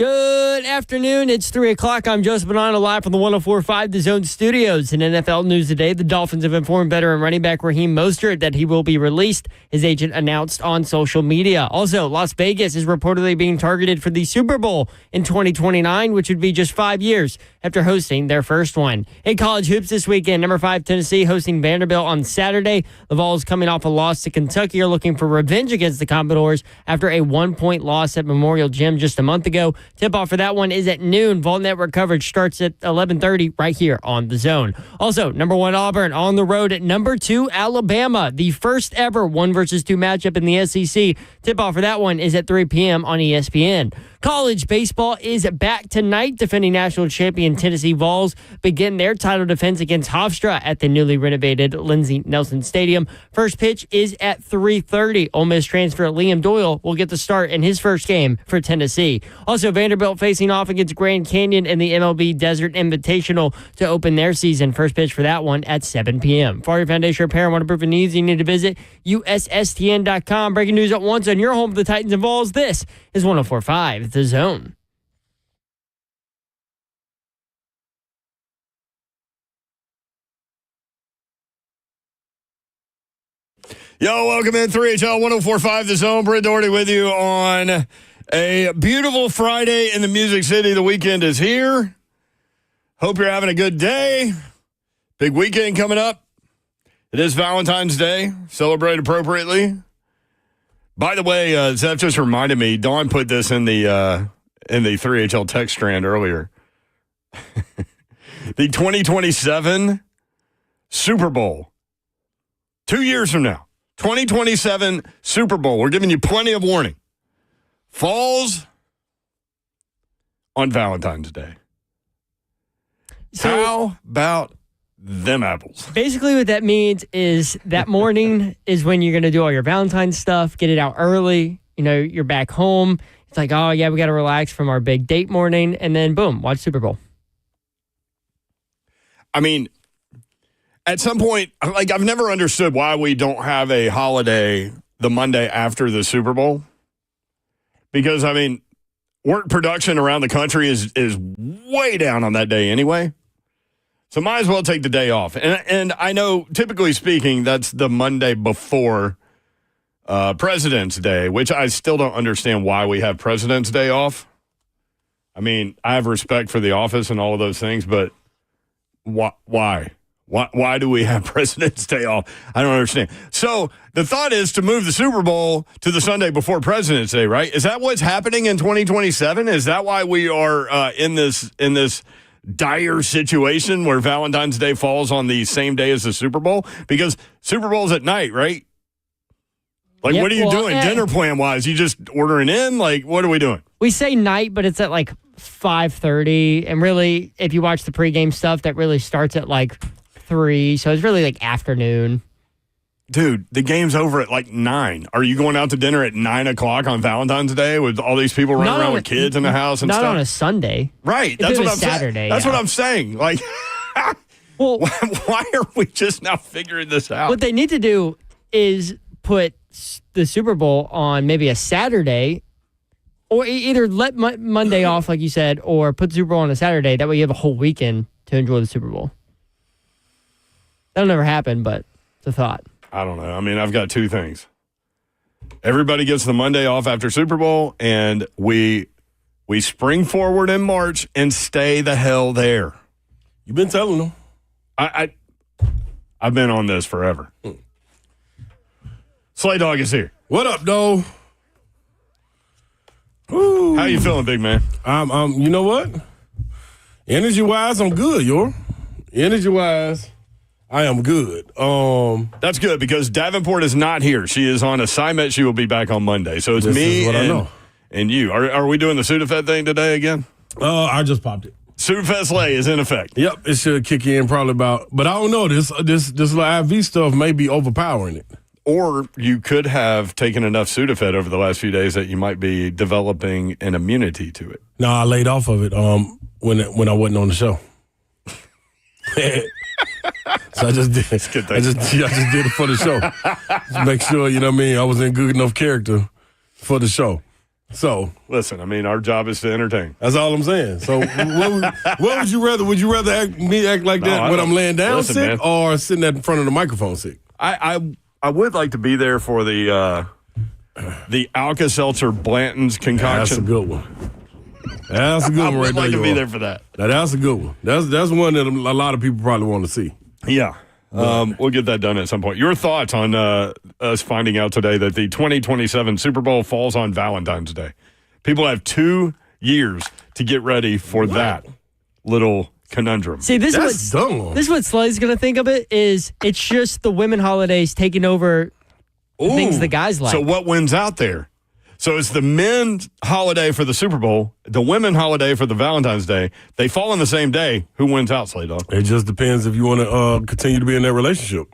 Good afternoon. It's 3 o'clock. I'm Joseph Bonanno live from the 104.5 The Zone Studios. In NFL news today, the Dolphins have informed veteran running back Raheem Mostert that he will be released. His agent announced on social media. Also, Las Vegas is reportedly being targeted for the Super Bowl in 2029, which would be just 5 years after hosting their first one. In college hoops this weekend, number 5 Tennessee hosting Vanderbilt on Saturday. The Vols, coming off a loss to Kentucky, are looking for revenge against the Commodores after a 1-point loss at Memorial Gym just a month ago. Tip-off for that one is at noon. Vault Network coverage starts at 11:30 right here on The Zone. Also, number 1 Auburn on the road at number 2 Alabama. The first ever 1 versus 2 matchup in the SEC. Tip-off for that one is at 3 p.m. on ESPN. College baseball is back tonight. Defending national champion Tennessee Vols begin their title defense against Hofstra at the newly renovated Lindsey Nelson Stadium. First pitch is at 3:30. Ole Miss transfer Liam Doyle will get the start in his first game for Tennessee. Also, Vanderbilt facing off against Grand Canyon in the MLB Desert Invitational to open their season. First pitch for that one at 7 p.m. For your foundation repair and waterproofing needs, you need to visit USSTN.com. Breaking news at once on your home of the Titans and Vols. This is 104.5 The Zone. Yo, welcome in 3HL 104.5 The Zone. Britt Doherty with you on a beautiful Friday in the Music City. The weekend is here. Hope you're having a good day. Big weekend coming up. It is Valentine's Day. Celebrate appropriately. By the way, Zeph just reminded me, Dawn put this in the 3HL text strand earlier. The 2027 Super Bowl. 2 years from now. 2027 Super Bowl. We're giving you plenty of warning. Falls on Valentine's Day. So, how about them apples? Basically what that means is that morning is when you're going to do all your Valentine's stuff, get it out early. You know, you're back home. It's like, oh, yeah, we got to relax from our big date morning. And then, boom, watch Super Bowl. I mean, at some point, like, I've never understood why we don't have a holiday the Monday after the Super Bowl. Because, I mean, work production around the country is way down on that day anyway. So might as well take the day off. And I know, typically speaking, that's the Monday before President's Day, which I still don't understand why we have President's Day off. I mean, I have respect for the office and all of those things, but why? Why do we have President's Day off? I don't understand. So the thought is to move the Super Bowl to the Sunday before President's Day, right? Is that what's happening in 2027? Is that why we are in this dire situation where Valentine's Day falls on the same day as the Super Bowl? Because Super Bowl's at night, right? Like, yep, what are you doing dinner plan-wise? You just ordering in? Like, what are we doing? We say night, but it's at like 5:30. And really, if you watch the pregame stuff, that really starts at like 3. So it's really like afternoon. Dude, the game's over at like 9. Are you going out to dinner at 9 o'clock on Valentine's Day with all these people running around with kids in the house and not stuff? Not on a Sunday. Right. That's what I'm Saturday, saying. That's what I'm saying. Like, well, why are we just now figuring this out? What they need to do is put the Super Bowl on maybe a Saturday, or either let Monday off, like you said, or put the Super Bowl on a Saturday. That way you have a whole weekend to enjoy the Super Bowl. That'll never happen, but it's a thought. I don't know. I mean, I've got two things. Everybody gets the Monday off after Super Bowl, and we spring forward in March and stay the hell there. You've been telling them. I've been on this forever. Slay Dog is here. What up, though? How you feeling, big man? You know what? Energy-wise, I'm good, yo. Energy-wise, I am good. That's good because Davenport is not here. She is on assignment. She will be back on Monday. So it's me and you. Are we doing the Sudafed thing today again? I just popped it. Sudafed Slay is in effect. Yep, it should kick in probably about. But I don't know. This IV stuff may be overpowering it. Or you could have taken enough Sudafed over the last few days that you might be developing an immunity to it. No, I laid off of it when I wasn't on the show. So I just did. I just did it for the show. Just make sure, you know what I mean, I was in good enough character for the show. So listen, I mean, our job is to entertain. that's all I'm saying. So what would you rather? Would you rather me act like that when I'm laying down sick, man, or sitting in front of the microphone sick? I would like to be there for the Alka-Seltzer Blanton's concoction. That's a good one. That's a good one right there. I would like to be there for that. Now, that's a good one. That's one that a lot of people probably want to see. Yeah. We'll get that done at some point. Your thoughts on us finding out today that the 2027 Super Bowl falls on Valentine's Day? People have 2 years to get ready for that little conundrum. See, this That's is dumb. This is what Slay's going to think of it is it's just the women holidays taking over the things the guys like. So what wins out there? So it's the men's holiday for the Super Bowl, the women holiday for the Valentine's Day. They fall on the same day. Who wins out, Slay Dog? It just depends if you want to continue to be in that relationship.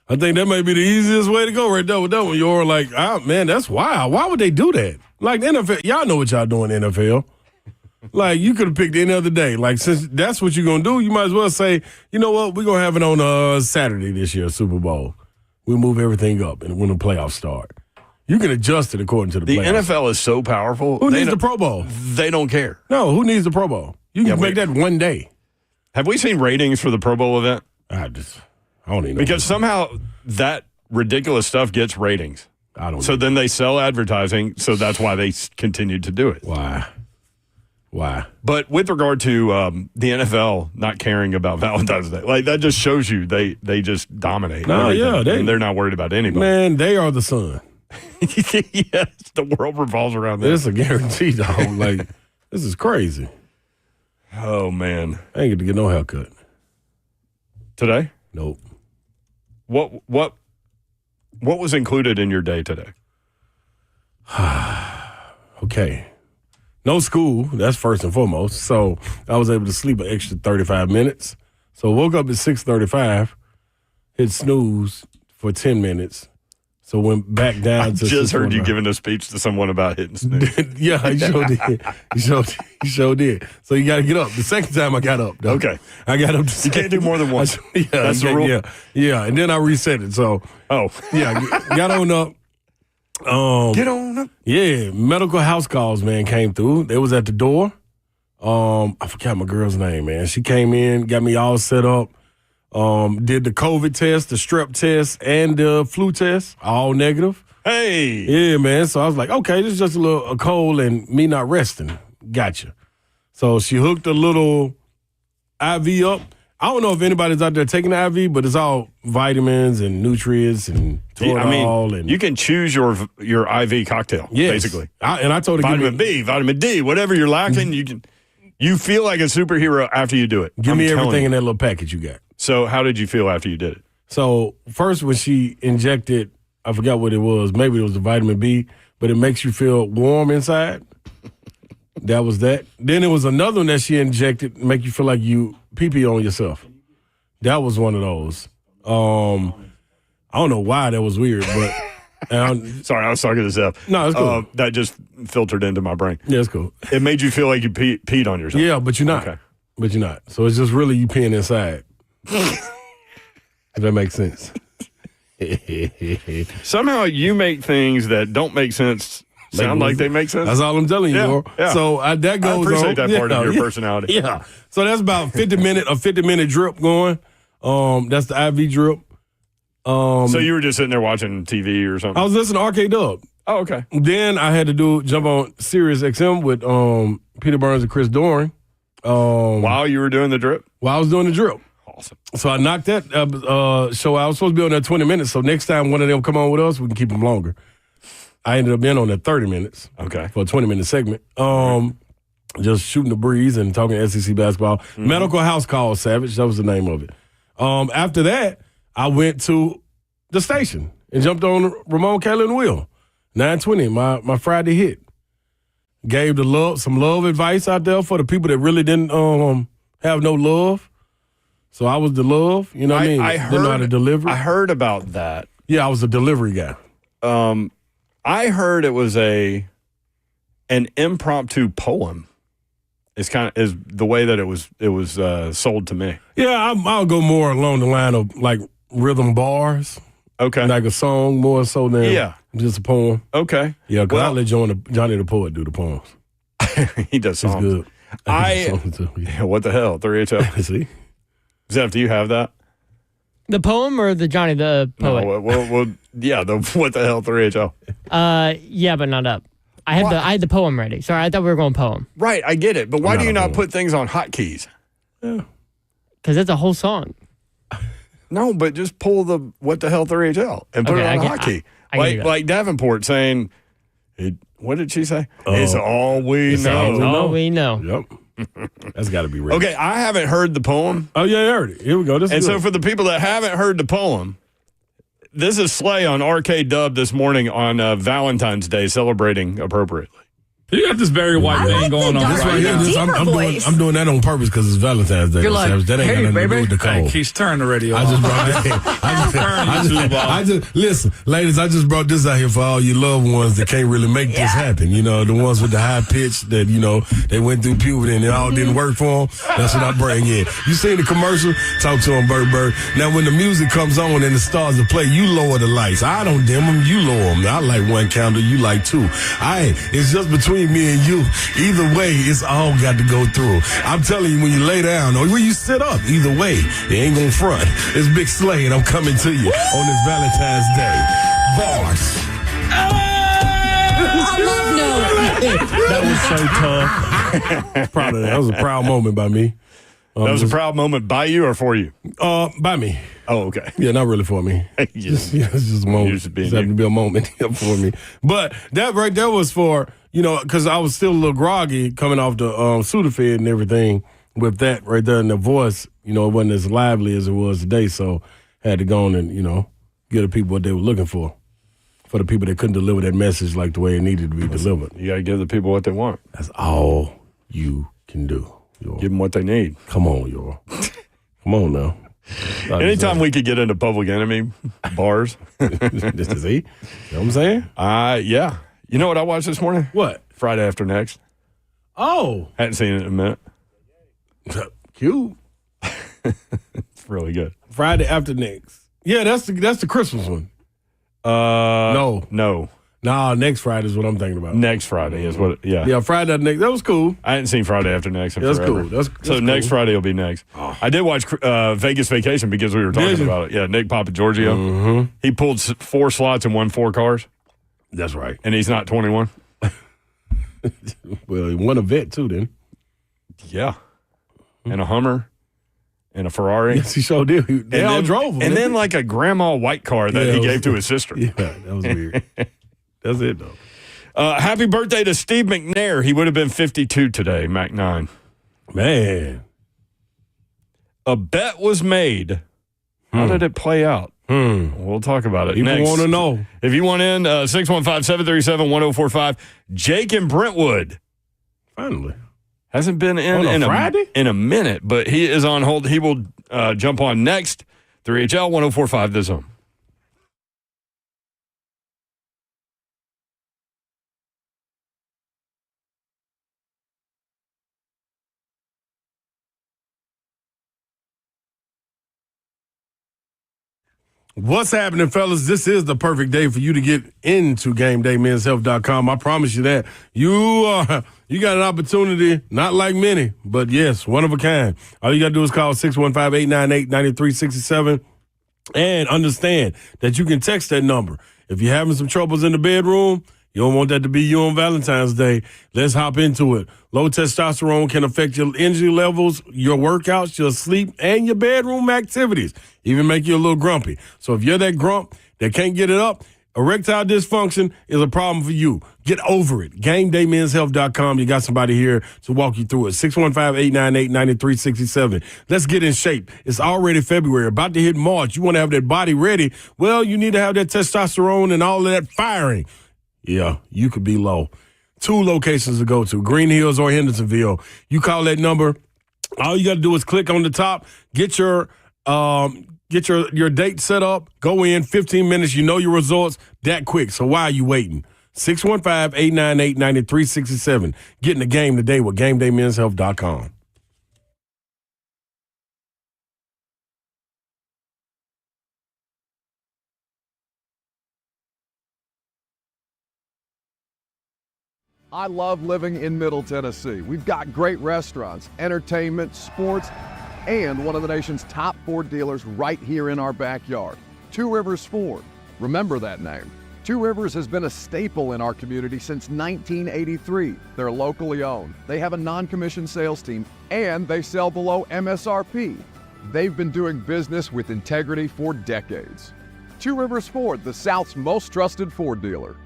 I think that may be the easiest way to go right there with that one. You're like, man, that's wild. Why would they do that? Like the NFL, y'all know what y'all doing in the NFL. Like, you could have picked any other day. Like, since that's what you're going to do, you might as well say, you know what, we're going to have it on Saturday this year, Super Bowl. We move everything up and when the playoffs start. You can adjust it according to the playoffs. The NFL is so powerful. Who needs the Pro Bowl? They don't care. No, who needs the Pro Bowl? You can make that one day. Have we seen ratings for the Pro Bowl event? I don't even know. Because somehow that ridiculous stuff gets ratings. I don't know. So then they sell advertising, so that's why they continued to do it. Why? But with regard to the NFL not caring about Valentine's Day, like that just shows you they just dominate. No, yeah, and they're not worried about anybody. Man, they are the sun. Yes, the world revolves around them. It's a guarantee, dog. Like, this is crazy. Oh man, I ain't get to get no haircut today. Nope. What was included in your day today? Okay. No school, that's first and foremost. So I was able to sleep an extra 35 minutes. So woke up at 6:35, hit snooze for 10 minutes. So went back down to just heard you giving a speech to someone about hitting snooze. Yeah, he sure did. He sure did. So you got to get up. The second time I got up, though. Okay. I got up. You can't do more than once. That's the rule. Yeah, and then I reset it. So, got on up. Get on up. Yeah, medical house calls, man, came through. They was at the door. I forgot my girl's name, man. She came in, got me all set up. Did the COVID test, the strep test, and the flu test, all negative. Hey. Yeah, man. So I was like, okay, this is just a cold and me not resting. Gotcha. So she hooked a little IV up. I don't know if anybody's out there taking the IV, but it's all vitamins and nutrients and Toradol. And you can choose your IV cocktail, basically. I told her, vitamin B, vitamin D, whatever you're lacking, you feel like a superhero after you do it. Give me everything in that little package you got. So how did you feel after you did it? So first when she injected, I forgot what it was. Maybe it was the vitamin B, but it makes you feel warm inside. That was that. Then it was another one that she injected, make you feel like you pee-pee on yourself. That was one of those. I don't know why that was weird, but sorry, I was talking to Zeph. No, it's cool. That just filtered into my brain. Yeah, it's cool. It made you feel like you peed on yourself. Yeah, but you're not. Okay. But you're not. So it's just really you peeing inside. If that makes sense. Somehow you make things that don't make sense sound like they make sense. That's all I'm telling you, Yeah, bro. yeah. So that goes on. I appreciate that part of your personality. Yeah. So that's about 50-minute drip going. That's the IV drip. So you were just sitting there watching TV or something? I was listening to RK Dub. Oh, okay. Then I had to jump on Sirius XM with Peter Burns and Chris Doering. While you were doing the drip? While I was doing the drip. Awesome. So I knocked that show out. I was supposed to be on there 20 minutes, so next time one of them come on with us, we can keep them longer. I ended up being on there 30 minutes. Okay. For a 20-minute segment. Just shooting the breeze and talking SEC basketball. Mm-hmm. Medical House Call Savage. That was the name of it. After that, I went to the station and jumped on Ramon, Kayla, and Will. 920, my Friday hit. Gave some love advice out there for the people that really didn't have no love. So I was the love, you know what I mean? Didn't know how to deliver. I heard about that. Yeah, I was a delivery guy. I heard it was an impromptu poem. It's is the way that it was sold to me. Yeah, I'll go more along the line of like rhythm bars. Okay. Like a song more so than just a poem. Okay. Yeah, because I let Johnny the Poet do the poems. He does It's songs. good. What the hell? 3HL. See? Zeph, do you have that? The poem or the Johnny the Poet? No, well, yeah, the what the hell 3HL. Yeah, but not up. I had the poem ready. Sorry, I thought we were going poem. Right, I get it. But why do you not poem. put things on hotkeys? Yeah. Because it's a whole song. No, but just pull the what the hell 3HL and put it on a hotkey. Like Davenport saying, what did she say? It's all we know. All we know. Yep. That's got to be real. Okay, I haven't heard the poem. Oh, yeah, I heard it. Here we go. So for the people that haven't heard the poem, this is Slay on Arcade Dub this morning on Valentine's Day, celebrating appropriately. You got this Barry White thing going on. This right here, I'm doing that on purpose because it's Valentine's Day. You're like, that ain't got nothing to do with the cold. Hey, Keith, turn the radio I off. just brought that. Listen, ladies. I just brought this out here for all you loved ones that can't really make this happen. You know, the ones with the high pitch that they went through puberty and it all didn't work for them. That's what I bring in. You seen the commercial? Talk to them, Bird. Now, when the music comes on and the stars are play, you lower the lights. I don't dim them. You lower them. I like one candle. You like two. It's just between me and you. Either way, it's all got to go through. I'm telling you, when you lay down or when you sit up, either way, it ain't gonna front. It's Big Slay, and I'm coming to you on this Valentine's Day. Bars. That was so tough. Proud of that. That was a proud moment by me. That was a proud moment by you or for you? By me. Oh, okay. Yeah, not really for me. It's just a moment. Just happened to be a moment for me. But that right there was for, because I was still a little groggy coming off the Sudafed and everything with that right there in the voice. It wasn't as lively as it was today, so I had to go on and, give the people what they were looking for the people that couldn't deliver that message like the way it needed to be delivered. You got to give the people what they want. That's all you can do. Yo. Give them what they need. Come on, y'all. Come on now. Anytime we could get into Public Enemy bars. Just to see. You know what I'm saying? Yeah. You know what I watched this morning? What? Friday After Next. Oh. Hadn't seen it in a minute. Cute. It's really good. Friday After Next. Yeah, that's the Christmas one. No. Nah, next Friday is what I'm thinking about. Next Friday is what, yeah. Yeah, Friday After Next. That was cool. I hadn't seen Friday After Next in forever. That's cool. So next Friday will be next. Oh. I did watch Vegas Vacation because we were talking about it. Yeah, Nick Papagiorgio. Mm-hmm. He pulled 4 slots and won 4 cars. That's right. And he's not 21. Well, he won a vet too then. Yeah. And a Hummer. And a Ferrari. Yes, he sure did. They all drove him. And then like a grandma white car that he gave to his sister. Yeah, that was weird. That's it, though. Happy birthday to Steve McNair. He would have been 52 today, Mac 9. Man. A bet was made. How did it play out? We'll talk about it People next. want to know. If you want in, 615-737-1045. Jake in Brentwood. Finally. Hasn't been in a minute, but he is on hold. He will jump on next. 3HL 1045 The Zone. What's happening, fellas? This is the perfect day for you to get into GameDayMen'sHealth.com. I promise you that. You got an opportunity, not like many, but yes, one of a kind. All you got to do is call 615-898-9367 and understand that you can text that number. If you're having some troubles in the bedroom, you don't want that to be you on Valentine's Day. Let's hop into it. Low testosterone can affect your energy levels, your workouts, your sleep, and your bedroom activities. Even make you a little grumpy. So if you're that grump that can't get it up, erectile dysfunction is a problem for you. Get over it. GameDayMen'sHealth.com. You got somebody here to walk you through it. 615-898-9367. Let's get in shape. It's already February, about to hit March. You want to have that body ready. Well, you need to have that testosterone and all of that firing. Yeah, you could be low. 2 locations to go to, Green Hills or Hendersonville. You call that number. All you got to do is click on the top, get your date set up, go in, 15 minutes, you know your results that quick. So why are you waiting? 615-898-9367. Get in the game today with GameDayMen'sHealth.com. I love living in Middle Tennessee. We've got great restaurants, entertainment, sports, and one of the nation's top Ford dealers right here in our backyard. Two Rivers Ford. Remember that name. Two Rivers has been a staple in our community since 1983. They're locally owned. They have a non-commissioned sales team, and they sell below MSRP. They've been doing business with integrity for decades. Two Rivers Ford, the South's most trusted Ford dealer.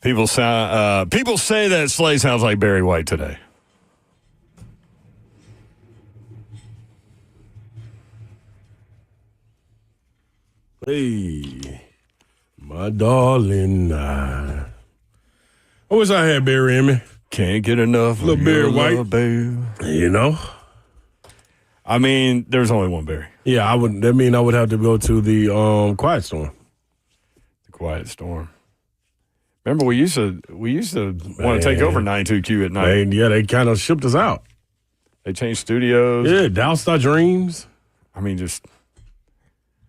People say that Slay sounds like Barry White today. Hey, my darling. I wish I had Barry in me. Can't get enough. Little Barry White. Babe. You know? I mean, there's only one Barry. Yeah, I would. That mean I would have to go to the Quiet Storm. The Quiet Storm. Remember, we used to want to take over 92Q at night. They kind of shipped us out. They changed studios. Yeah, doused our dreams. I mean, just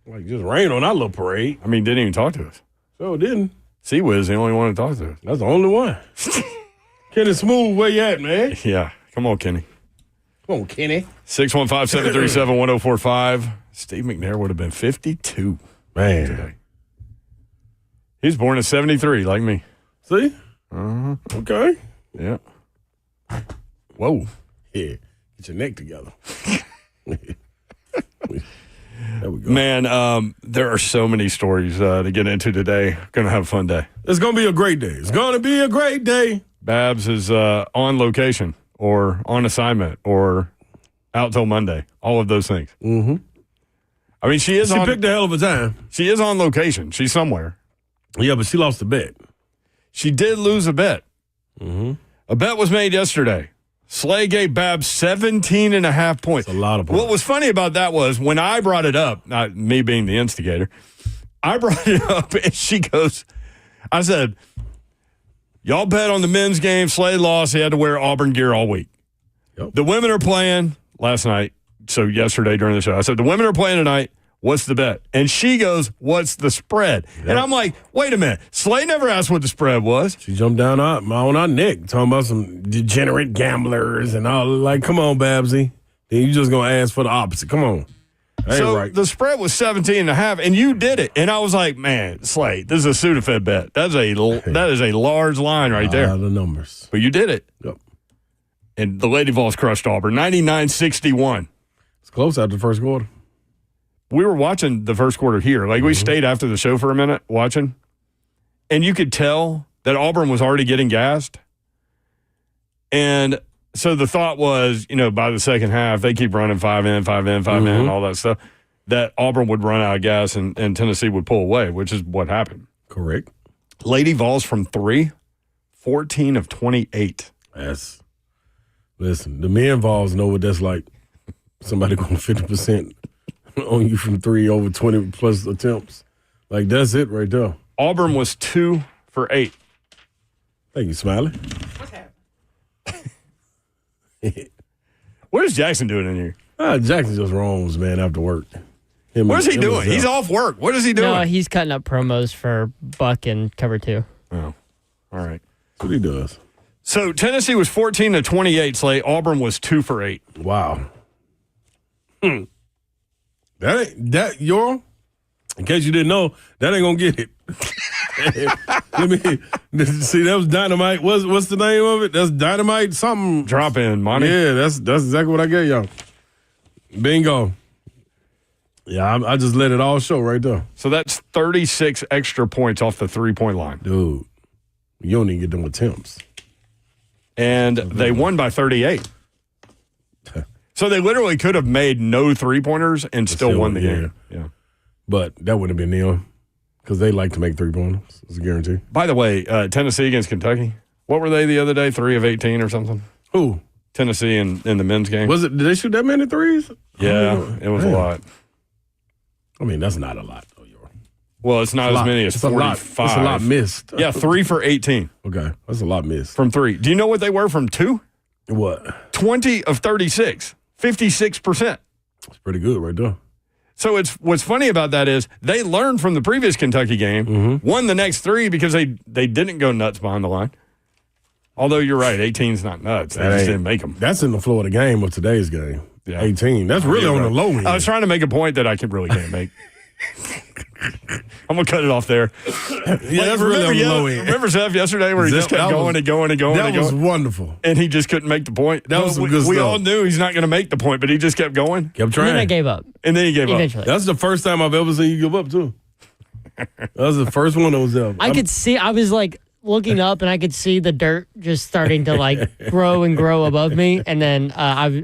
rain on our little parade. didn't even talk to us. So it didn't. C-Wiz, the only one to talk to us. That's the only one. Kenny Smooth, where you at, man? Yeah. Come on, Kenny. Come on, Kenny. 615-737-1045. Steve McNair would have been 52 Man. today. He was born in 73, like me. See? Okay. Yeah. Whoa. Yeah. Get your neck together. There we go. Man, there are so many stories to get into today. Going to have a fun day. It's going to be a great day. It's going to be a great day. Babs is on location or on assignment or out till Monday. All of those things. Mm-hmm. I mean, she picked a hell of a time. She is on location. She's somewhere. Yeah, but she lost the bet. She did lose a bet. Mm-hmm. A bet was made yesterday. Slay gave Babs 17.5 points. That's a lot of points. What was funny about that was when I brought it up, not me being the instigator, I brought it up and she goes, I said, y'all bet on the men's game. Slay lost. He had to wear Auburn gear all week. Yep. The women are playing last night. So yesterday during the show, I said, the women are playing tonight. What's the bet? And she goes, what's the spread? Yep. And I'm like, wait a minute. Slay never asked what the spread was. She jumped down on our neck, talking about some degenerate gamblers and all. Like, come on, Babsy. Then you just going to ask for the opposite. Come on. So right. The spread was 17.5, and you did it. And I was like, man, Slay, this is a Sudafed bet. That is a large line right there. The numbers. But you did it. Yep. And the Lady Vols crushed Auburn, 99-61. It's close after the first quarter. We were watching the first quarter here. Like, we stayed after the show for a minute watching, and you could tell that Auburn was already getting gassed. And so the thought was, by the second half, they keep running 5 in, all that stuff, that Auburn would run out of gas and Tennessee would pull away, which is what happened. Correct. Lady Vols from 3, 14 of 28. Listen, the men Vols know what that's like. Somebody going 50% on you from 3 over 20 plus attempts. Like, that's it right there. Auburn was 2 for 8. Thank you, Smiley. What's happening? What is Jackson doing in here? Jackson just roams, man, after work. What is he doing? He's off work. What is he doing? No, he's cutting up promos for Buck and Cover 2. Oh, all right. That's what he does. So Tennessee was 14 to 28, Slay. Auburn was 2 for 8. Wow. That Euro, in case you didn't know, that ain't gonna get it. Let me see. That was Dynamite. What's the name of it? That's Dynamite something. Drop in, money. Yeah, that's exactly what I get y'all. Bingo. Yeah, I just let it all show right there. So that's 36 extra points off the 3-point line. Dude, you don't even get them attempts. And they won by 38. So they literally could have made no 3-pointers and still won the game. Yeah. But that wouldn't have been them because they like to make 3-pointers. It's a guarantee. By the way, Tennessee against Kentucky, what were they the other day? 3 of 18 or something? Who? Tennessee in the men's game. Did they shoot that many threes? Yeah, it was a lot. I mean, that's not a lot, though, Yor. Well, it's not as many as 45. It's a lot missed. Yeah, 3 for 18. Okay, that's a lot missed. From 3. Do you know what they were from 2? What? 20 of 36. 56%. That's pretty good right there. So what's funny about that is they learned from the previous Kentucky game, won the next 3 because they didn't go nuts behind the line. Although you're right, 18's not nuts. They just didn't make them. That's in the Florida game of today's game. Yeah. 18. That's really on the low end. I was trying to make a point that I really can't make. I'm going to cut it off there. Yeah, that's really on the low end. Remember Zeph yesterday where he just kept going and going and going and going? That was wonderful. And he just couldn't make the point. That was some good stuff. We all knew he's not going to make the point, but he just kept going. Kept trying. And then I gave up. And then he gave Eventually. up. That's the first time I've ever seen you give up, too. That was the first one that was up. I could see, I was like looking up, and I could see the dirt just starting to like grow and grow above me. And then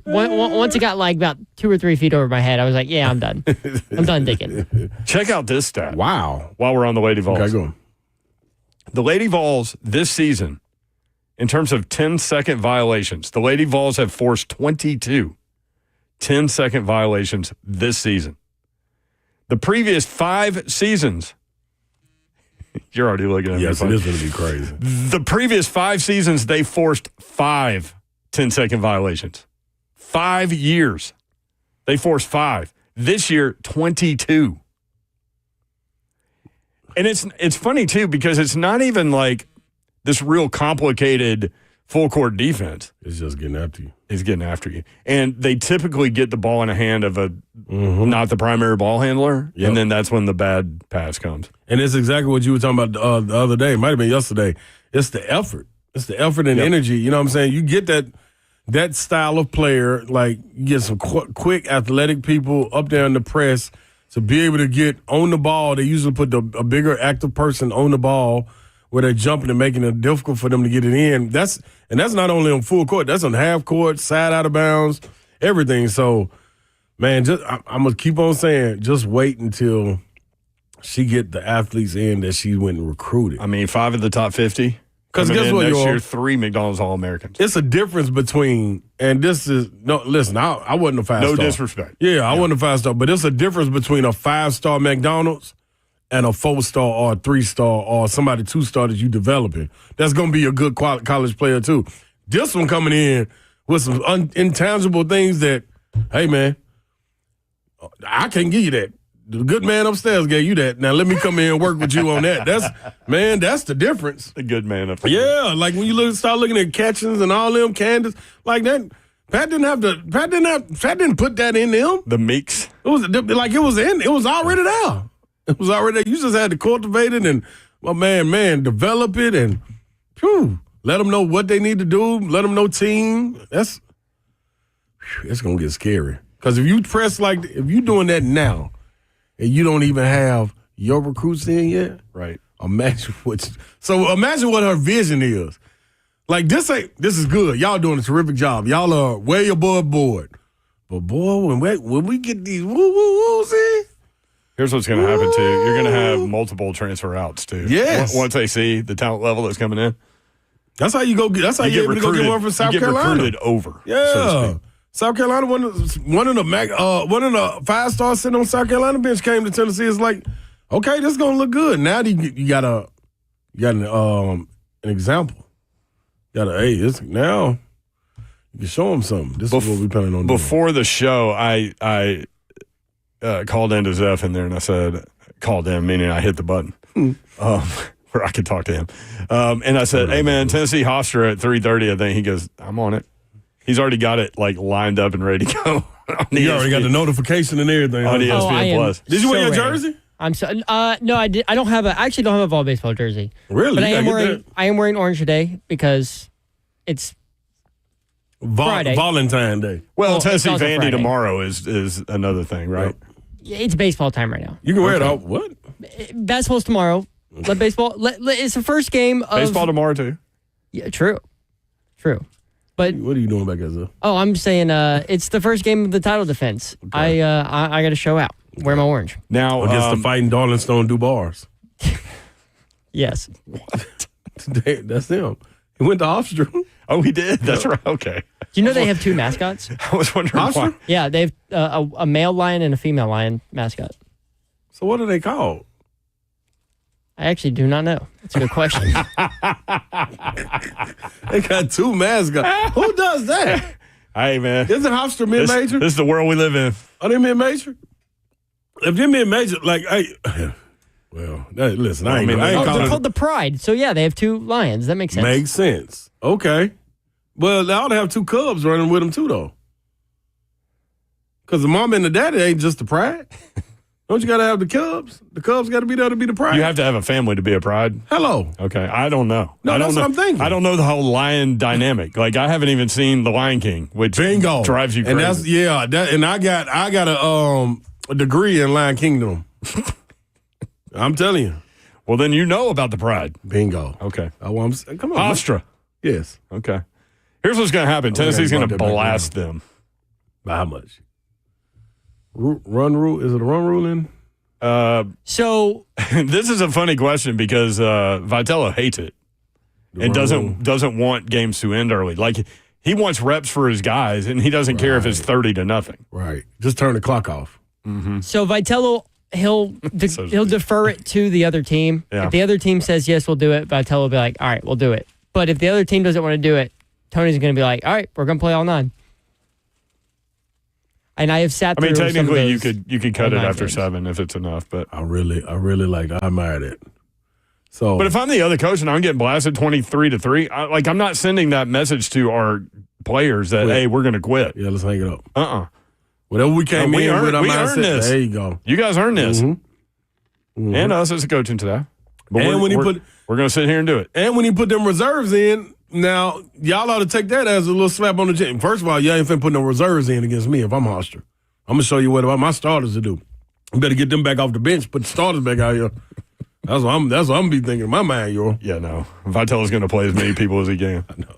once it got like about 2 or 3 feet over my head, I was like, "Yeah, I'm done. I'm done digging." Check out this stat. Wow. While we're on the Lady Vols. Okay, go on. The Lady Vols this season, in terms of 10-second violations, the Lady Vols have forced 22 10-second violations this season. The previous 5 seasons, you're already looking at me. Yes, it is going to be crazy. The previous 5 seasons, they forced 5 10-second violations. 5 years. They forced 5. This year, 22. And it's funny, too, because it's not even like this real complicated full-court defense. It's just getting after you. It's getting after you. And they typically get the ball in the hand of not the primary ball handler, and then that's when the bad pass comes. And it's exactly what you were talking about the other day. It might have been yesterday. It's the effort. It's the effort and energy. You know what I'm saying? You get that style of player, like you get some quick, athletic people up there in the press to be able to get on the ball. They usually put a bigger, active person on the ball where they're jumping and making it difficult for them to get it in. That's not only on full court. That's on half court, side out of bounds, everything. So, man, I'm going to keep on saying, just wait until she get the athletes in that she went and recruited. I mean, 5 of the top 50. Because guess what, next year, 3 McDonald's All-Americans. It's a difference between, and this is, no, listen, I wasn't a 5-star. No disrespect. Yeah, I wasn't a 5-star, but it's a difference between a 5-star McDonald's and a 4-star or a 3-star or somebody 2-star that you developing. That's going to be a good college player too. This one coming in with some intangible things that, hey, man, I can't give you that. The good man upstairs gave you that. Now let me come in and work with you on that. That's the difference. The good man upstairs. Yeah, like when you start looking at Catchings and all them Candace, like that. Pat didn't put that in them. The Meeks. It was already there. It was already there. You just had to cultivate it and, well, man, develop it and let them know what they need to do. Let them know team. It's going to get scary. Because if you if you're doing that now and you don't even have your recruits in yet, right? Imagine what her vision is. Like, this is good. Y'all doing a terrific job. Y'all are way above board. But, boy, when we get these woo-woo-woos in, here's what's going to happen, too. You're going to have multiple transfer routes, too. Yes. Once they see the talent level that's coming in. That's how you go. That's how you're able to go get one from South Carolina. You get recruited over. Yeah. So South Carolina, one of the 5-stars sitting on South Carolina bench came to Tennessee. It's like, okay, this is going to look good. Now you got an example. Now you can show them something. This is what we planning on doing. Before the show, I called into Zeph in there and I said, called him, meaning I hit the button where I could talk to him. And I said, hey, man, Tennessee Hofstra at 3:30, I think. He goes, I'm on it. He's already got it like lined up and ready to go. You already got the notification and everything. On ESPN Plus. Did you wear your jersey? I'm so no, I did. I actually don't have a Vol baseball jersey. Really? But I am wearing orange today because it's Friday. Valentine's Day. Well, Tennessee it's also Vandy Friday. tomorrow is another thing, right? Yeah, it's baseball time right now. You can wear it out. What? Basketball's tomorrow. It's the first game of Baseball tomorrow too. Yeah, true. But what are you doing back there? Oh, I'm saying it's the first game of the title defense. Okay. I got to show out. Wear my orange. Now against the fighting Darlingstone Dubars. Yes. What? That's him. He went to Hofstra. Oh, he did? That's right. Okay. Do you know they have 2 mascots? I was wondering why. Yeah, they have a male lion and a female lion mascot. So what are they called? I actually do not know. That's a good question. They got 2 mascots. Who does that? Hey, man. Isn't Hofstra mid-major? This is the world we live in. Are they mid-major? If they're mid-major, like, well, listen, I ain't calling they're called the Pride. So, yeah, they have 2 lions. That makes sense. Makes sense. Okay. Well, they ought to have 2 cubs running with them, too, though. Because the mom and the daddy ain't just the Pride. Don't you got to have the Cubs? The Cubs got to be there to be the Pride. You have to have a family to be a Pride. Hello. Okay, I don't know. No, that's what I'm thinking. I don't know the whole lion dynamic. Like, I haven't even seen The Lion King, which Bingo. drives you crazy. And and I got a degree in Lion Kingdom. I'm telling you. Well, then you know about the pride. Bingo. Okay. Come on. Hofstra. Yes. Okay. Here's what's going to happen. Tennessee's going to blast them. By how much? Run rule? Is it a run ruling? So this is a funny question because Vitello hates it and doesn't want games to end early. Like he wants reps for his guys, and he doesn't care if it's 30-0. Right. Just turn the clock off. Mm-hmm. So Vitello, he'll defer it to the other team. Yeah. If the other team says yes, we'll do it. Vitello will be like, all right, we'll do it. But if the other team doesn't want to do it, Tony's going to be like, all right, we're going to play all 9. And I have sat through. I mean, technically, some of you could cut it after games. 7 if it's enough. But I really like that. I admire it. So, but if I'm the other coach and I'm getting blasted 23-3, I'm not sending that message to our players that hey, we're going to quit. Yeah, let's hang it up. Whatever we came we in with our we mindset, earned this. There you go. You guys earned this, Mm-hmm. and us as a coaching staff. But And we're when going to sit here and do it. And when he put them reserves in, now y'all ought to take that as a little slap on the chin. First of all, y'all ain't finna put no reserves in against me if I'm Hofstra. I'm gonna show you what my starters to do. You better get them back off the bench, put the starters back out here. That's what I'm be thinking in my mind, yo. Yeah, no. Vitello's going to play as many people as he can. I know.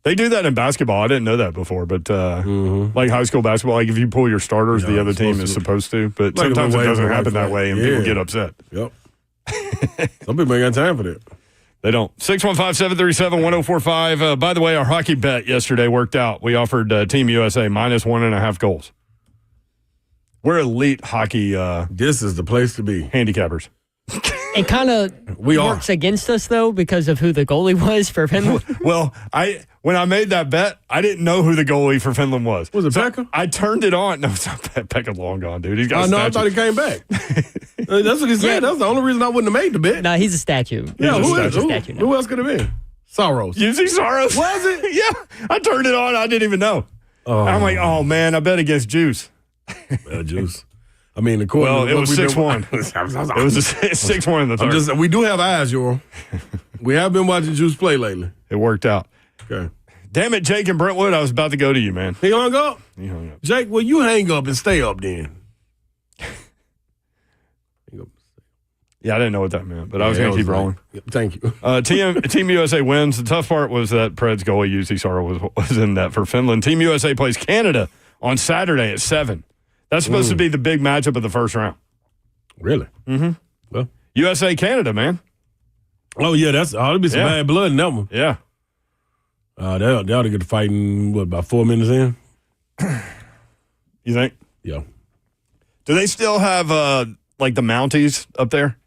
They do that in basketball. I didn't know that before, but like high school basketball, like if you pull your starters, the other team is supposed to. But Like sometimes it doesn't happen that flag. way, and people get upset. Yep. Some people ain't got time for that. They don't. 615-737-1045. By the way, our hockey bet yesterday worked out. We offered Team USA -1.5 goals. We're elite hockey This is the place to be. handicappers. It kind of We are. works against us, though, because of who the goalie was for Finland. Well, when I made that bet, I didn't know who the goalie for Finland was. Was it So Pekka? I turned it on. No, it's not Pekka. Long gone, dude. He's got a I know. I statue. thought he came back. That's what he said. That's the only reason I wouldn't have made the bet. No, he's a statue. Yeah, He's a who statue now. who else could have been? Soros. You see Soros? Was it? Yeah. I turned it on. I didn't even know. I'm like, oh, man, I bet against Juice. Juice. I mean, the court. Well, it was 6-1. It It was a 6-1 in the third. We do have eyes, Joel. We have been watching Juice play lately. It worked out. Okay. Damn it, Jake and Brentwood. I was about to go to you, man. He hung up? He hung up. Jake, well, you hang up and stay up then. Yeah, I didn't know what that meant, but I was going to keep rolling. Thank you. Team USA wins. The tough part was that Preds goalie UC Sara was in that for Finland. Team USA plays Canada on Saturday at 7. That's supposed to be the big matchup of the first round. Really? Mm-hmm. Well, USA Canada, man. oh yeah, there'll be some bad blood in that one. Yeah. They ought to get to fighting about 4 minutes in. You think? Yeah. Do they still have like the Mounties up there?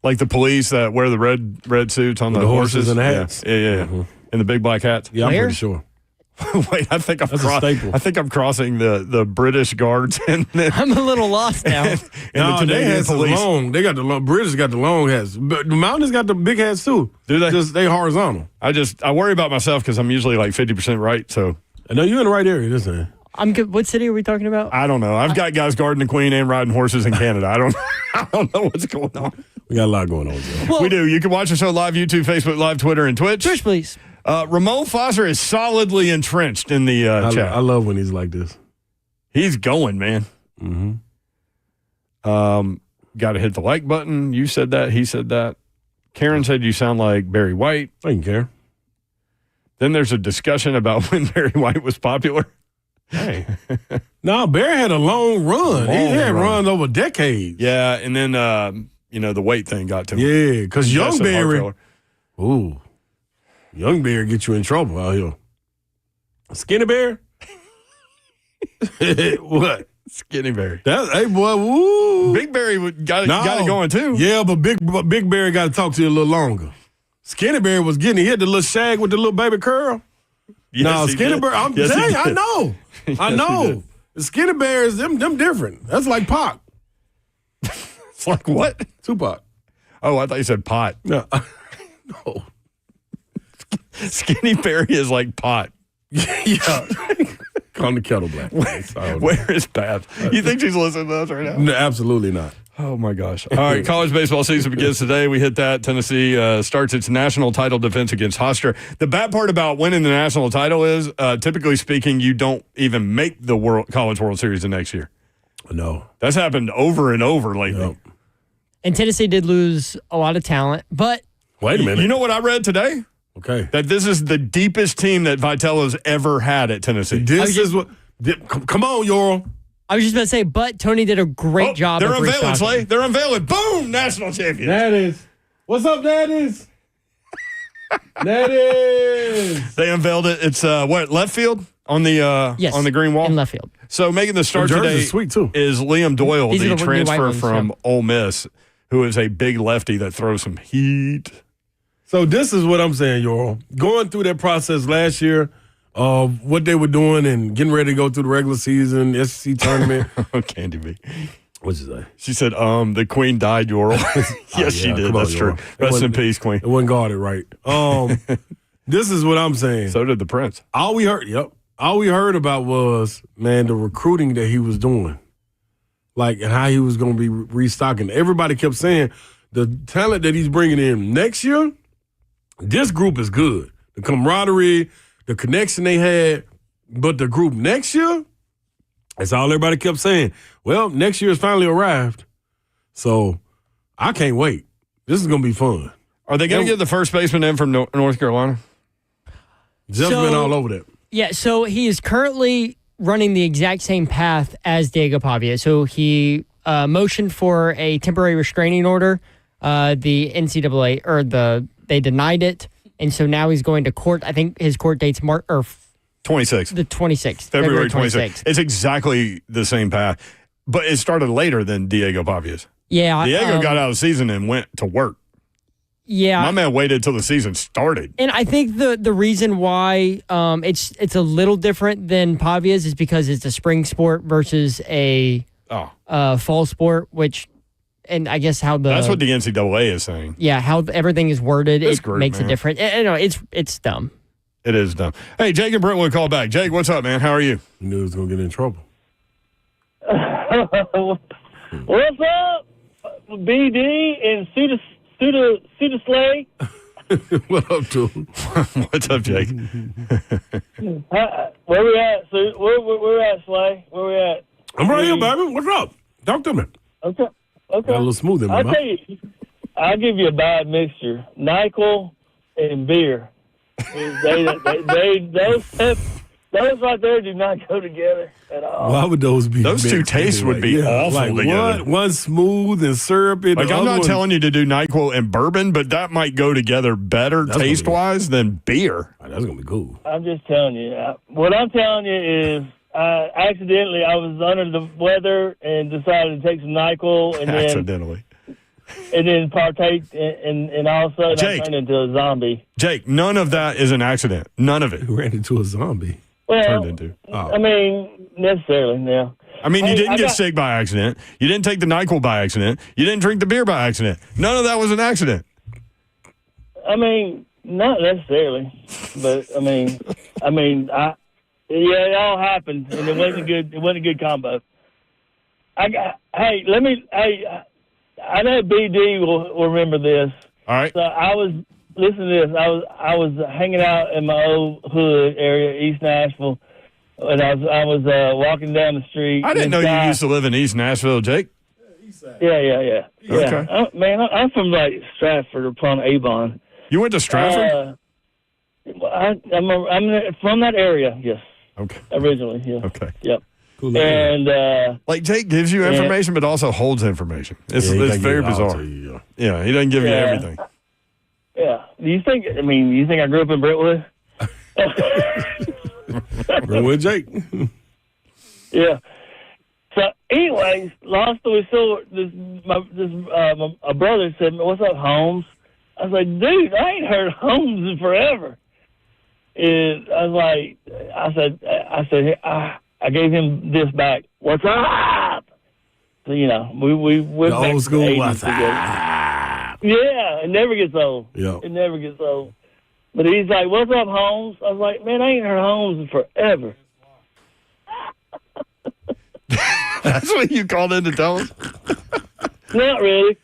Like the police that wear the red suits on With the the horses and the Yeah. hats? Yeah. And the big black hats? Yeah, I'm Where? pretty sure. Wait, I think That's a staple. I think I'm crossing the British guards and the, I'm a little lost now. and No, the they Canadian had some police. long. They got the long. British got the long hats, but the Mountains got the big hats too. Do they? Just they horizontal. I worry about myself because I'm usually like 50% right. So I know you're in the right area. This time. I'm good. What city are we talking about? I don't know. I've got guys guarding the Queen and riding horses in Canada. I don't know what's going on. We got a lot going on. Joe. Well, We do. You can watch the show live, YouTube, Facebook Live, Twitter, and Twitch. Trish, please. Ramon Foster is solidly entrenched in the chat. I love when he's like this. He's going, man. Mm-hmm. Got to hit the like button. You said that. He said that. Karen said you sound like Barry White. I don't care. Then there's a discussion about when Barry White was popular. Hey, no, Barry had a long run. He had runs over decades. Yeah, and then the weight thing got to him. Yeah, because That's young a heart Barry. filler. Ooh, young Bear get you in trouble out here. Skinny Bear? What? Skinny Barry. Hey, boy, woo. Big Barry got it going too. Yeah, but Big Bear got to talk to you a little longer. Skinny Bear was getting, he had the little shag with the little baby curl. Yes, No, he Skinny did. Bear, I'm Yes, he telling you, I did. know. I he know. did. The Skinny Bears, them different. That's like Pac. It's like what? Tupac. Oh, I thought you said pot. No. No. Skinny Barry is like pot. Yeah. Call the kettle black. Where is Babs? You think she's listening to us right now? No, absolutely not. Oh, my gosh. All right, college baseball season begins today. We hit that. Tennessee starts its national title defense against Hofstra. The bad part about winning the national title is, typically speaking, you don't even make the College World Series the next year. No. That's happened over and over lately. Yep. And Tennessee did lose a lot of talent, but Wait a minute. You know what I read today? Okay. That this is the deepest team that Vitello's ever had at Tennessee. This is what. Come on, Yoral. I was just about to say, but Tony did a great job. They're of unveiling, restocking. Slay. They're unveiling. Boom! National champion. That is. What's up, that is? That is. They unveiled it. It's left field on the Yes, on the green wall in left field. So making the start Them jerseys today are sweet, too. is Liam Doyle, These are the the new white transfer ones, from yeah. Ole Miss, who is a big lefty that throws some heat. So this is what I'm saying, Yoral. Going through that process last year of what they were doing and getting ready to go through the regular season, SEC tournament. Candy B. What'd you say? She said, the queen died, Yoral. Yes, she did. Come on, That's true. Yoral. Rest in peace, queen. It wasn't guarded right. This is what I'm saying. So did the prince. All we heard about was, man, the recruiting that he was doing. Like, and how he was going to be restocking. Everybody kept saying the talent that he's bringing in next year, this group is good. The camaraderie, the connection they had, but the group next year, that's all everybody kept saying. Well, next year has finally arrived. So I can't wait. This is going to be fun. Are they going to get the first baseman in from North Carolina? Jeff's been all over that. Yeah, so he is currently running the exact same path as Diego Pavia. So he motioned for a temporary restraining order. The NCAA they denied it, and so now he's going to court. I think his court date's 26th. The 26th. February 26th. It's exactly the same path, but it started later than Diego Pavia's. Yeah, Diego got out of the season and went to work. Yeah, My man waited until the season started. and I think the reason why it's a little different than Pavia's is because it's a spring sport versus a fall sport, which, and I guess how That's what the NCAA is saying. Yeah, how everything is worded, This it group, makes man. it different. It's dumb. It is dumb. Hey, Jake and Brentwood call back. Jake, what's up, man? How are you? You knew he was going to get in trouble. What's up, BD and Suda Slay? What up, to him? What's up, Jake? Where we at, Sue? Where we at, Slay? Where we at? I'm right here, baby. What's up? Talk to me. Okay. Got a little smooth in my I'll mouth. tell you, I'll give you a bad mixture. NyQuil and beer. Those right there do not go together at all. Why would those be? Those two mixed tastes would anyway? be awful like together. One smooth and syrupy. Like, I'm not telling you to do NyQuil and bourbon, but that might go together better That's gonna taste-wise than beer. That's going to be cool. I'm just telling you. What I'm telling you is, accidentally, I was under the weather and decided to take some NyQuil and then partake, and all of a sudden Jake. I turned into a zombie. Jake, none of that is an accident. None of it Who ran into a zombie? Well, turned into. I mean, necessarily, yeah. I mean, you Hey, didn't I get got- sick by accident. You didn't take the NyQuil by accident. You didn't drink the beer by accident. None of that was an accident. I mean, not necessarily, but it all happened, and it wasn't good. It wasn't a good combo. I know BD will remember this. All right. So listen to this. I was hanging out in my old hood area, East Nashville, and I was walking down the street. I didn't know you used to live in East Nashville, Jake. Yeah. Okay. I'm from like Stratford upon Avon. You went to Stratford? I'm from that area. Yes. Okay. Originally. Yeah. Okay. Yep. Cool. And Like, Jake gives you information, but also holds information. It's very bizarre. Yeah, he doesn't give you everything. yeah. You think I grew up in Brentwood? Brentwood Jake. Yeah. So, anyways, long story short, my brother said, "What's up, Holmes?" I was like, "Dude, I ain't heard Holmes in forever." And I gave him this back. What's up? So we went The back old to school the 80s what's together. up? Yeah, it never gets old. Yeah. It never gets old. But he's like, "What's up, Holmes?" I was like, "Man, I ain't heard Holmes in forever." That's what you called in to tell him? Not really.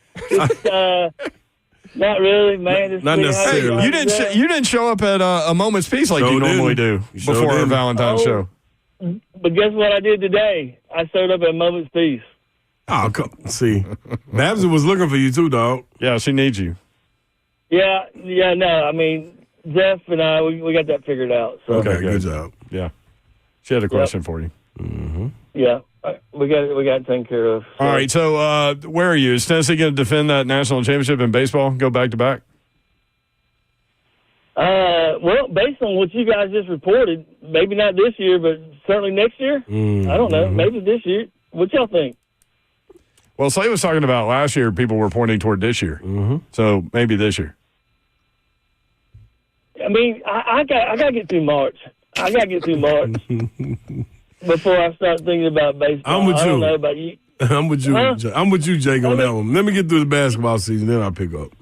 Not really, man. It's Not been necessarily. hard You to didn't. You didn't show up at a Moment's Peace like Sure you normally do didn't. Sure before our didn't. Valentine's Oh. show. But guess what I did today? I showed up at Moment's Peace. Oh, see, Babsy was looking for you too, dog. Yeah, she needs you. Yeah, no. I mean, Jeff and I, we got that figured out. So. Okay, good job. Yeah. She had a question for you. Yeah, we got it taken care of. So. All right, so where are you? Is Tennessee going to defend that national championship in baseball? Go back-to-back? Well, based on what you guys just reported, maybe not this year, but certainly next year. I don't know. Maybe this year. What y'all think? Well, Slay was talking about last year. People were pointing toward this year. So maybe this year. I mean, I got to get through March. I got to get through March before I start thinking about baseball. I'm with I you. don't know about you. I'm with you. Huh? I'm with you, Jake, on that one. Let me get through the basketball season, then I'll pick up.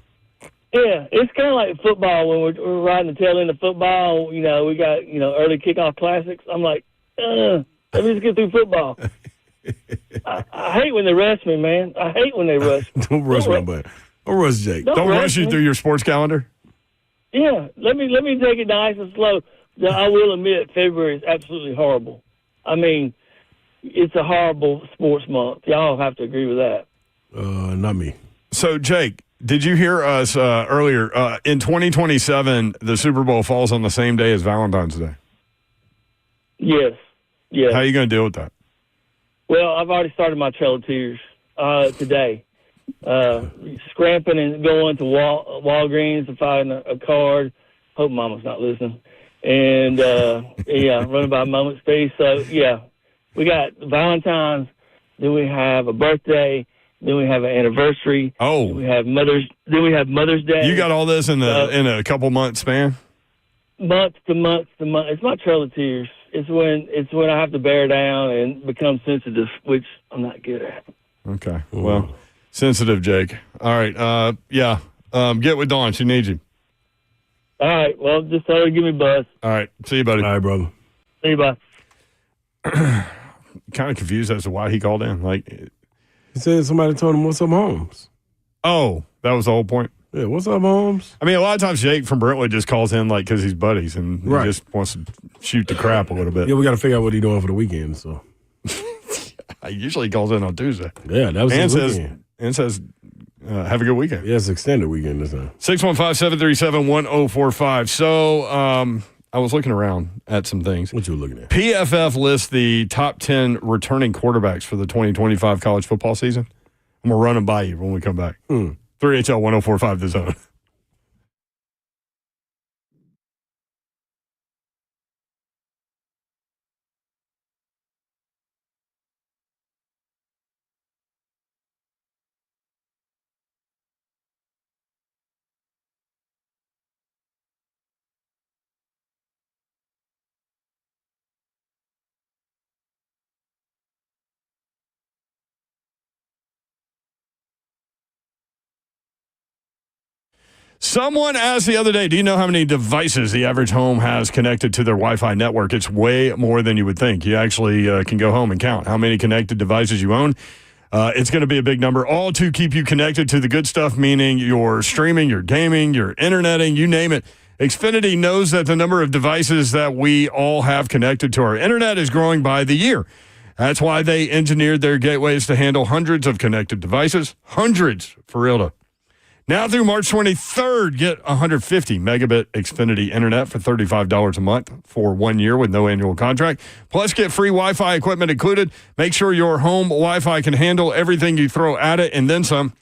Yeah, it's kind of like football when we're riding the tail end of football. You know, we got, early kickoff classics. I'm like, let me just get through football. I hate when they rush me, man. I hate when they rush me. Don't rush my butt. Don't rush Jake. Don't rush you through your sports calendar. Yeah, let me take it nice and slow. I will admit, February is absolutely horrible. I mean, it's a horrible sports month. Y'all have to agree with that. Not me. So, Jake, did you hear us earlier? In 2027, the Super Bowl falls on the same day as Valentine's Day. Yes. Yeah. How are you going to deal with that? Well, I've already started my Trail of Tears today. Scramping and going to Walgreens to find a card. Hope Mama's not listening. And, running by a moment's speed. So, yeah, we got Valentine's, then we have a birthday, then we have an anniversary. Oh. Then we have Mother's Day. You got all this in a couple month span? Month to month to month. It's my Trail of Tears. It's when I have to bear down and become sensitive, which I'm not good at. Okay. Well, sensitive, Jake. All right. Get with Dawn. She needs you. All right. Well, just tell her to give me a buzz. All right. See you, buddy. All right, brother. See you, bye. Kind of confused as to why he called in. He said somebody told him, "What's up, Holmes?" Oh, that was the whole point. Yeah, what's up, Holmes? I mean, a lot of times Jake from Brentwood just calls in because he's buddies and he Right. just wants to shoot the crap a little bit. Yeah, we got to figure out what he's doing for the weekend. So, He usually calls in on Tuesday. yeah, that was And his says, weekend. have a good weekend. Yeah, it's extended weekend this time. 615-737-1045. So I was looking around at some things. What you looking at? PFF lists the top 10 returning quarterbacks for the 2025 college football season. I'm going to run them by you when we come back. 3HL 1045 The Zone. Someone asked the other day, do you know how many devices the average home has connected to their Wi-Fi network? It's way more than you would think. You actually can go home and count how many connected devices you own. It's going to be a big number, all to keep you connected to the good stuff, meaning your streaming, your gaming, your interneting, you name it. Xfinity knows that the number of devices that we all have connected to our internet is growing by the year. That's why they engineered their gateways to handle hundreds of connected devices. Hundreds, for real though. Now through March 23rd, get 150 megabit Xfinity internet for $35 a month for 1 year with no annual contract. Plus, get free Wi-Fi equipment included. Make sure your home Wi-Fi can handle everything you throw at it and then some.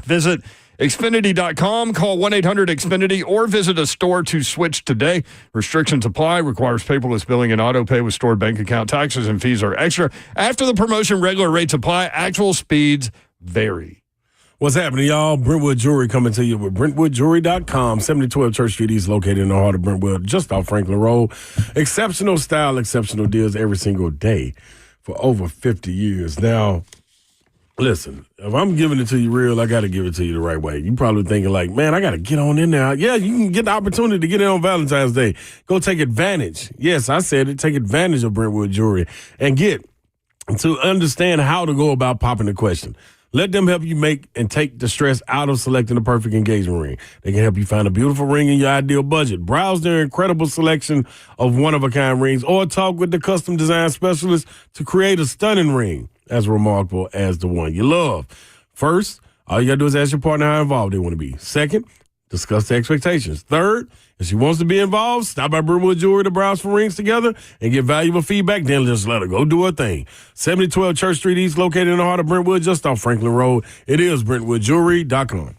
Visit Xfinity.com, call 1-800-XFINITY, or visit a store to switch today. Restrictions apply, requires paperless billing and auto pay with stored bank account. Taxes and fees are extra. After the promotion, regular rates apply. Actual speeds vary. What's happening, y'all? Brentwood Jewelry coming to you with BrentwoodJewelry.com. 7012 Church Street East, located in the heart of Brentwood, just off Franklin Road. Exceptional style, exceptional deals every single day for over 50 years. Now, listen, if I'm giving it to you real, I got to give it to you the right way. You probably thinking like, man, I got to get on in there. Yeah, you can get the opportunity to get in on Valentine's Day. Go take advantage. Yes, I said it. Take advantage of Brentwood Jewelry and get to understand how to go about popping the question. Let them help you make and take the stress out of selecting the perfect engagement ring. They can help you find a beautiful ring in your ideal budget. Browse their incredible selection of one-of-a-kind rings or talk with the custom design specialist to create a stunning ring. as remarkable as the one you love. First, all you got to do is ask your partner how involved they want to be. Second, discuss the expectations. Third, if she wants to be involved, stop by Brentwood Jewelry to browse for rings together and get valuable feedback. Then just let her go do her thing. 7012 Church Street East, located in the heart of Brentwood, just off Franklin Road. It is BrentwoodJewelry.com.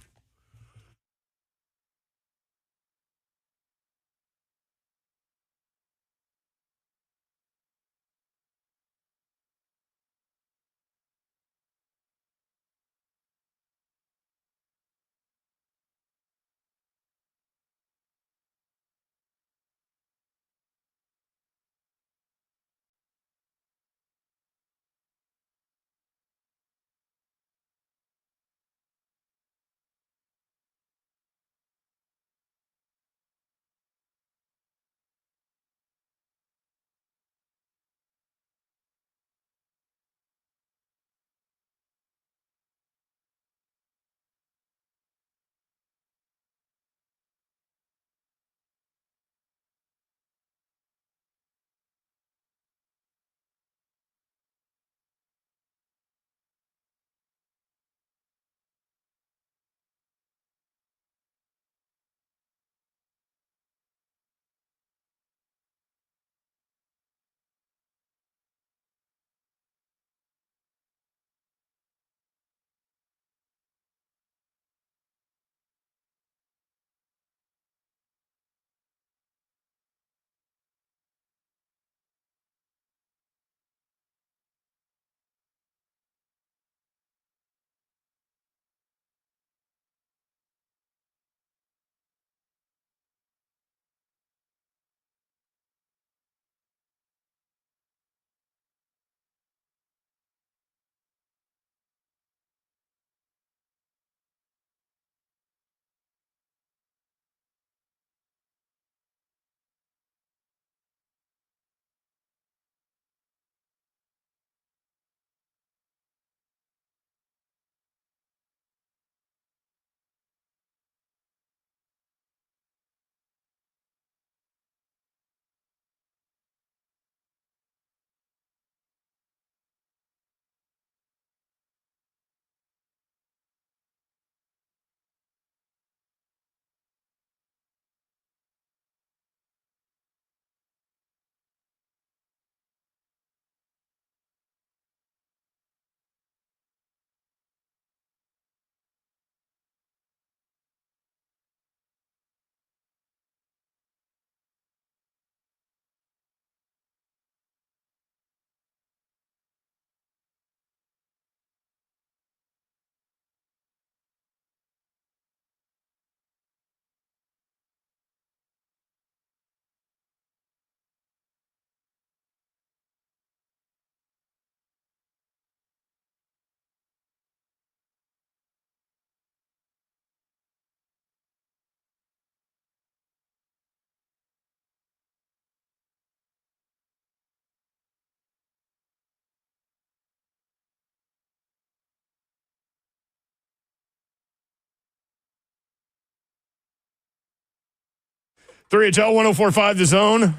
HL 104.5 The Zone.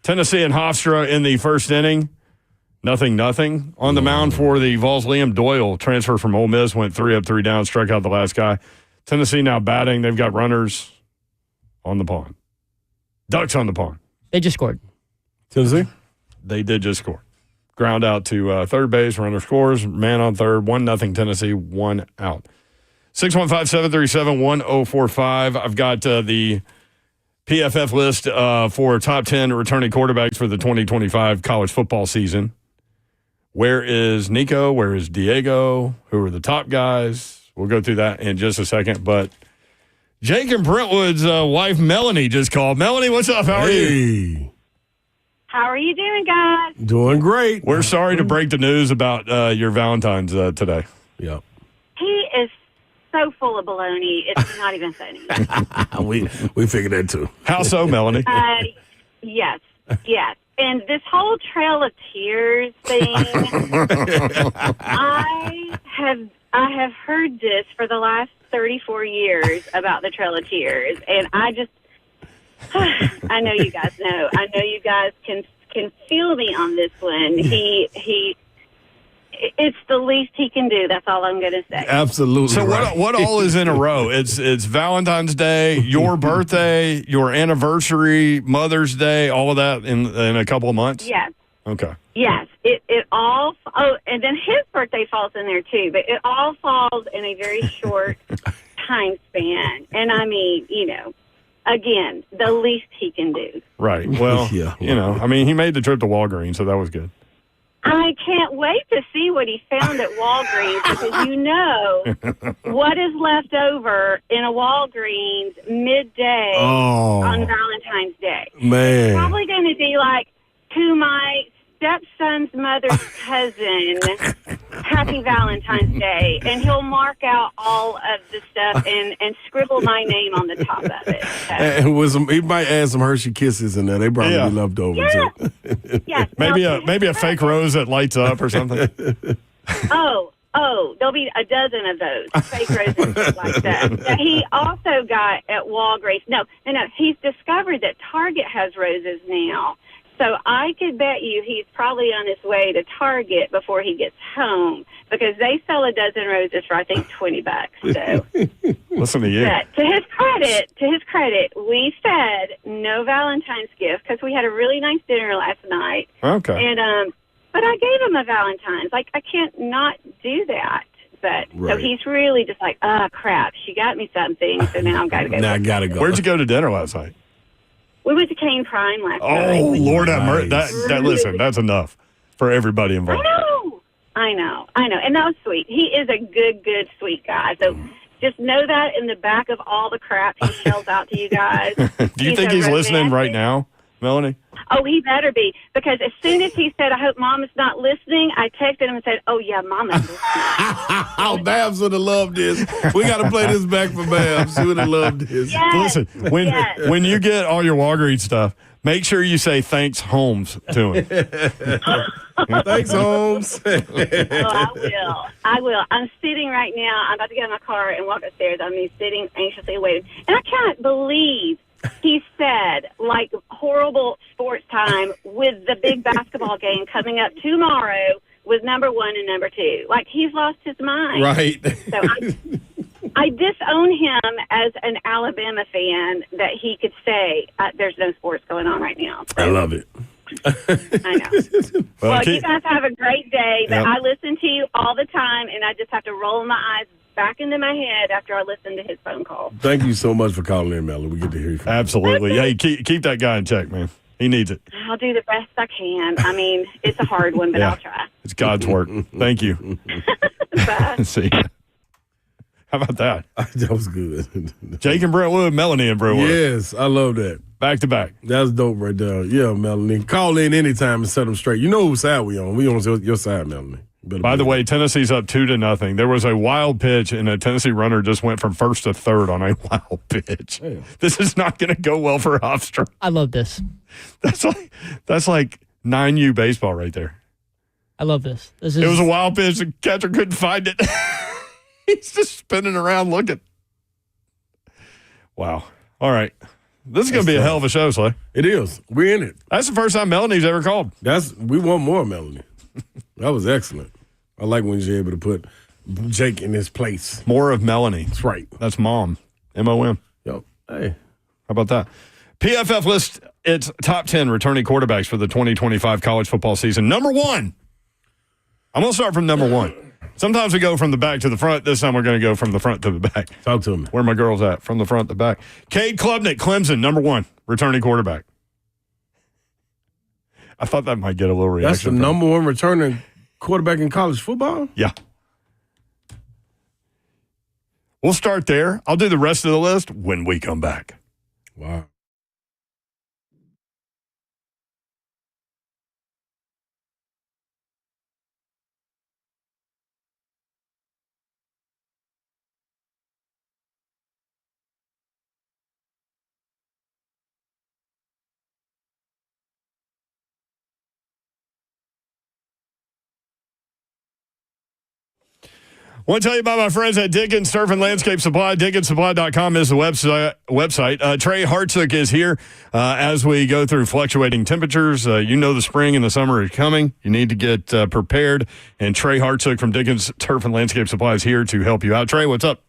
Tennessee and Hofstra in the first inning. 0-0. On the mound for the Vols, Liam Doyle, transfer from Ole Miss, went 3 up, 3 down, struck out the last guy. Tennessee now batting. They've got runners on the pond. Ducks on the pond. They just scored. Tennessee? They did just score. Ground out to third base. Runner scores. Man on third. 1-0 Tennessee. 1 out. 615-737-1045. I've got the PFF list for top 10 returning quarterbacks for the 2025 college football season. Where is Nico? Where is Diego? Who are the top guys? We'll go through that in just a second. But Jake and Brentwood's wife, Melanie, just called. Melanie, what's up? How are you? How are you doing, guys? Doing great. We're sorry to break the news about your Valentine's today. Yeah. He is so full of baloney. It's not even funny. we figured that too. How so, Melanie? Yes. And this whole Trail of Tears thing, I have heard this for the last 34 years about the Trail of Tears, and I know you guys know. I know you guys can can feel me on this one. It's the least he can do. That's all I'm going to say. Absolutely. So right. what all is in a row? It's Valentine's Day, your birthday, your anniversary, Mother's Day, all of that in a couple of months? Yes. Okay. Yes, it all. Oh, and then his birthday falls in there too. But it all falls in a very short time span. And I mean, again, the least he can do. Right. Well, Yeah. I mean, he made the trip to Walgreens, so that was good. I can't wait to see what he found at Walgreens because what is left over in a Walgreens midday on Valentine's Day. Man. Probably going to be like, to my stepson's mother's cousin, Happy Valentine's Day. And he'll mark out all of the stuff and scribble my name on the top of it. So. And with he might add some Hershey Kisses in there. They probably be left over. Yes. Too. Yes. Maybe a fake rose that lights up or something. Oh, there'll be a dozen of those fake roses like that. That he also got at Walgreens. No, he's discovered that Target has roses now. So I could bet you he's probably on his way to Target before he gets home because they sell a dozen roses for I think $20. So Listen to you. but to his credit, we said no Valentine's gift because we had a really nice dinner last night. Okay. And but I gave him a Valentine's. Like I can't not do that. But so he's really just like, crap, she got me something, so now I've got to go. Now I gotta go. Where'd you go to dinner last night? We went to Cane Prime last night. Oh, Lord have mercy. Listen, that's enough for everybody involved. I know. And that was sweet. He is a good, sweet guy. So just know that in the back of all the crap he shells out to you guys. Do you think he's listening right now, Melanie? Oh, he better be. Because as soon as he said, I hope Mom is not listening, I texted him and said, oh, yeah, Mama's listening. Oh, Babs would have loved this. We got to play this back for Babs. She would have loved this. Yes. Listen, when you get all your Walgreens stuff, make sure you say thanks, Holmes, to him. Thanks, Holmes. I will. I'm sitting right now. I'm about to get in my car and walk upstairs. I'm sitting anxiously waiting. And I can't believe he said, like, horrible sports time with the big basketball game coming up tomorrow with number 1 and number 2. Like, he's lost his mind. Right. So I disown him as an Alabama fan that he could say there's no sports going on right now. So, I love it. I know. Well, you guys have a great day, but Yep. I listen to you all the time, and I just have to roll my eyes back into my head after I listen to his phone call. Thank you so much for calling in, Melanie. We get to hear you from you. Absolutely. Hey, keep that guy in check, man. He needs it. I'll do the best I can. I mean, it's a hard one, but I'll try. It's God's work. Thank you. Bye. See ya. How about that? That was good. Jake and Brentwood, Melanie and Brentwood. Yes, I love that. Back to back. That's dope right there. Yeah, Melanie. Call in anytime and set them straight. You know whose side we on. We on your side, Melanie. By the way, Tennessee's up 2-0. There was a wild pitch, and a Tennessee runner just went from first to third on a wild pitch. Damn. This is not going to go well for Hofstra. I love this. That's like 9U baseball right there. I love this. It was a wild pitch. The catcher couldn't find it. He's just spinning around looking. Wow. All right. This is going to be a hell of a show, Slay. It is. We're in it. That's the first time Melanie's ever called. We want more, Melanie. That was excellent. I like when you're able to put Jake in his place. More of Melanie. That's right. That's Mom. M-O-M. Yo, hey. How about that? PFF lists its top 10 returning quarterbacks for the 2025 college football season. Number 1. I'm going to start from number 1. Sometimes we go from the back to the front. This time we're going to go from the front to the back. Talk to me. Where my girls at? From the front to the back. Cade Klubnik, Clemson, number 1, returning quarterback. I thought that might get a little reaction. That's the number 1 returning quarterback in college football? Yeah. We'll start there. I'll do the rest of the list when we come back. Wow. Want to tell you about my friends at Dickens Turf and Landscape Supply. DickensSupply.com is the website. Trey Hartsook is here as we go through fluctuating temperatures. You know the spring and the summer is coming. You need to get prepared. And Trey Hartsook from Dickens Turf and Landscape Supply is here to help you out. Trey, what's up?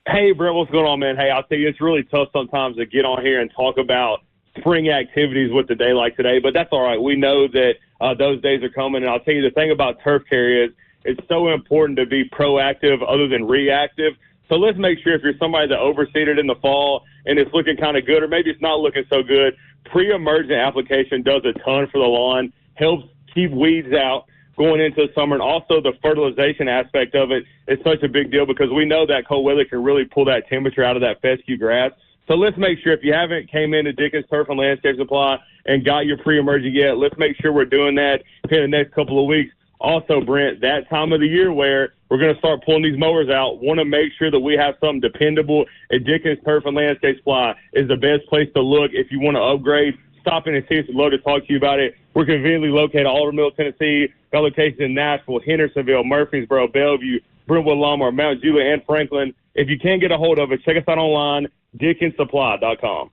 Hey, Brent, what's going on, man? Hey, I'll tell you, it's really tough sometimes to get on here and talk about spring activities with a day like today, but that's all right. We know that those days are coming, and I'll tell you the thing about turf care is it's so important to be proactive other than reactive. So let's make sure if you're somebody that overseeded in the fall and it's looking kind of good or maybe it's not looking so good, pre-emergent application does a ton for the lawn, helps keep weeds out going into the summer, and also the fertilization aspect of it is such a big deal because we know that cold weather can really pull that temperature out of that fescue grass. So let's make sure if you haven't came into Dickens Turf and Landscape Supply and got your pre-emergent yet, let's make sure we're doing that in the next couple of weeks. Also, Brent, that time of the year where we're going to start pulling these mowers out, want to make sure that we have something dependable. And Dickens Turf and Landscape Supply is the best place to look if you want to upgrade. Stop in and see us. We'd love to talk to you about it. We're conveniently located all over Middle Tennessee. Got locations in Nashville, Hendersonville, Murfreesboro, Bellevue, Brentwood, Lamar, Mount Juliet, and Franklin. If you can't get a hold of us, check us out online, DickensSupply.com.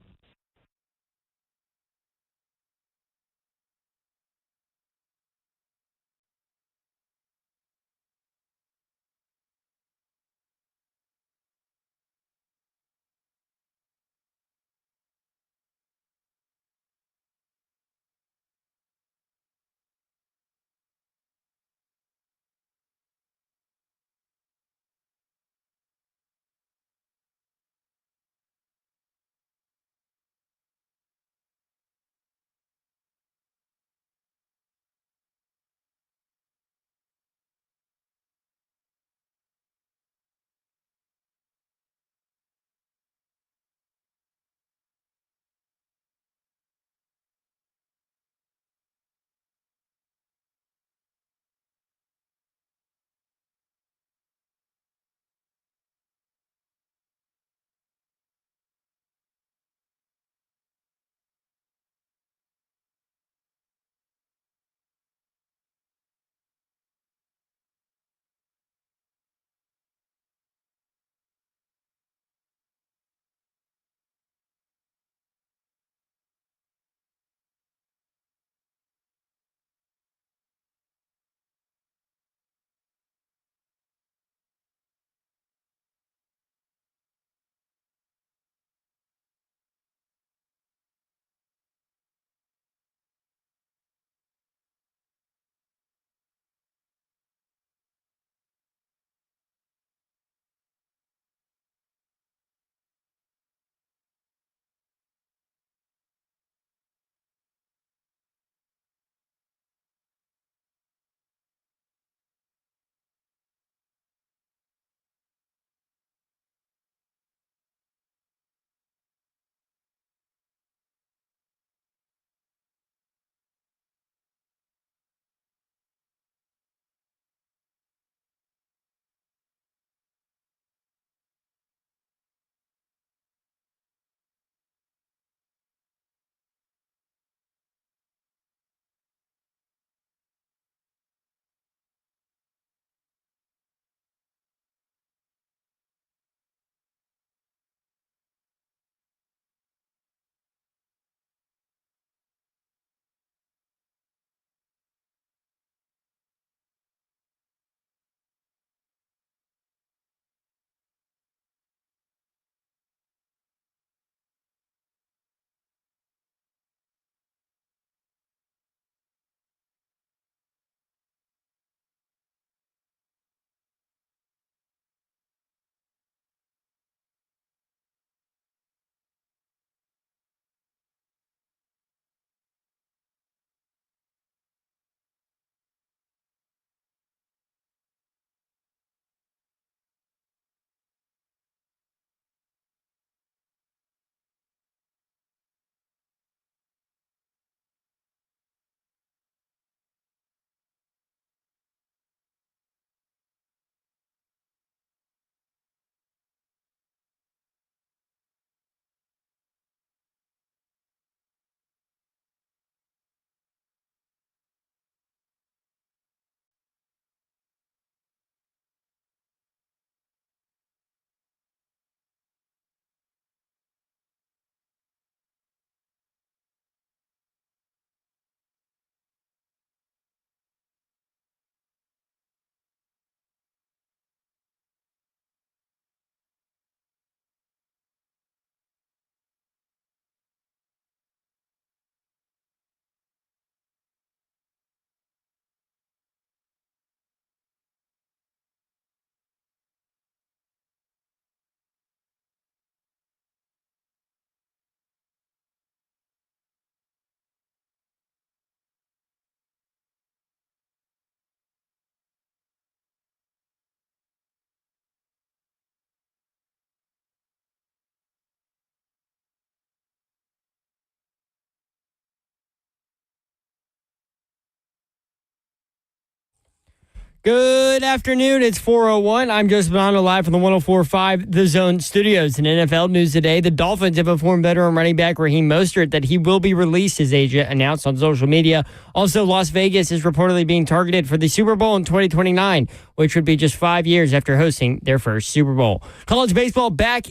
Good afternoon. It's 4:01. I'm Joseph Bonanno live from the 104.5 The Zone Studios. In NFL news today, the Dolphins have informed veteran running back Raheem Mostert that he will be released, his agent announced on social media. Also, Las Vegas is reportedly being targeted for the Super Bowl in 2029, which would be just 5 years after hosting their first Super Bowl. College baseball back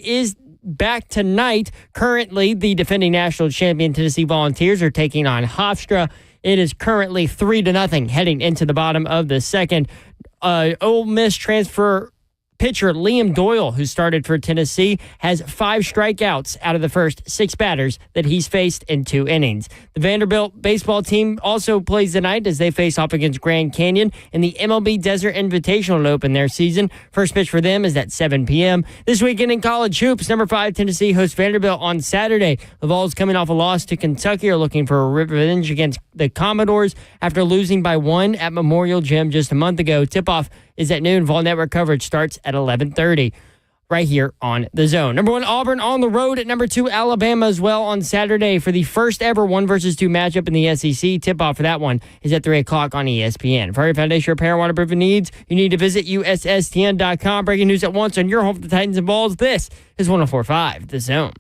tonight. Currently, the defending national champion Tennessee Volunteers are taking on Hofstra. It is currently 3-0 heading into the bottom of the second. Ole Miss transfer pitcher Liam Doyle, who started for Tennessee, has 5 strikeouts out of the first 6 batters that he's faced in 2 innings. The Vanderbilt baseball team also plays tonight as they face off against Grand Canyon in the MLB Desert Invitational to open their season. First pitch for them is at 7 p.m. This weekend in college hoops, number 5 Tennessee hosts Vanderbilt on Saturday. The Vols, coming off a loss to Kentucky, are looking for a revenge against the Commodores after losing by 1 at Memorial Gym just a month ago. Tip-off is at noon. Vol Network coverage starts at 11:30 right here on The Zone. Number 1, Auburn on the road at number 2, Alabama as well on Saturday for the first ever 1-2 matchup in the SEC. Tip-off for that one is at 3 o'clock on ESPN. For your foundation repair and waterproofing needs, you need to visit USSTN.com. Breaking news at once on your home for the Titans and Vols. This is 104.5 The Zone.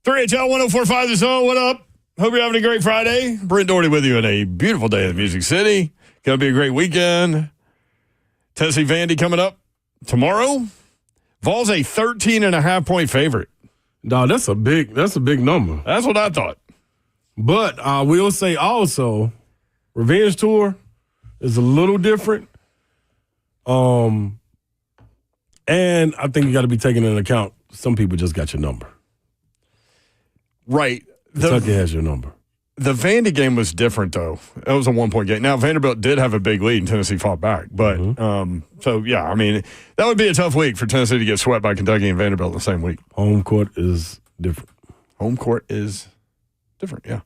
HL 104.5 The Zone. What up? Hope you're having a great Friday. Brent Doherty with you on a beautiful day in the Music City. Going to be a great weekend. Tennessee Vandy coming up tomorrow. Vols a 13.5-point favorite. No, that's a big number. That's what I thought. But I will say also, Revenge Tour is a little different. And I think you got to be taking into account some people just got your number. Right. Kentucky has your number. The Vandy game was different, though. It was a 1-point game. Now, Vanderbilt did have a big lead, and Tennessee fought back. But, I mean, that would be a tough week for Tennessee to get swept by Kentucky and Vanderbilt in the same week. Home court is different. Home court is different, yeah.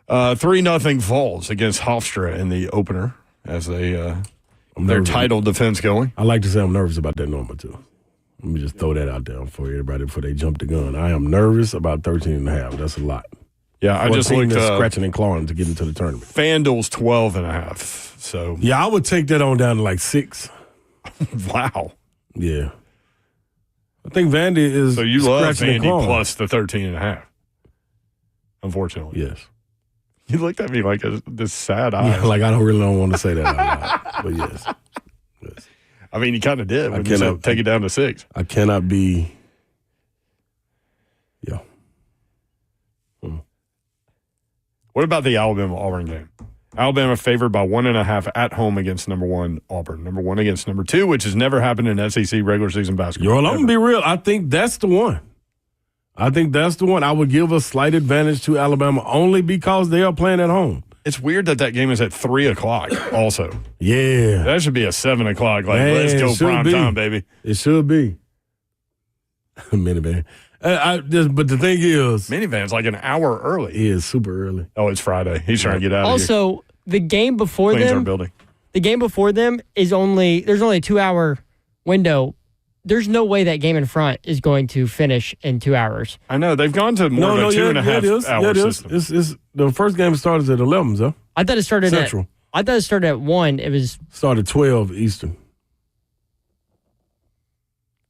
3-0 Vols against Hofstra in the opener as their title defense going. I like to say I'm nervous about that number, too. Let me just throw that out there for everybody before they jump the gun. I am nervous about 13.5. That's a lot. Yeah, I just looked scratching and clawing to get into the tournament. FanDuel's 12.5. So yeah, I would take that on down to like 6. Wow. Yeah. I think Vandy is. So you love Vandy plus the 13.5. Unfortunately. Yes. You looked at me like this sad eye. Yeah, like I don't want to say that out loud. But yes. I mean, you kind of did when you said take it down to 6. I cannot be. Yeah. What about the Alabama-Auburn game? Alabama favored by 1.5 at home against number 1 Auburn. Number 1 against number 2, which has never happened in SEC regular season basketball. I'm going to be real. I think that's the one. I would give a slight advantage to Alabama only because they are playing at home. It's weird that game is at 3 o'clock also. Yeah. That should be a 7 o'clock. Let's go prime time, baby. It should be. Minivan. But the thing is. Minivan's like an hour early. It is super early. Oh, it's Friday. He's trying to get out of here. Also, the game before Cleans them. our building. The game before them there's only a 2-hour window. There's no way that game in front is going to finish in 2 hours. I know. They've gone to more of a 2.5 hour system. It's the first game started at 11, though. I thought it started Central. at 1. It was started 12 Eastern.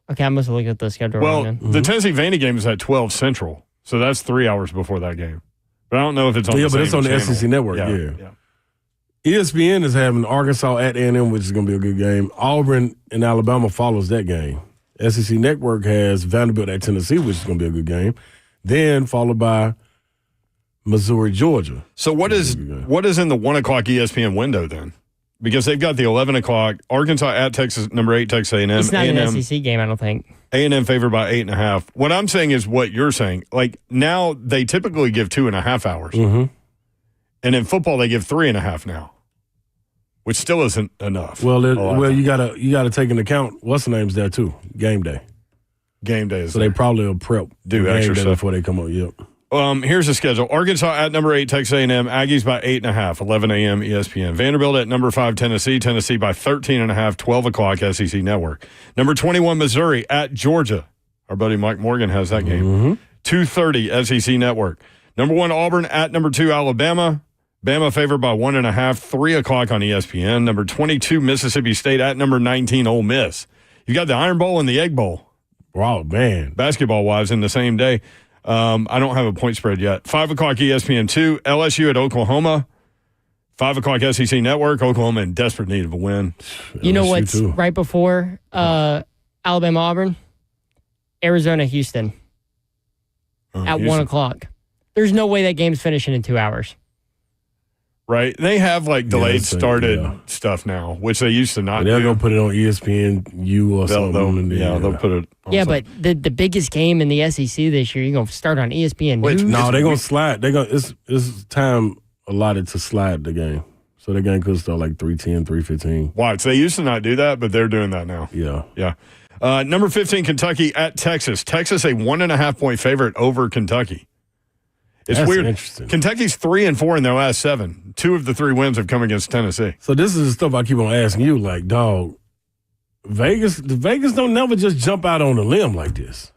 Okay, I must have looked at the schedule wrong. Well, the Tennessee Vandy game is at 12 Central, so that's 3 hours before that game. But I don't know if it's on the same but it's on channel. the SEC Network, yeah. ESPN is having Arkansas at A&M, which is going to be a good game. Auburn and Alabama follows that game. SEC Network has Vanderbilt at Tennessee, which is going to be a good game. Then followed by Missouri, Georgia. So what is in the 1 o'clock ESPN window then? Because they've got the 11 o'clock Arkansas at Texas, number 8 Texas A&M. It's not an SEC game, I don't think. A&M favored by 8.5. What I'm saying is what you're saying. Like now they typically give 2.5 hours. Mm-hmm. And in football they give 3.5 now, which still isn't enough. Well, you gotta take into account what's the name's there too. Game day. Game day is so there. they probably will prep do extra stuff before they come up. Yep. Here's the schedule. Arkansas at number 8, Texas A&M. Aggies by 8.5, 11 a.m. ESPN. Vanderbilt at number 5, Tennessee. Tennessee by 13.5, 12 o'clock SEC Network. Number 21, Missouri at Georgia. Our buddy Mike Morgan has that game. 2:30 SEC Network. Number 1, Auburn at number 2, Alabama. Bama favored by 1.5, 3 o'clock on ESPN. Number 22, Mississippi State at number 19, Ole Miss. You got the Iron Bowl and the Egg Bowl. Wow, man. Basketball-wise in the same day. I don't have a point spread yet. 5 o'clock ESPN 2, LSU at Oklahoma. 5 o'clock SEC Network. Oklahoma in desperate need of a win. You know LSU what's too. right before Alabama Auburn? Arizona Houston at 1 o'clock. There's no way that game's finishing in 2 hours. Right? They have like delayed so, started stuff now, which they used to not They're do. going to put it on ESPN or something. They'll put it on Yeah, something. but the biggest game in the SEC this year, you're going to start on ESPN. Wait, News? No, they're going to slide. It's time allotted to slide the game. So the game could start like 3:10, 3:15. Watch. They used to not do that, but they're doing that now. Yeah. Yeah. Number 15, Kentucky at Texas. Texas, a 1.5 point favorite over Kentucky. It's That's weird. interesting. Kentucky's 3-4 in their last 7. 2 of the 3 wins have come against Tennessee. So this is the stuff I keep on asking you, like, dog, Vegas don't never just jump out on a limb like this.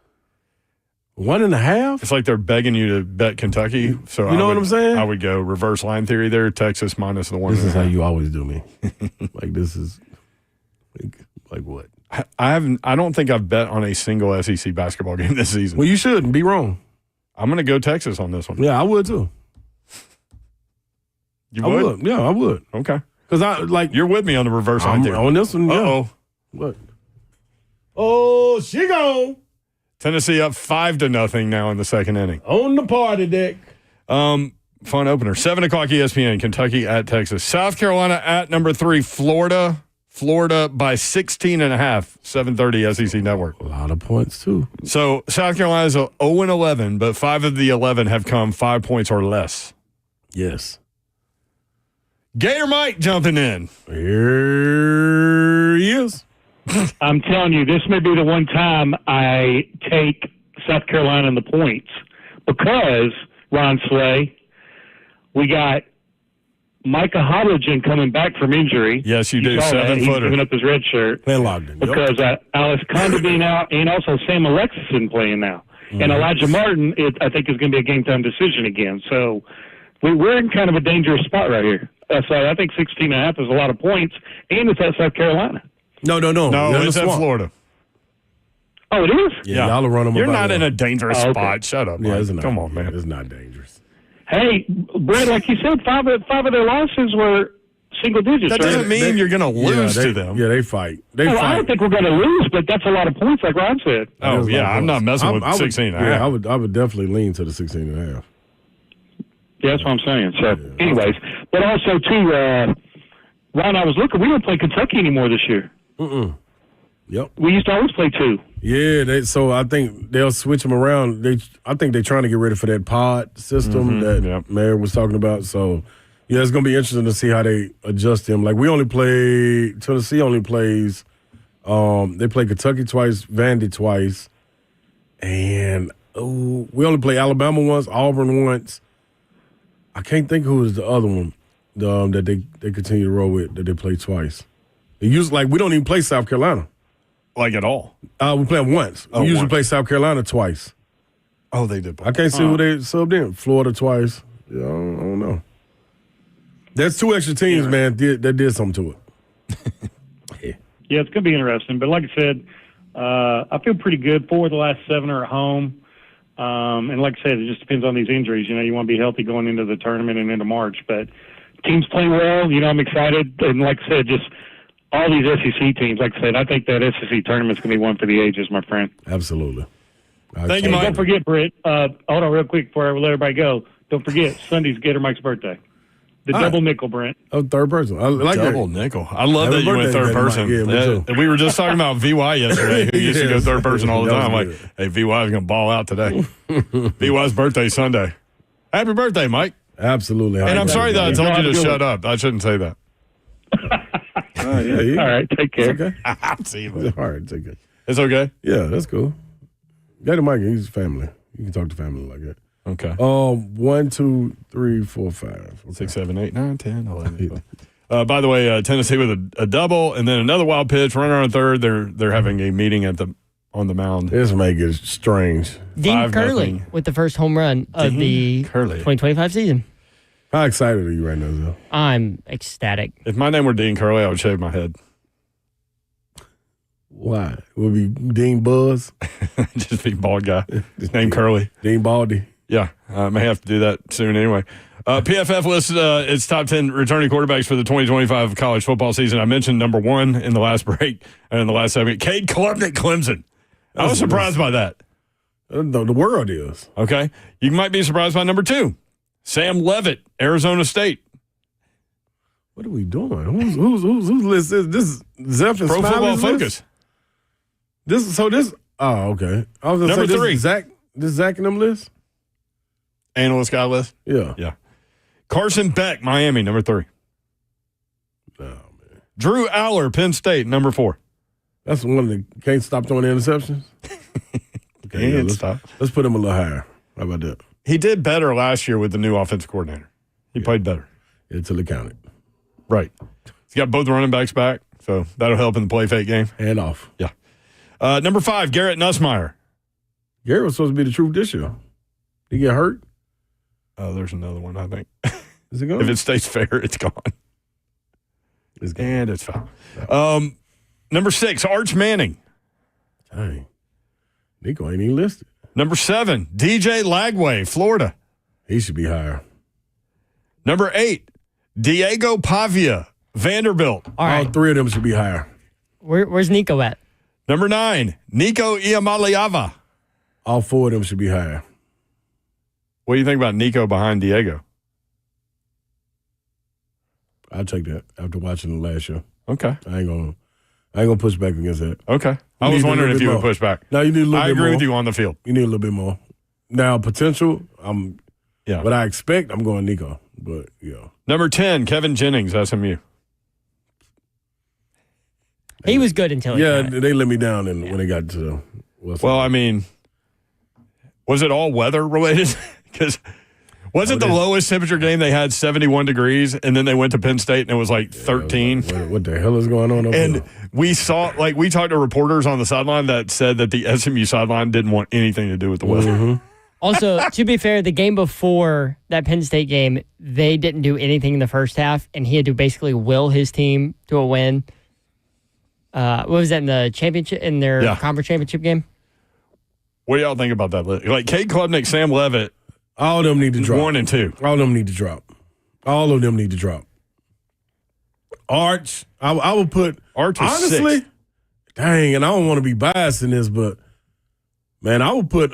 1.5? It's like they're begging you to bet Kentucky. So You know what I'm saying? I would go reverse line theory there. Texas minus the 1.5. This is how you always do me. Like, this is like what? I don't think I've bet on a single SEC basketball game this season. Well, you shouldn't be wrong. I'm going to go Texas on this one. Yeah, I would too. You I would? would. Yeah, I would. Okay. Because I like You're with me on the reverse line I'm theory. on this one. Yeah. Uh-oh. What? Oh, she gone Tennessee up 5-0 now in the second inning. on the party deck. Fun opener. 7 o'clock ESPN, Kentucky at Texas. South Carolina at number 3, Florida. Florida by 16.5, 7:30 SEC Network. A lot of points too. So South Carolina's 0-11, but 5 of the 11 have come 5 points or less. Yes. Gator Mike jumping in. Here he is. I'm telling you, this may be the one time I take South Carolina in the points because, Ron Slay, we got Micah Hodgson coming back from injury. Yes, you do. saw that. 7-footer. He's giving up his red shirt Landlocked him. Yep. because Alice Conda being out and also Sam Alexis isn't playing now. And Elijah Martin, I think, is going to be a game-time decision again. So we're in kind of a dangerous spot right here. So I think 16.5 is a lot of points, and it's at South Carolina. No. No, You're in it's the at swamp. Florida. Oh, it is? Yeah, y'all will run them. You're about not that. in a dangerous Oh, okay. spot. Shut up, Yeah, Mike. it's not. Come on, man. It's not dangerous. Hey, Brett, like you said, five of their losses were single digits. That doesn't right? mean you're going to lose they, to them. Yeah, they fight. They Well, I fight. don't think we're going to lose, but that's a lot of points, like Ron said. Oh, That's a yeah. lot of I'm not points. messing with I would- 16.5. Yeah, I would definitely lean to the 16.5. Yeah, that's what I'm saying. So, anyways, but also too, Ron, I was looking. We don't play Kentucky anymore this year. Yep. We used to always play 2. Yeah, so I think they'll switch them around. I think they're trying to get ready for that pod system that Yep. Mayor was talking about. So, yeah, it's going to be interesting to see how they adjust them. Like, Tennessee only plays, they play Kentucky twice, Vandy twice, and we only play Alabama once, Auburn once. I can't think who is the other one that they continue to roll with that they play twice. They usually, we don't even play South Carolina. Like at all. We play them once. Oh, We usually once. play South Carolina twice. Oh, they did. I can't see who they subbed in. Florida twice. Yeah, I don't know. There's 2 extra teams, man, that did something to it. Yeah, it's going to be interesting. But like I said, I feel pretty good. 4 of the last 7 are at home. And like I said, it just depends on these injuries. You know, you want to be healthy going into the tournament and into March. But teams playing well. You know, I'm excited. And like I said, just all these SEC teams, like I said, I think that SEC tournament's going to be one for the ages, my friend. Absolutely. Thank you, And Mike. don't forget, Britt, hold on real quick before I let everybody go. Don't forget, Sunday's Gator Mike's birthday. The All double nickel, Brent. Oh, third person. I like Double that. nickel. I love Happy that you went birthday, third Gator person. Mike. Yeah, me too. We were just talking about VY yesterday, who used to go Yes. third person all the That was time. Like, good. hey, VY is going to ball out today. VY's birthday Sunday. Happy birthday, Mike. Absolutely. And I'm sorry that I told you to Good shut one. up. I shouldn't say that. Yeah. All right, take care. Okay. See you. All right, take it. It's okay. Yeah, that's cool. Gator Mike, he's family. You can talk to family like that. Okay. 1, 2, 3, 4, 5. 6, 7, 8, 9, 10, 11. By the way, Tennessee with a double and then another wild pitch, runner on third. They're having a meeting on the mound. This make it strange. Dean Curley with the first home run of the 2025 season. How excited are you right now, Zell? I'm ecstatic. If my name were Dean Curley, I would shave my head. Why? It would be Dean Buzz? Just be bald guy. His name Curley. Dean Baldy. Yeah, I may have to do that soon anyway. PFF lists its top 10 returning quarterbacks for the 2025 college football season. I mentioned number 1 in the last break and in the last segment. Cade Klubnik, Clemson. I was surprised by that. The world is. Okay. You might be surprised by number 2. Sam Levitt, Arizona State. What are we doing? Whose list is this? Zeph and Pro Smiley's Football list? Focus. Oh, okay. I was gonna Number say 3. This Zach and them list? Analyst guy list. Yeah. Yeah. Carson Beck, Miami, number 3. Oh, man. Drew Aller, Penn State, number 4. That's the one that can't stop throwing interceptions? Okay, yeah, let's put him a little higher. How about that? He did better last year with the new offensive coordinator. He played better. Until it counted. Right. He's got both running backs back, so that'll help in the play fake game. Hand off. Yeah. Number 5, Garrett Nussmeier. Garrett was supposed to be the truth this year. Did he get hurt? Oh, there's another one, I think. Is it gone? If it stays fair, it's gone. It's gone. And it's foul. Number 6, Arch Manning. Dang. Nico ain't even listed. Number 7, DJ Lagway, Florida. He should be higher. Number 8, Diego Pavia, Vanderbilt. All 3 of them should be higher. Where's Nico at? Number 9, Nico Iamaleava. All 4 of them should be higher. What do you think about Nico behind Diego? I'll take that after watching the last show. Okay. I ain't gonna push back against that. Okay. I was wondering if you would push back. No, you need a little I bit more. agree with you on the field. You need a little bit more. Now, potential, Yeah. what I expect, I'm going Nico. But, yeah. Number 10, Kevin Jennings, SMU. He was good until Yeah, they let me down when they got to Well, I mean, was it all weather related? Because wasn't the lowest temperature game they had 71 degrees, and then they went to Penn State and it was like 13? What the hell is going on over And here? we talked to reporters on the sideline that said that the SMU sideline didn't want anything to do with the weather. Mm-hmm. Also, to be fair, the game before that Penn State game, they didn't do anything in the first half, and he had to basically will his team to a win. What was that in the championship, in their conference championship game? What do y'all think about that? Like Cade Klubnik, Sam Levitt, all of them need to drop. 1 and 2. All of them need to drop. All of them need to drop. Arch, I would put Arch is honestly. 6. Dang, and I don't want to be biased in this, but man, I would put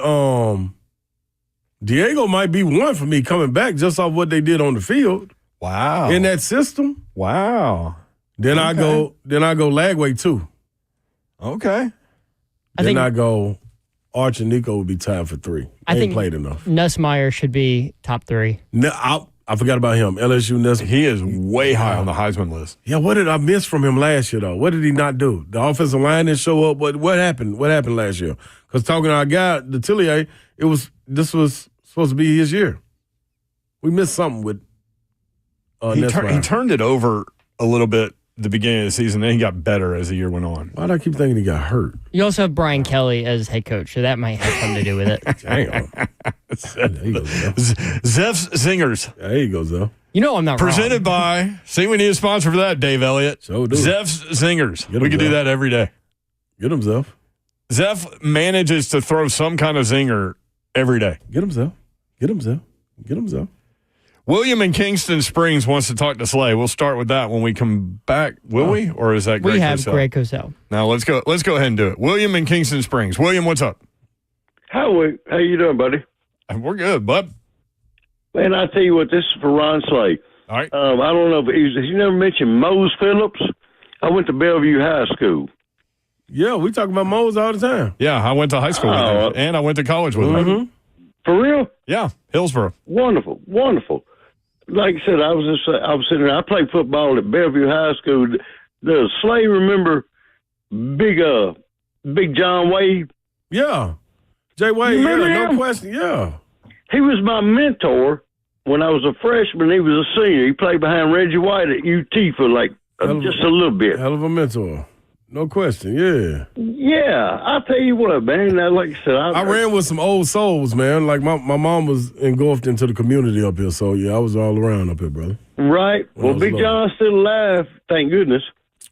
Diego might be 1 for me coming back just off what they did on the field. Wow. In that system. Wow. Then I go Lagway 2. Okay. I go Arch and Nico would be tied for 3. I think played enough. Nussmeier should be top 3. No, I forgot about him. LSU Nussmeier. He is way high on the Heisman list. Yeah, what did I miss from him last year, though? What did he not do? The offensive line didn't show up. What happened? What happened last year? Because talking to our guy, the Tillier, this was supposed to be his year. We missed something with He turned it over a little bit at the beginning of the season, then he got better as the year went on. Why do I keep thinking he got hurt? You also have Brian Kelly as head coach, so that might have something to do with it. Damn. There you go, Zeff's Zingers. There you go, Zeph. You know I'm not Presented by, see, we need a sponsor for that, Dave Elliott. So do. Zeff's Zingers. We could do that every day. Get him, Zeph. Zeff manages to throw some kind of zinger every day. Get him, Zeph. Get him, Zeph. Get him, Zeph. William in Kingston Springs wants to talk to Slay. We'll start with that when we come back. Will we? Or is that Greg We have Cosell? Greg Cosell. Now let's go ahead and do it. William in Kingston Springs. William, what's up? How you doing, buddy? We're good, bud. Man, I tell you what, this is for Ron Slay. All right. I don't know if you never mentioned Mose Phillips. I went to Bellevue High School. Yeah, we talk about Mose all the time. Yeah, I went to high school with him, and I went to college with him. For real? Yeah, Hillsborough. Wonderful, wonderful. Like I said, I was sitting there. I played football at Bellevue High School. Does Slay remember Big John Wade? Yeah. Jay Wade, You remember no him? question, yeah. He was my mentor when I was a freshman. He was a senior. He played behind Reggie White at UT for just a little bit. Hell of a mentor. No question, yeah. Yeah, I'll tell you what, man. Like I said, I ran with some old souls, man. Like my mom was engulfed into the community up here, so yeah, I was all around up here, brother. Right. Well, Big John's still alive, thank goodness.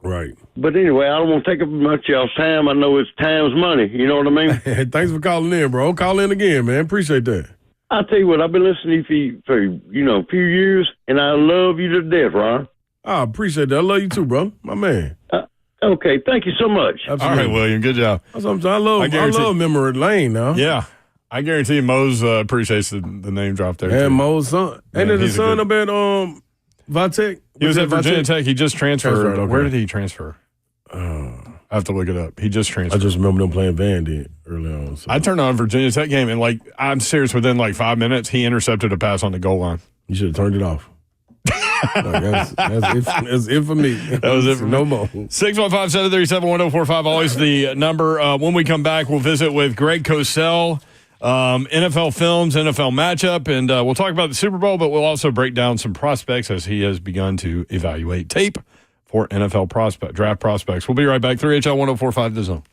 Right. But anyway, I don't want to take up much of y'all's time. I know it's time's money. You know what I mean? Thanks for calling in, bro. Call in again, man. Appreciate that. I'll tell you what, I've been listening to you for a few years, and I love you to death, Ron. I appreciate that. I love you too, bro. My man. Okay, thank you so much. Absolutely. All right, William, good job. I love Memory Lane now. Yeah. I guarantee you Mose appreciates the name drop there. And too. Mo's son. Ain't it the son up at Vitech? He was at Virginia Tech. He just transferred. Okay. Where did he transfer? I have to look it up. He just transferred. I just remember them playing Vandy early on. So. I turned on Virginia Tech game, and I'm serious, within 5 minutes, he intercepted a pass on the goal line. You should have turned it off. That's it for me. That was it for no more. 615-737-1045, always the number. When we come back, we'll visit with Greg Cosell, NFL films, NFL matchup, and we'll talk about the Super Bowl, but we'll also break down some prospects as he has begun to evaluate tape for NFL draft prospects. We'll be right back. 3HL 1045 The Zone.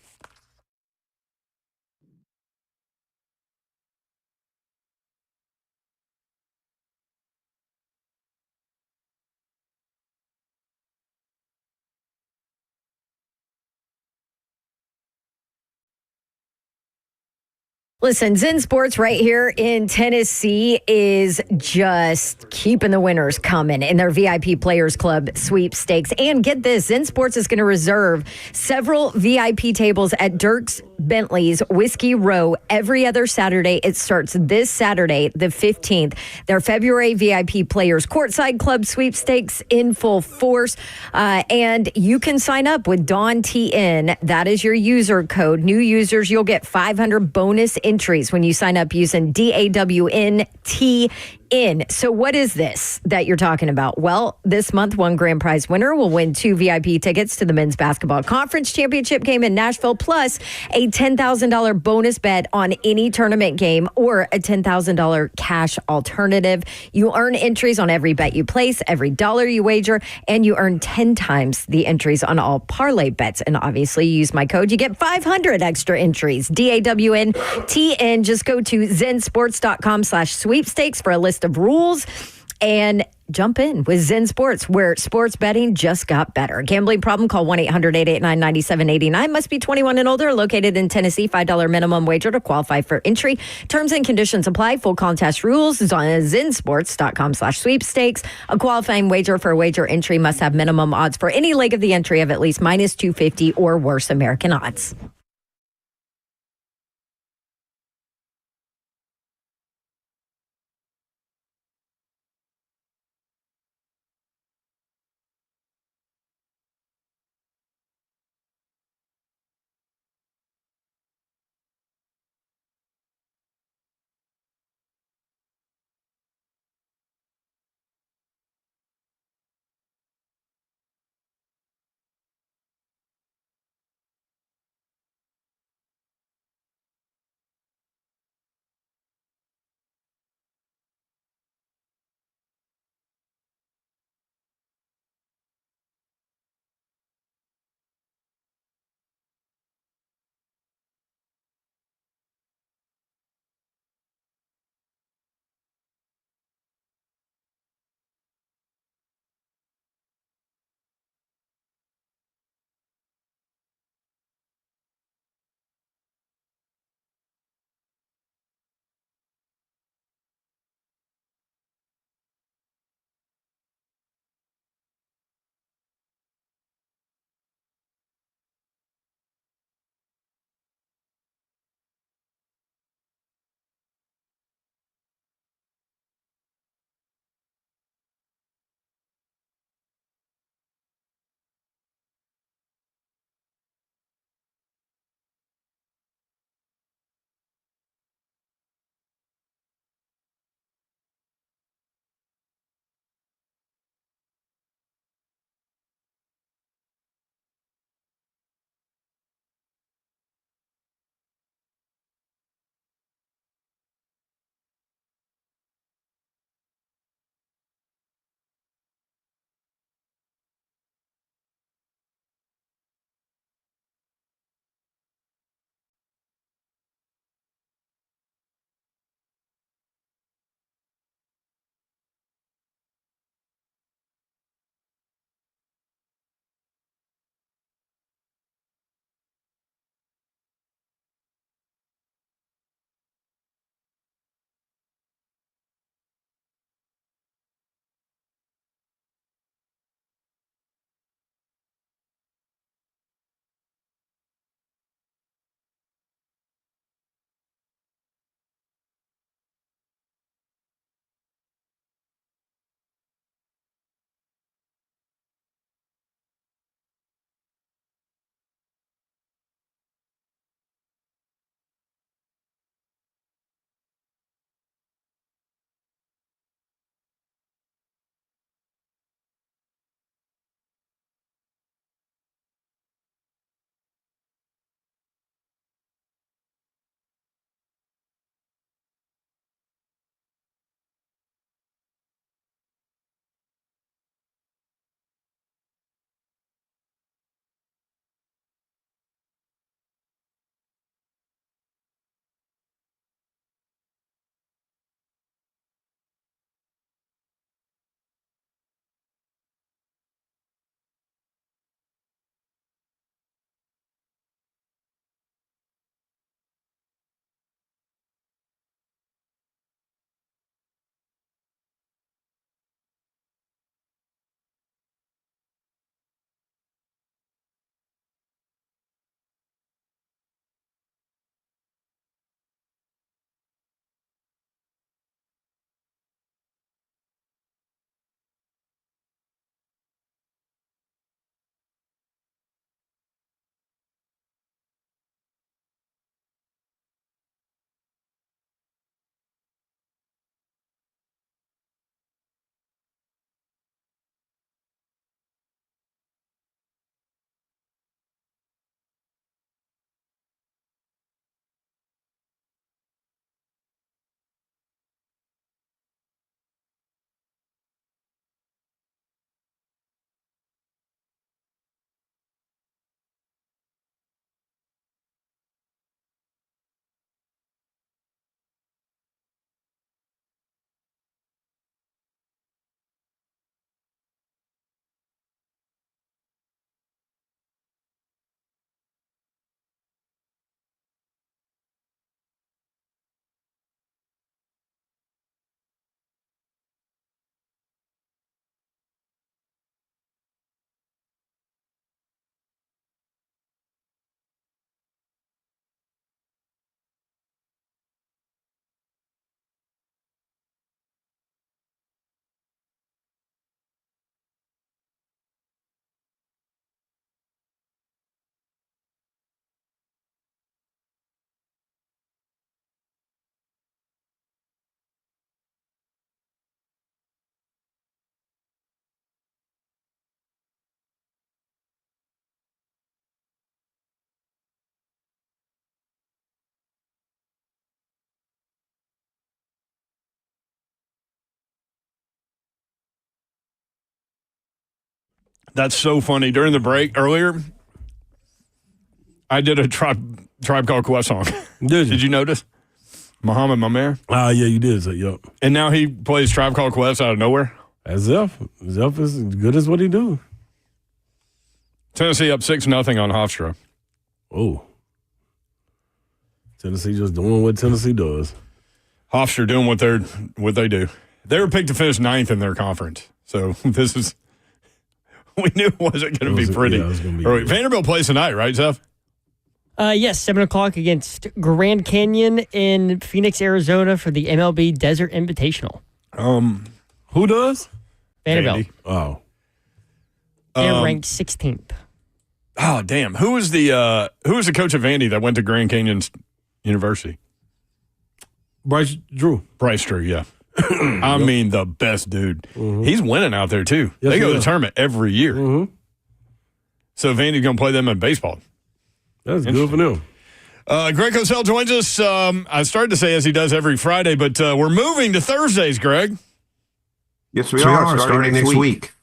Listen, Zen Sports right here in Tennessee is just keeping the winners coming in their VIP Players Club sweepstakes. And get this, Zen Sports is going to reserve several VIP tables at Dirk's Bentley's Whiskey Row every other Saturday. It starts this Saturday, the 15th. Their February VIP Players Courtside Club sweepstakes in full force. And you can sign up with Dawn TN. That is your user code. New users, you'll get 500 bonus entries when you sign up using DAWNTN. So what is this that you're talking about? Well, this month, one grand prize winner will win 2 VIP tickets to the men's basketball conference championship game in Nashville, plus a $10,000 bonus bet on any tournament game or a $10,000 cash alternative. You earn entries on every bet you place, every dollar you wager, and you earn 10 times the entries on all parlay bets. And obviously, you use my code, you get 500 extra entries. DAWNTN. Just go to zensports.com/sweepstakes for a list of rules and jump in with Zen Sports, where sports betting just got better. Gambling problem? Call 1-800-889-9789. Must be 21 and older. Located in Tennessee. $5 minimum wager to qualify for entry. Terms and conditions apply. Full contest rules is on zensports.com/sweepstakes. A qualifying wager for a wager entry must have minimum odds for any leg of the entry of at least -250 or worse American odds. That's so funny. During the break earlier, I did a Tribe Called Quest song. Did you notice? Muhammad, my man. Yeah, you did. So, yep. And now he plays Tribe Called Quest out of nowhere. As Zeph is as good as what he do. Tennessee up 6-0 on Hofstra. Oh. Tennessee just doing what Tennessee does. Hofstra doing what they do. They were picked to finish 9th in their conference. So this is we knew it wasn't going to be pretty. Yeah, it was gonna be Vanderbilt plays tonight, right, Zeph? Yes, 7 o'clock against Grand Canyon in Phoenix, Arizona for the MLB Desert Invitational. Who does? Vanderbilt. Vandy. Oh. They're ranked 16th. Oh, damn. Who was the coach of Vandy that went to Grand Canyon University? Bryce Drew, yeah. I mean, the best dude. Mm-hmm. He's winning out there, too. Yes, they go he to the is. tournament every year. Mm-hmm. So Vandy's going to play them in baseball. That's good for them. Greg Cosell joins us. I started to say as he does every Friday, but we're moving to Thursdays, Greg. Yes, we are starting next week.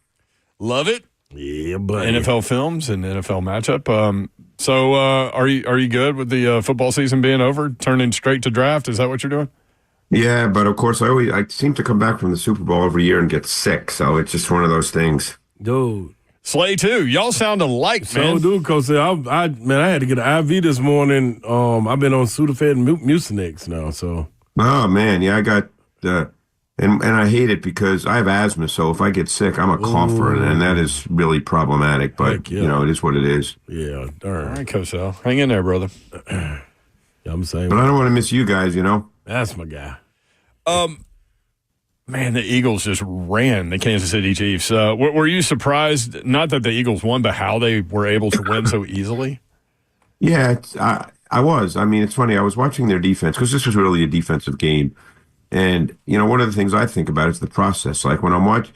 Love it. Yeah, but NFL films and NFL matchup. So are you good with the football season being over, turning straight to draft? Is that what you're doing? Yeah, but of course I seem to come back from the Super Bowl every year and get sick, so it's just one of those things. Dude. Slay too. Y'all sound alike, man. So, dude, Coach, I had to get an IV this morning. I've been on Sudafed and Mucinex now. So. Oh man, yeah, I got and I hate it because I have asthma. So if I get sick, I'm a cougher, and that is really problematic. But Heck yeah. it is what it is. Yeah, darn. All right, Cosell, hang in there, brother. Yeah, I'm saying. But I don't want to miss you guys. That's my guy. Man, the Eagles just ran the Kansas City Chiefs. Were you surprised? Not that the Eagles won, but how they were able to win so easily? Yeah, I was. I mean, it's funny. I was watching their defense because this was really a defensive game. And, one of the things I think about is the process. Like when I'm watching,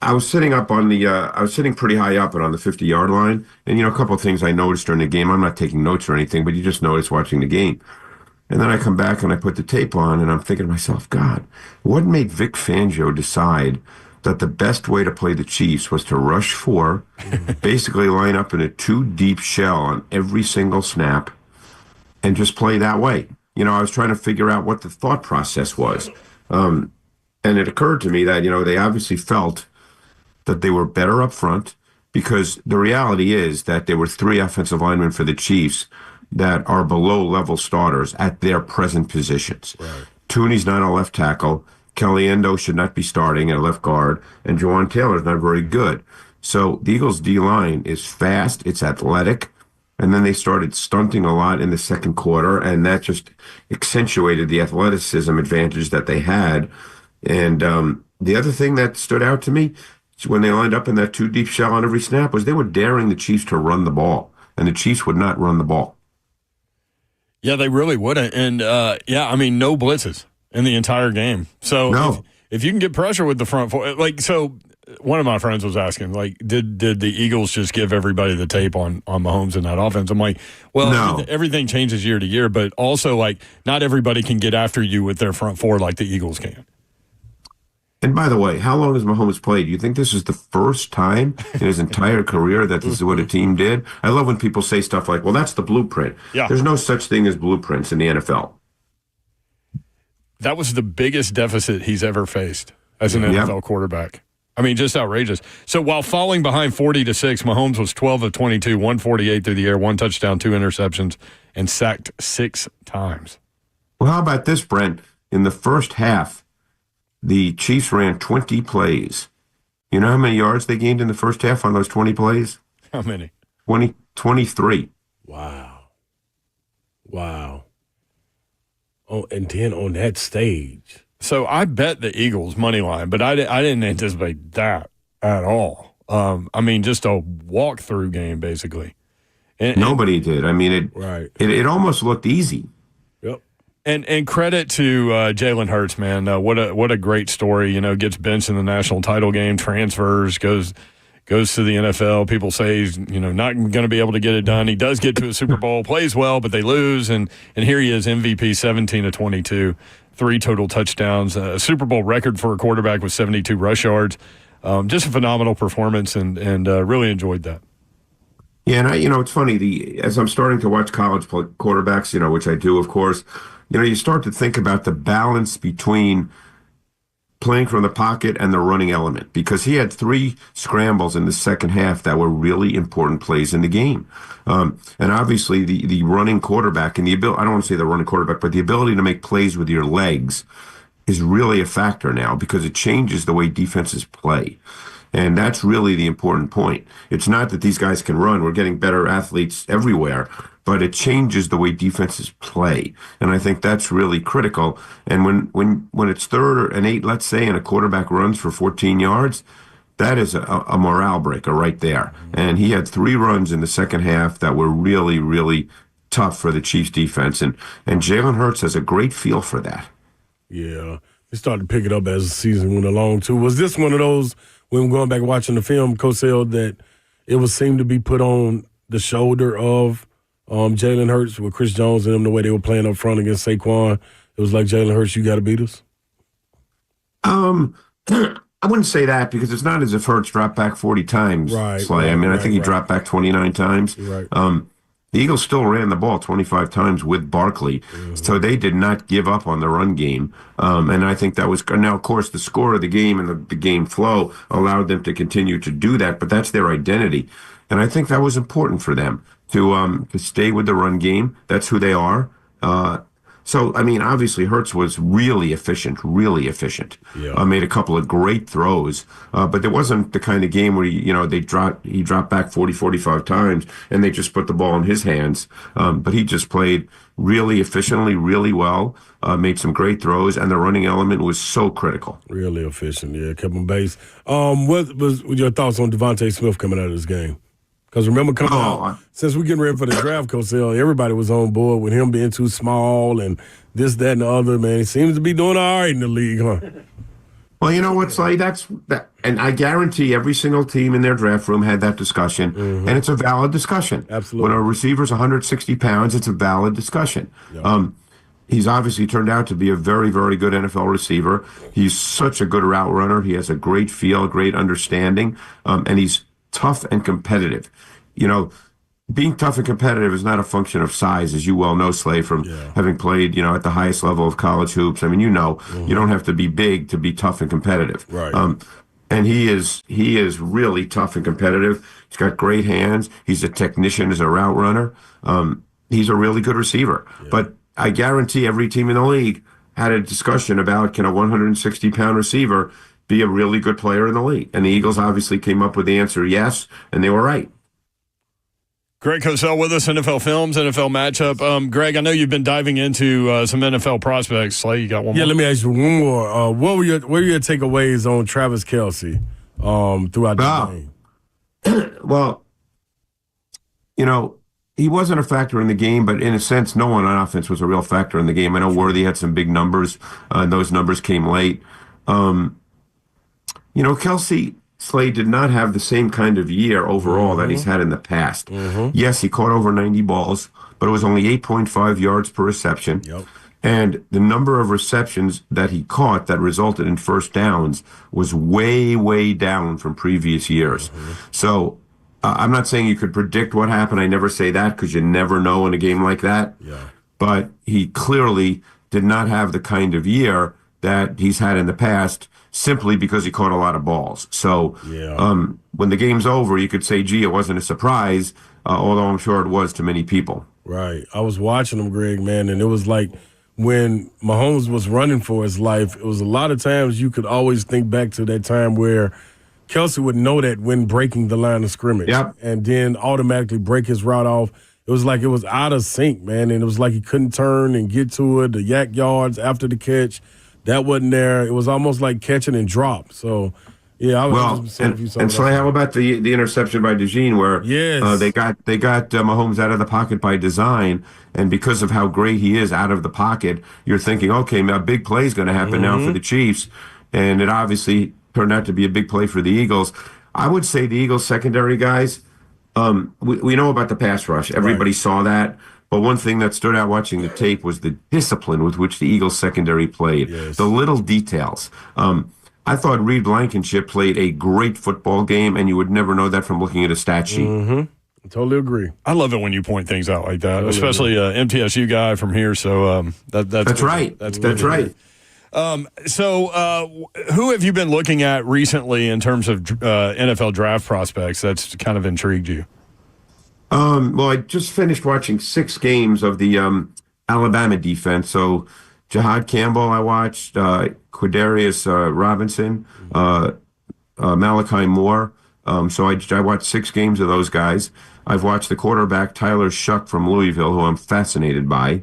I was sitting pretty high up and on the 50-yard line. And, a couple of things I noticed during the game. I'm not taking notes or anything, but you just notice watching the game. And then I come back and I put the tape on and I'm thinking to myself, God, what made Vic Fangio decide that the best way to play the Chiefs was to rush 4, basically line up in a 2-deep shell on every single snap and just play that way? I was trying to figure out what the thought process was. And it occurred to me that, they obviously felt that they were better up front because the reality is that there were 3 offensive linemen for the Chiefs that are below-level starters at their present positions. Right. Tooney's not a left tackle. Kelly Endo should not be starting at left guard. And Jawan Taylor's not very good. So the Eagles' D-line is fast. It's athletic. And then they started stunting a lot in the second quarter, and that just accentuated the athleticism advantage that they had. And the other thing that stood out to me when they lined up in that 2-deep shell on every snap was they were daring the Chiefs to run the ball, and the Chiefs would not run the ball. Yeah, they really wouldn't. And, no blitzes in the entire game. So no. If you can get pressure with the front four, one of my friends was asking, did the Eagles just give everybody the tape on Mahomes in that offense? I'm like, well, no. Everything changes year to year, but also, not everybody can get after you with their front four like the Eagles can. And by the way, how long has Mahomes played? Do you think this is the first time in his entire career that this is what a team did? I love when people say stuff like, well, that's the blueprint. Yeah. There's no such thing as blueprints in the NFL. That was the biggest deficit he's ever faced as an NFL quarterback. I mean, just outrageous. So while falling behind 40-6, Mahomes was 12 of 22, 148 through the air, 1 touchdown, 2 interceptions, and sacked 6 times. Well, how about this, Brent? In the first half, the Chiefs ran 20 plays. You know how many yards they gained in the first half on those 20 plays? How many? 23. Wow. Oh, and then on that stage. So I bet the Eagles money line, but I didn't anticipate that at all. Just a walkthrough game, basically. Nobody did. I mean, it almost looked easy. Yep. And credit to Jalen Hurts, man. What a great story. Gets benched in the national title game, transfers, goes to the NFL. People say he's not going to be able to get it done. He does get to a Super Bowl, plays well, but they lose. And here he is, MVP, 17 of 22, 3 total touchdowns, a Super Bowl record for a quarterback with 72 rush yards. just a phenomenal performance, and really enjoyed that. Yeah, and it's funny. As I'm starting to watch college quarterbacks, which I do, of course, you start to think about the balance between playing from the pocket and the running element, because he had 3 scrambles in the second half that were really important plays in the game. And obviously the running quarterback and the ability, I don't want to say the running quarterback, but the ability to make plays with your legs is really a factor now, because it changes the way defenses play. And that's really the important point. It's not that these guys can run. We're getting better athletes everywhere, but it changes the way defenses play. And I think that's really critical. And when it's 3rd and 8, let's say, and a quarterback runs for 14 yards, that is a morale breaker right there. And he had 3 runs in the second half that were really, really tough for the Chiefs defense. And Jalen Hurts has a great feel for that. Yeah. He started to pick it up as the season went along, too. Was this one of those, when we're going back watching the film, Cosell, that it would seem to be put on the shoulder of Jalen Hurts with Chris Jones and them, the way they were playing up front against Saquon? It was like, Jalen Hurts, you got to beat us? I wouldn't say that, because it's not as if Hurts dropped back 40 times, Slay. I think he dropped back 29 times. Right. The Eagles still ran the ball 25 times with Barkley, so they did not give up on the run game. And I think that was – now, of course, the score of the game and the game flow allowed them to continue to do that, but that's their identity. And I think that was important for them to stay with the run game. That's who they are. So, obviously Hurts was really efficient. Yeah. Made a couple of great throws, but it wasn't the kind of game where, he dropped back 40, 45 times and they just put the ball in his hands. But he just played really efficiently, really well, made some great throws, and the running element was so critical. Really efficient, yeah, kept him base. What was your thoughts on Devontae Smith coming out of this game? Because remember coming out, since we're getting ready for the draft, Cosell, everybody was on board with him being too small and this, that, and the other, man. He seems to be doing all right in the league, huh? Well, you know what, Slay? And I guarantee every single team in their draft room had that discussion, and it's a valid discussion. Absolutely. When a receiver's 160 pounds, it's a valid discussion. Yeah. He's obviously turned out to be a very, very good NFL receiver. He's such a good route runner. He has a great feel, great understanding, and he's tough and competitive. Being tough and competitive is not a function of size, as you well know, Slay, from having played, at the highest level of college hoops. you don't have to be big to be tough and competitive. Right. And he is really tough and competitive. He's got great hands. He's a technician as a route runner. He's a really good receiver. Yeah. But I guarantee every team in the league had a discussion about, can a 160-pound receiver be a really good player in the league? And the Eagles obviously came up with the answer yes, and they were right. Greg Cosell with us, NFL Films, NFL Matchup. Greg, I know you've been diving into some NFL prospects. Slay, you got one more? Yeah, let me ask you one more. What were your takeaways on Travis Kelce throughout the game? Well, he wasn't a factor in the game, but in a sense, no one on offense was a real factor in the game. I know Worthy had some big numbers, and those numbers came late. Kelce, Slade, did not have the same kind of year overall that he's had in the past. Yes, he caught over 90 balls, but it was only 8.5 yards per reception. Yep. And the number of receptions that he caught that resulted in first downs was way, way down from previous years. So I'm not saying you could predict what happened. I never say that, because you never know in a game like that. Yeah. But he clearly did not have the kind of year that he's had in the past, simply because he caught a lot of balls. So when the game's over, you could say, gee, it wasn't a surprise, although I'm sure it was to many people. Right. I was watching him, Greg, man, and it was like when Mahomes was running for his life, it was a lot of times you could always think back to that time where Kelce would know that when breaking the line of scrimmage, and then automatically break his route off. It was like it was out of sync, man, and it was like he couldn't turn and get to it, the yak yards after the catch. That wasn't there. It was almost like catching and drop. So, yeah, I was. And so how about the interception by DeJean, where they got Mahomes out of the pocket by design, and because of how great he is out of the pocket, you're thinking, okay, a big play is going to happen now for the Chiefs, and it obviously turned out to be a big play for the Eagles. I would say the Eagles secondary guys. We know about the pass rush. Everybody saw that. But one thing that stood out watching the tape was the discipline with which the Eagles secondary played. The little details. I thought Reed Blankenship played a great football game, and you would never know that from looking at a stat sheet. I totally agree. I love it when you point things out like that, especially MTSU guy from here. So that's right. That's right. So who have you been looking at recently in terms of NFL draft prospects that's kind of intrigued you? Well, I just finished watching 6 games of the Alabama defense. So Jahad Campbell I watched, Quadarius Robinson, Malachi Moore. So I watched 6 games of those guys. I've watched the quarterback Tyler Shuck from Louisville, who I'm fascinated by.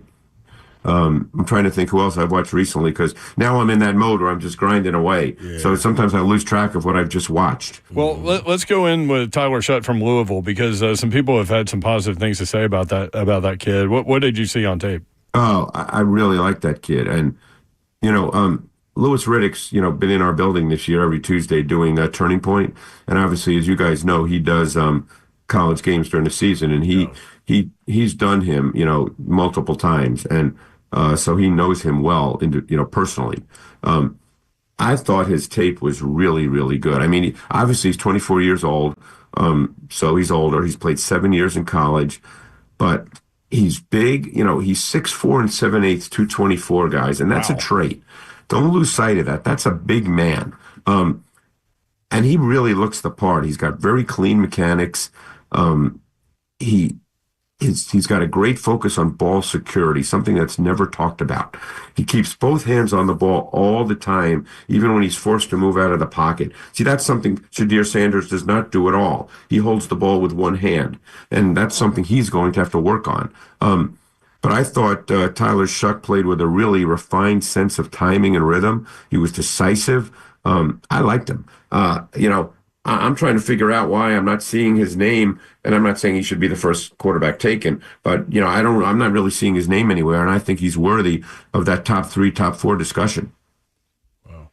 I'm trying to think who else I've watched recently because now I'm in that mode where I'm just grinding away. Yeah. So sometimes I lose track of what I've just watched. Well, let's go in with Tyler Shutt from Louisville because some people have had some positive things to say about that kid. What did you see on tape? Oh, I really like that kid. And, Louis Riddick's, been in our building this year every Tuesday doing a Turning Point. And obviously, as you guys know, he does college games during the season. And he's done him, multiple times. And so he knows him well, personally. I thought his tape was really, really good. I mean, obviously he's 24 years old, so he's older. He's played 7 years in college, but he's big. He's 6'4" and 7/8", 224, guys, and that's a trait. Don't lose sight of that. That's a big man. And he really looks the part. He's got very clean mechanics. He's got a great focus on ball security, something that's never talked about. He keeps both hands on the ball all the time, even when he's forced to move out of the pocket. See, that's something Shadir Sanders does not do at all. He holds the ball with one hand, and that's something he's going to have to work on. But I thought Tyler Shuck played with a really refined sense of timing and rhythm. He was decisive. I liked him. I'm trying to figure out why I'm not seeing his name, and I'm not saying he should be the first quarterback taken, but I'm not really seeing his name anywhere, and I think he's worthy of that top 3, top 4 discussion. Wow,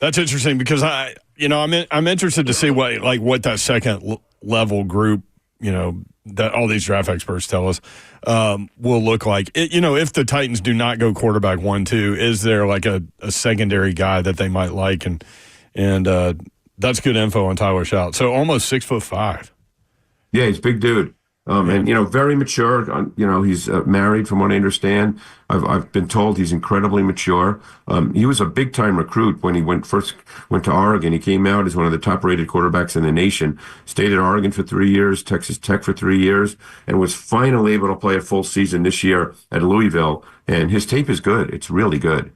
that's interesting because I'm interested to see what that second level group, that all these draft experts tell us will look like. If the Titans do not go quarterback 1-2, is there like a secondary guy that they might like and that's good info on Tyler Shutt. So almost 6'5". Yeah, he's a big dude. And very mature. He's married, from what I understand. I've been told he's incredibly mature. He was a big time recruit when he first went to Oregon. He came out as one of the top rated quarterbacks in the nation. Stayed at Oregon for 3 years, Texas Tech for 3 years, and was finally able to play a full season this year at Louisville. And his tape is good. It's really good.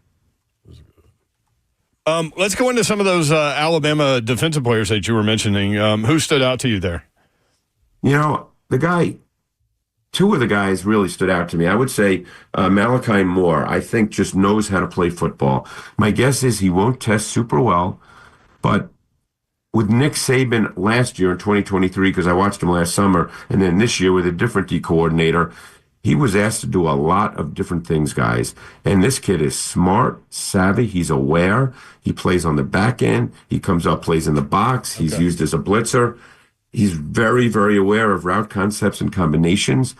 Let's go into some of those Alabama defensive players that you were mentioning. Who stood out to you there? Two of the guys really stood out to me. I would say Malachi Moore, I think, just knows how to play football. My guess is he won't test super well, but with Nick Saban last year in 2023, because I watched him last summer, and then this year with a different D coordinator, he was asked to do a lot of different things, guys. And this kid is smart, savvy. He's aware. He plays on the back end. He comes up, plays in the box. He's used as a blitzer. He's very, very aware of route concepts and combinations.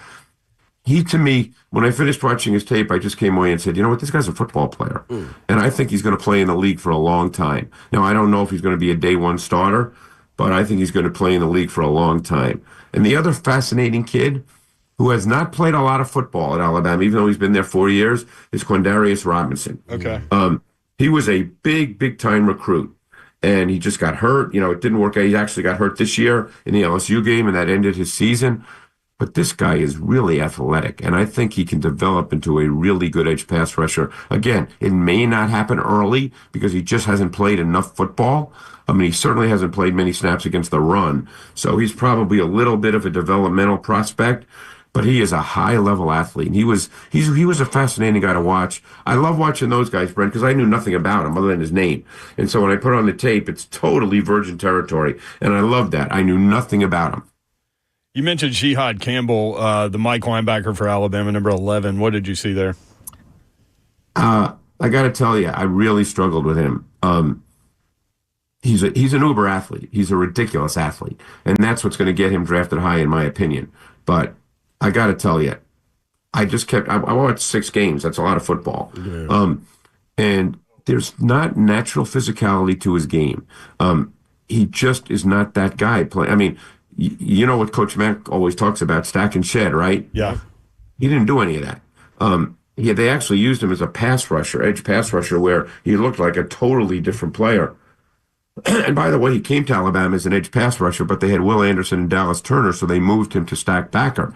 To me, when I finished watching his tape, I just came away and said, you know what, this guy's a football player. And I think he's going to play in the league for a long time. Now, I don't know if he's going to be a day one starter, but I think he's going to play in the league for a long time. And the other fascinating kid who has not played a lot of football at Alabama, even though he's been there 4 years, is Quandarius Robinson. Okay. He was a big time recruit, and he just got hurt. It didn't work out. He actually got hurt this year in the LSU game, and that ended his season. But this guy is really athletic, and I think he can develop into a really good edge pass rusher. Again, it may not happen early because he just hasn't played enough football. I mean, he certainly hasn't played many snaps against the run, so he's probably a little bit of a developmental prospect. But he is a high-level athlete. And he was a fascinating guy to watch. I love watching those guys, Brent, because I knew nothing about him other than his name. And so when I put on the tape, it's totally virgin territory. And I love that. I knew nothing about him. You mentioned Jihad Campbell, the Mike linebacker for Alabama, number 11. What did you see there? I got to tell you, I really struggled with him. He's an uber athlete. He's a ridiculous athlete. And that's what's going to get him drafted high, in my opinion. But I got to tell you, I watched 6 games. That's a lot of football. Yeah. And there's not natural physicality to his game. He just is not that guy. I mean, you know what Coach Mack always talks about, stack and shed, right? Yeah. He didn't do any of that. Yeah, they actually used him as a pass rusher, edge pass rusher, where he looked like a totally different player. And by the way, he came to Alabama as an edge pass rusher, but they had Will Anderson and Dallas Turner, so they moved him to stack backer.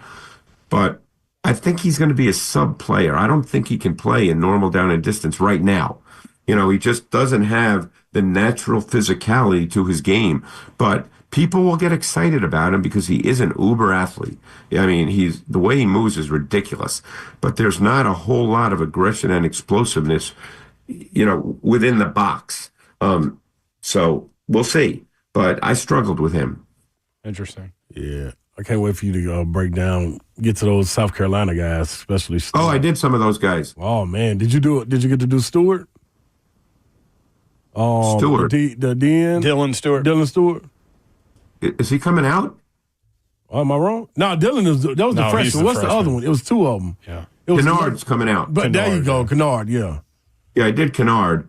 But I think he's going to be a sub player. I don't think he can play in normal down and distance right now. You know, he just doesn't have the natural physicality to his game. But people will get excited about him because he is an uber athlete. I mean, the way he moves is ridiculous. But there's not a whole lot of aggression and explosiveness, you know, within the box. So we'll see. But I struggled with him. Interesting. Yeah. I can't wait for you to break down, get to those South Carolina guys, especially Stewart. Oh, I did some of those guys. Oh, man. Did you get to do Stewart? Stewart. The DN? Dylan Stewart. Dylan Stewart. Is he coming out? Oh, am I wrong? No, Dylan is that was the No, he's freshman. the What's the freshman. other one? It was two of them. Yeah. It was Kennard's coming out. But there you Kennard, go, yeah. Kennard, yeah. Yeah, I did Kennard.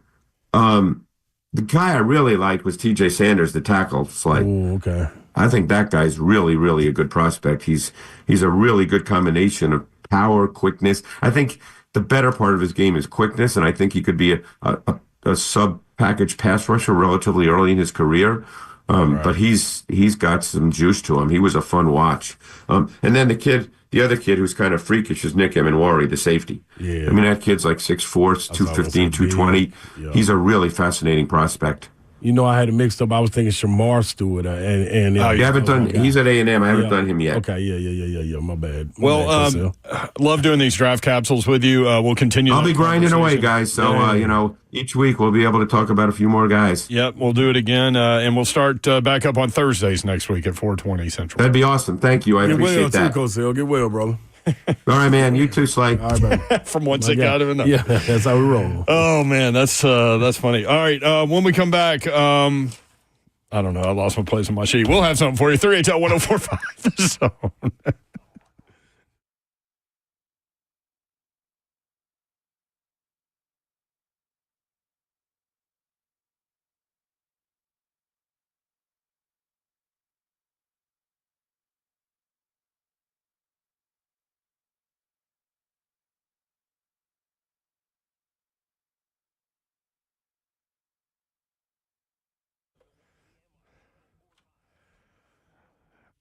The guy I really liked was T.J. Sanders, the tackle. It's like, Oh, okay. I think that guy's really, really a good prospect. He's a really good combination of power, quickness. I think the better part of his game is quickness, and I think he could be a sub-package pass rusher relatively early in his career. But he's got some juice to him. He was a fun watch. And then the other kid who's kind of freakish is Nick Emenwari, the safety. Yeah. I mean, that kid's like 6'4", 215, 220. Yeah. He's a really fascinating prospect. You know, I had it mixed up. I was thinking Shamar Stewart, and You haven't done. He's at A&M. I haven't done him yet. Okay, yeah. My bad. Well, love doing these draft capsules with you. We'll continue. I'll that be grinding away, conversation. guys. So you know, each week we'll be able to talk about a few more guys. Yep, we'll do it again, and we'll start back up on Thursdays next week at 4:20 Central. That'd be awesome. Thank you. I Get appreciate well, that. too, Coach Hill. Get well, brother. All right, man. You too, Slay. All right, man. From one sick guy to another. Yeah, that's how we roll. Oh man, that's funny. All right, when we come back, I don't know. I lost my place on my sheet. We'll have something for you. 3HL 1045 The Zone.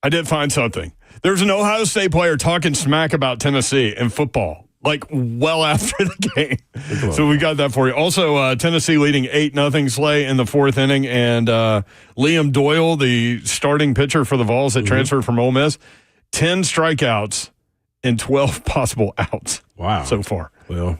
I did find something. There's an Ohio State player talking smack about Tennessee in football, like well after the game. So we got that for you. Also, Tennessee leading 8-0 Slay in the fourth inning, and Liam Doyle, the starting pitcher for the Vols that transferred from Ole Miss, 10 strikeouts and 12 possible outs. Wow. So far. Well,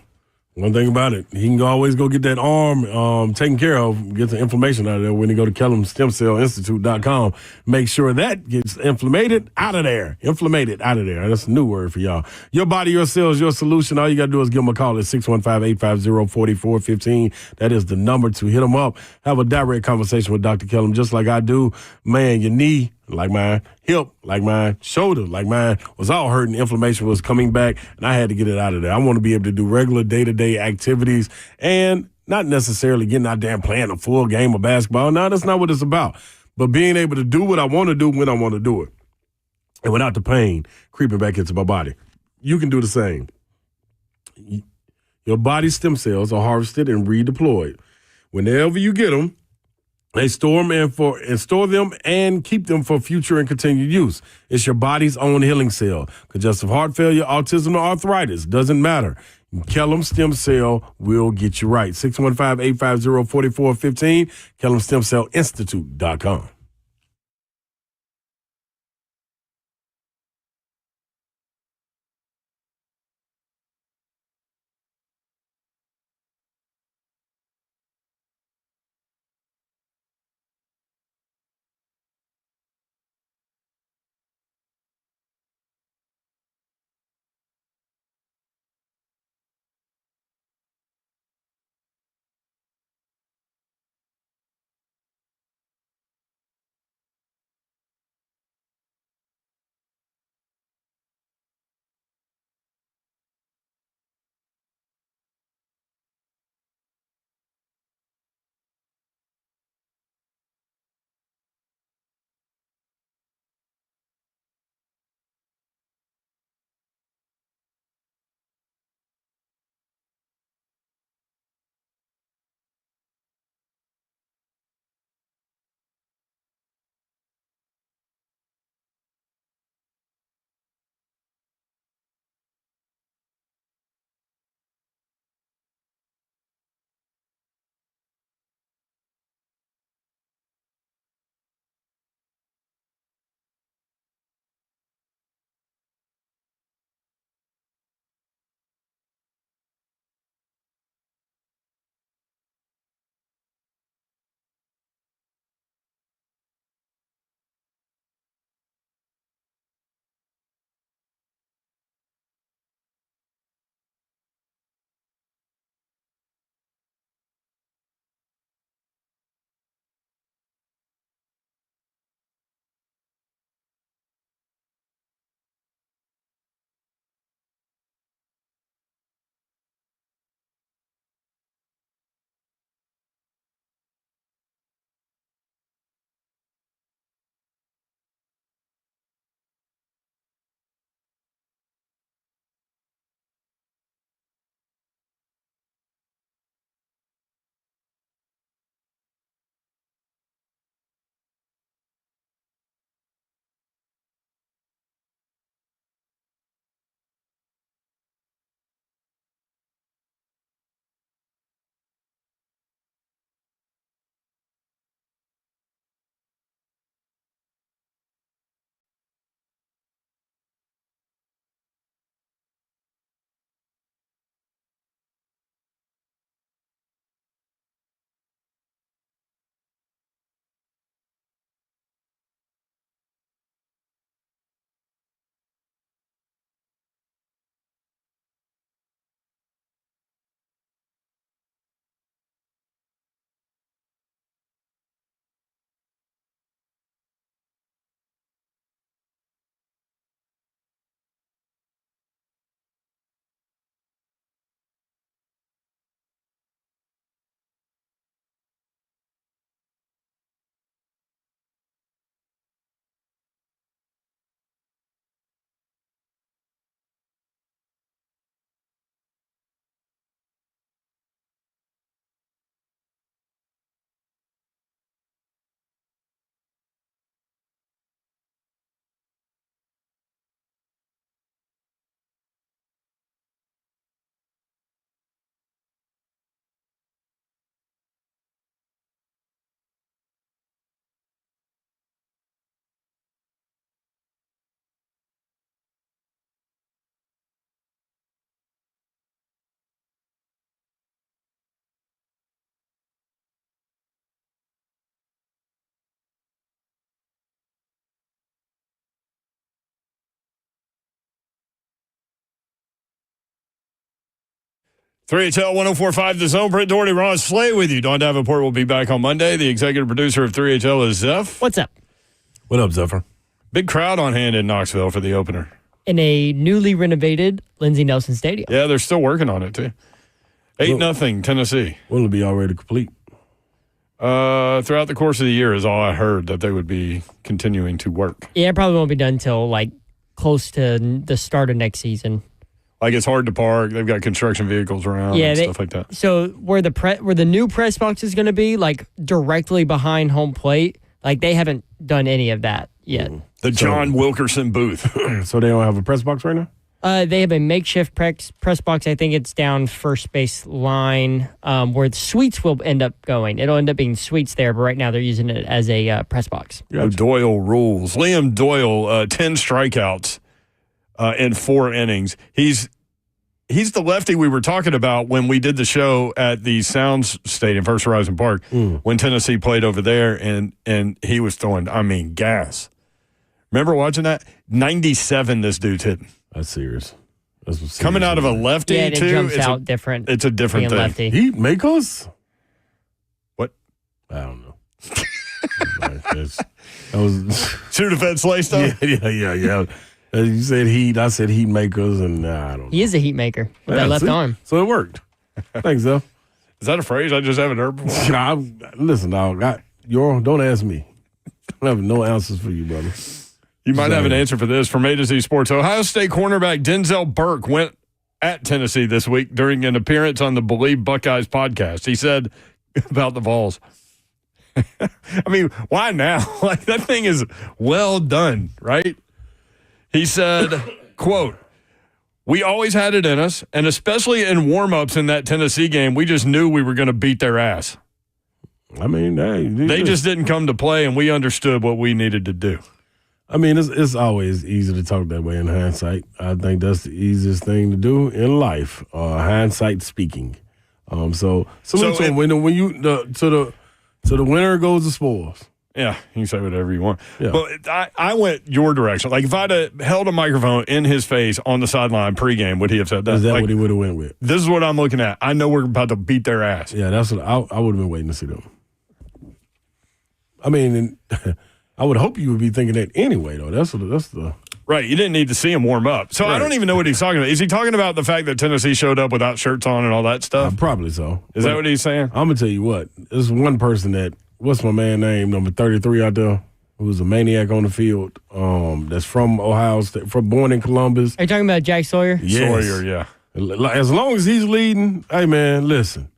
one thing about it, he can always go get that arm taken care of, get the inflammation out of there when he go to KellumStemCellInstitute.com. Make sure that gets inflamed out of there. Inflamed out of there. That's a new word for y'all. Your body, your cells, your solution. All you got to do is give them a call at 615-850-4415. That is the number to hit them up. Have a direct conversation with Dr. Kellum, just like I do. Man, your knee, like mine, hip, like mine, shoulder, like mine, was all hurting. Inflammation was coming back, and I had to get it out of there. I want to be able to do regular day-to-day activities and not necessarily getting out there and playing a full game of basketball. No, that's not what it's about. But being able to do what I want to do when I want to do it, and without the pain creeping back into my body. You can do the same. Your body's stem cells are harvested and redeployed. Whenever you get them, they store them and store them and keep them for future and continued use. It's your body's own healing cell. Congestive heart failure, autism, or arthritis, doesn't matter. Kellum Stem Cell will get you right. 615-850-4415, KellumStemCellInstitute.com. 3HL 104.5 The Zone. Brent Doherty, Ross Slay with you. Don Davenport will be back on Monday. The executive producer of 3HL is Zeph. What's up? What up, Zephyr? Big crowd on hand in Knoxville for the opener. In a newly renovated Lindsey Nelson Stadium. Yeah, they're still working on it, too. 8-0 Tennessee. Will it be already complete? Throughout the course of the year is all I heard, that they would be continuing to work. Yeah, it probably won't be done until like close to the start of next season. Like, it's hard to park. They've got construction vehicles around and stuff like that. So where the new press box is going to be, like directly behind home plate, like they haven't done any of that yet. The John Wilkerson booth. So they don't have a press box right now? They have a makeshift press box. I think it's down first base line where the suites will end up going. It'll end up being suites there, but right now they're using it as a press box. Doyle rules. Liam Doyle, 10 strikeouts in 4 innings. He's the lefty we were talking about when we did the show at the Sounds Stadium, First Horizon Park, when Tennessee played over there, and he was throwing, gas. Remember watching that? 97 this dude's hitting. That's serious. Coming out of a lefty, yeah, too. It jumps out different. It's a different thing. Lefty. Heat makers? What? I don't know. That was Sudafed Slay stuff? Yeah. You said heat. I said heat makers, and I don't know. He is a heat maker with that left arm. So it worked. Thanks, Zeph. Is that a phrase I just haven't heard before? Listen, dog. Don't ask me. I have no answers for you, brother. You might have an answer for this from A to Z Sports. Ohio State cornerback Denzel Burke went at Tennessee this week during an appearance on the Believe Buckeyes podcast. He said about the Vols, why now? Like, that thing is well done, right? He said, quote, "We always had it in us, and especially in warm-ups in that Tennessee game, we just knew we were going to beat their ass. They just didn't come to play, and we understood what we needed to do." It's always easy to talk that way in hindsight. I think that's the easiest thing to do in life. Hindsight speaking. So when you to the winner goes the spoils. Yeah, you can say whatever you want. Yeah. But I went your direction. Like, if I'd have held a microphone in his face on the sideline pregame, would he have said that? Is that what he would have went with? This is what I'm looking at. I know we're about to beat their ass. Yeah, that's what I would have been waiting to see them. I would hope you would be thinking that anyway, though. That's the right. You didn't need to see him warm up. So right. I don't even know what he's talking about. Is he talking about the fact that Tennessee showed up without shirts on and all that stuff? Probably so. Is that what he's saying? I'm gonna tell you what. There's one person that. What's my man name? Number 33 out there, who was a maniac on the field. That's from Ohio State, born in Columbus. Are you talking about Jack Sawyer? Yes. Sawyer, yeah. As long as he's leading, hey man, listen.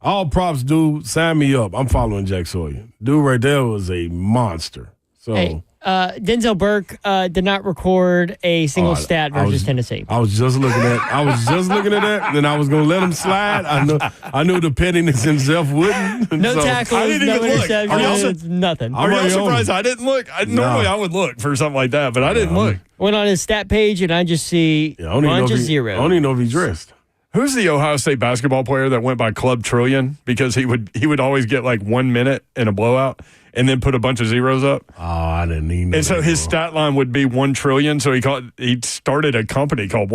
All props, dude. Sign me up. I'm following Jack Sawyer. Dude right there was a monster. So. Hey, Denzel Burke did not record a single stat versus Tennessee. I was just looking at that, and then I was going to let him slide. I knew the pettiness himself wouldn't. No tackles, no interceptions, nothing. Are y'all surprised I didn't look? Normally I would look for something like that, but I didn't look. Went on his stat page, and I just see a bunch of zeros. I don't even know if he dressed. Who's the Ohio State basketball player that went by Club Trillion because he would always get like 1 minute in a blowout and then put a bunch of zeros up? Oh, I didn't even know. And so his stat line would be 1 trillion. So he started a company called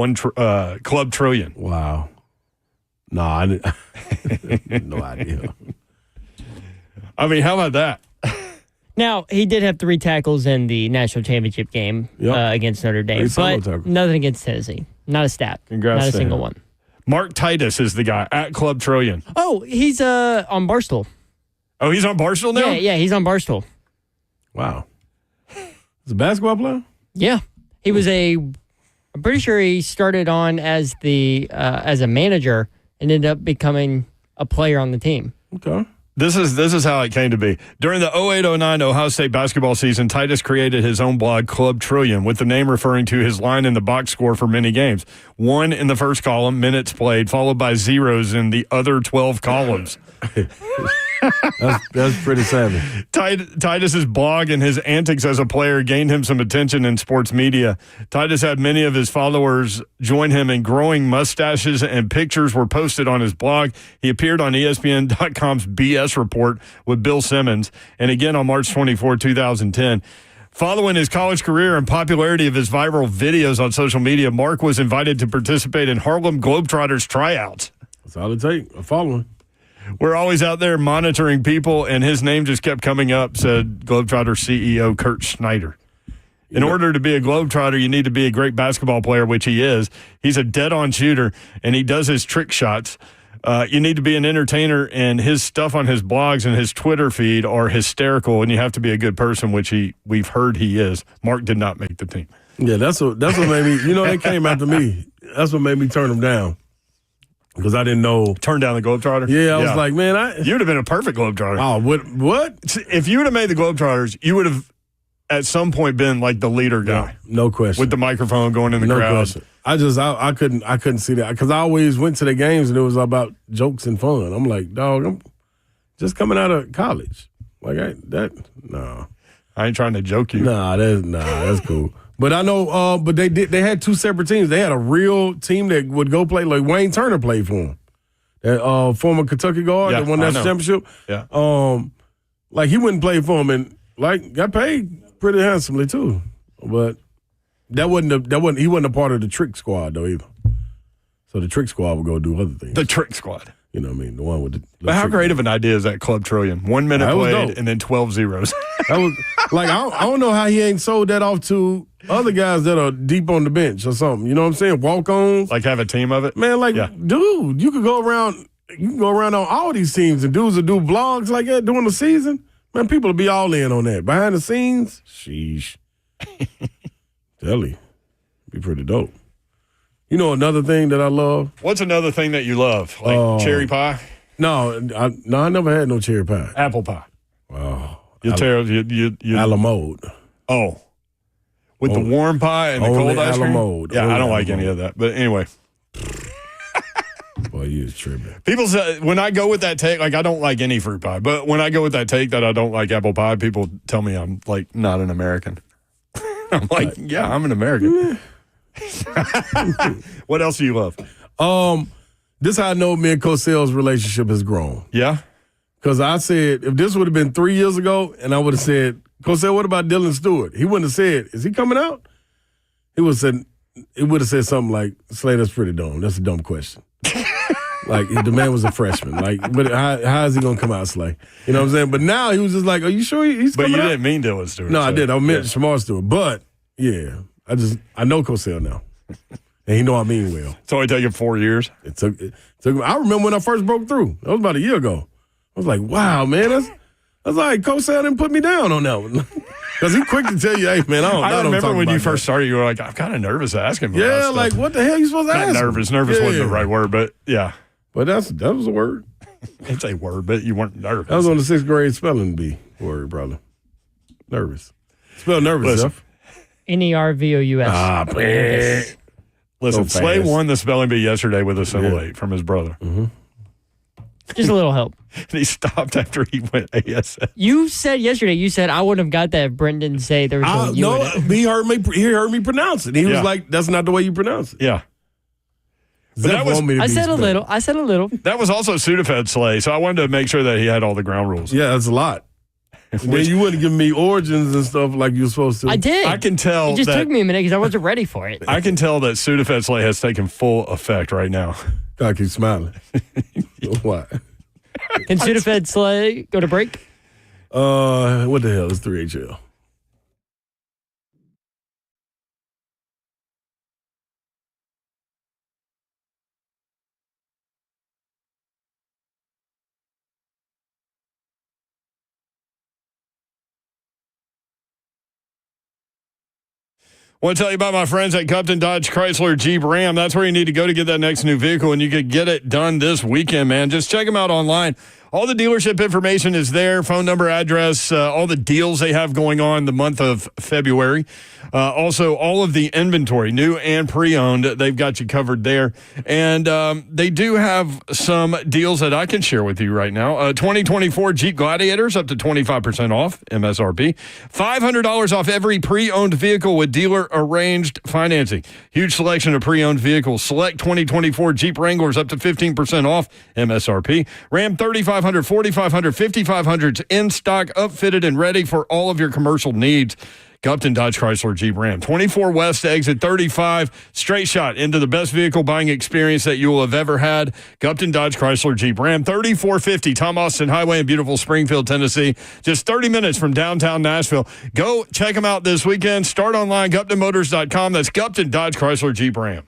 Club Trillion. Wow. No, I didn't. No idea. How about that? Now, he did have 3 tackles in the national championship game against Notre Dame, but nothing against Tennessee. Not a stat. Congrats. Not a single one. Mark Titus is the guy at Club Trillion. Oh, he's on Barstool. Oh, he's on Barstool now? Yeah, he's on Barstool. Wow. He's a basketball player? Yeah. He was I'm pretty sure he started on as a manager and ended up becoming a player on the team. Okay. This is how it came to be. During the 08-09 Ohio State basketball season, Titus created his own blog, Club Trillion, with the name referring to his line in the box score for many games. 1 in the first column, minutes played, followed by zeros in the other 12 columns. That's pretty savvy. Titus's blog and his antics as a player gained him some attention in sports media. Titus had many of his followers join him in growing mustaches, and pictures were posted on his blog. He appeared on ESPN.com's BS Report with Bill Simmons, and again on March 24, 2010. Following his college career and popularity of his viral videos on social media, Mark was invited to participate in Harlem Globetrotters tryouts. That's all it takes. A following. We're always out there monitoring people, and his name just kept coming up, said Globetrotter CEO Kurt Schneider. In order to be a Globetrotter, you need to be a great basketball player, which he is. He's a dead-on shooter, and he does his trick shots. You need to be an entertainer, and his stuff on his blogs and his Twitter feed are hysterical, and you have to be a good person, which we've heard he is. Mark did not make the team. Yeah, that's what made me, they came after me. That's what made me turn them down. Because I didn't know. Turn down the Globetrotter? Yeah, I was like, man, you would have been a perfect Globetrotter. Oh, what? If you would have made the Globetrotters, you would have at some point been like the leader guy. No question. With the microphone going in the crowd. No question. I couldn't see that. Because I always went to the games and it was about jokes and fun. I'm like, dog, I'm just coming out of college. Like, no. I ain't trying to joke you. That's cool. But I know, but they had two separate teams. They had a real team that would go play, like Wayne Turner played for them. That former Kentucky guard that won that championship. Yeah. Like he wouldn't play for him and like got paid pretty handsomely too. But he wasn't a part of the trick squad though either. So the trick squad would go do other things. The trick squad. You know what I mean? The one with the But how great of an idea is that Club Trillion? 1 minute played and then 12 zeros. That was like I don't know how he ain't sold that off to other guys that are deep on the bench or something. You know what I'm saying? Walk-ons. Like have a team of it? Man, dude, you could go around on all these teams and dudes will do vlogs like that during the season. Man, people will be all in on that. Behind the scenes, sheesh. Tell you. Be pretty dope. You know another thing that I love? What's another thing that you love? Like cherry pie? No, I never had no cherry pie. Apple pie. Wow. You a la mode. Oh. With the warm pie and the cold ice cream? Mode. Yeah, I don't like any of that. But anyway. Boy, you was tripping. People say, when I go with that take, like I don't like any fruit pie, but when I go with that take that I don't like apple pie, people tell me I'm like not an American. I'm like, yeah, I'm an American. What else do you love? This is how I know me and Cosell's relationship has grown. Yeah? Because I said, if this would have been 3 years ago, and I would have said, Cosell, what about Dylan Stewart? He wouldn't have said, is he coming out? He would have said something like, Slay, that's pretty dumb. That's a dumb question. Like, the man was a freshman. Like, but how is he going to come out, Slay? You know what I'm saying? But now he was just like, are you sure he's coming out? But you didn't mean Dylan Stewart. No, I did. I meant Shamar Stewart. But, yeah, I know Cosell now. And he know I mean well. It's only taken 4 years? It took I remember when I first broke through. That was about a year ago. I was like, wow, man. I was like, Cosell didn't put me down on that one. Because he quick to tell you, hey, man, I remember when you first started, you were like, I'm kind of nervous to ask him. Yeah, like, what the hell are you supposed to ask him? Nervous. Nervous wasn't the right word, but yeah. But that was a word. It's a word, but you weren't nervous. That was on the 6th grade spelling bee word, brother. Nervous. Spell nervous, Jeff. Nervous. Ah, man. Listen, Slay won the spelling bee yesterday with Assimilate from his brother. Mm-hmm. Just a little help. And he stopped after he went ASS. You said yesterday, I wouldn't have got that if Brendan didn't say there was no U in it. He heard me pronounce it. He was like, that's not the way you pronounce it. Yeah. I said a little. That was also Sudafed Slay, so I wanted to make sure that he had all the ground rules. Yeah, that's a lot. Then you wouldn't give me origins and stuff like you were supposed to. I did. I can tell. It just took me a minute because I wasn't ready for it. I can tell that Sudafed Slay has taken full effect right now. I keep smiling. Why? Can Sudafed Slay go to break? What the hell is 3HL? I want to tell you about my friends at Cupton Dodge Chrysler Jeep Ram. That's where you need to go to get that next new vehicle, and you could get it done this weekend, man. Just check them out online. All the dealership information is there, phone number, address, all the deals they have going on the month of February. Also, all of the inventory, new and pre-owned, they've got you covered there. And they do have some deals that I can share with you right now. 2024 Jeep Gladiators up to 25% off MSRP. $500 off every pre-owned vehicle with dealer-arranged financing. Huge selection of pre-owned vehicles. Select 2024 Jeep Wranglers up to 15% off MSRP. Ram 3500 3500, 4500, 5500s in stock, upfitted, and ready for all of your commercial needs. Gupton Dodge Chrysler Jeep Ram. 24 West exit 35, straight shot into the best vehicle buying experience that you will have ever had. Gupton Dodge Chrysler Jeep Ram. 3450 Tom Austin Highway in beautiful Springfield, Tennessee. Just 30 minutes from downtown Nashville. Go check them out this weekend. Start online, GuptonMotors.com. That's Gupton Dodge Chrysler Jeep Ram.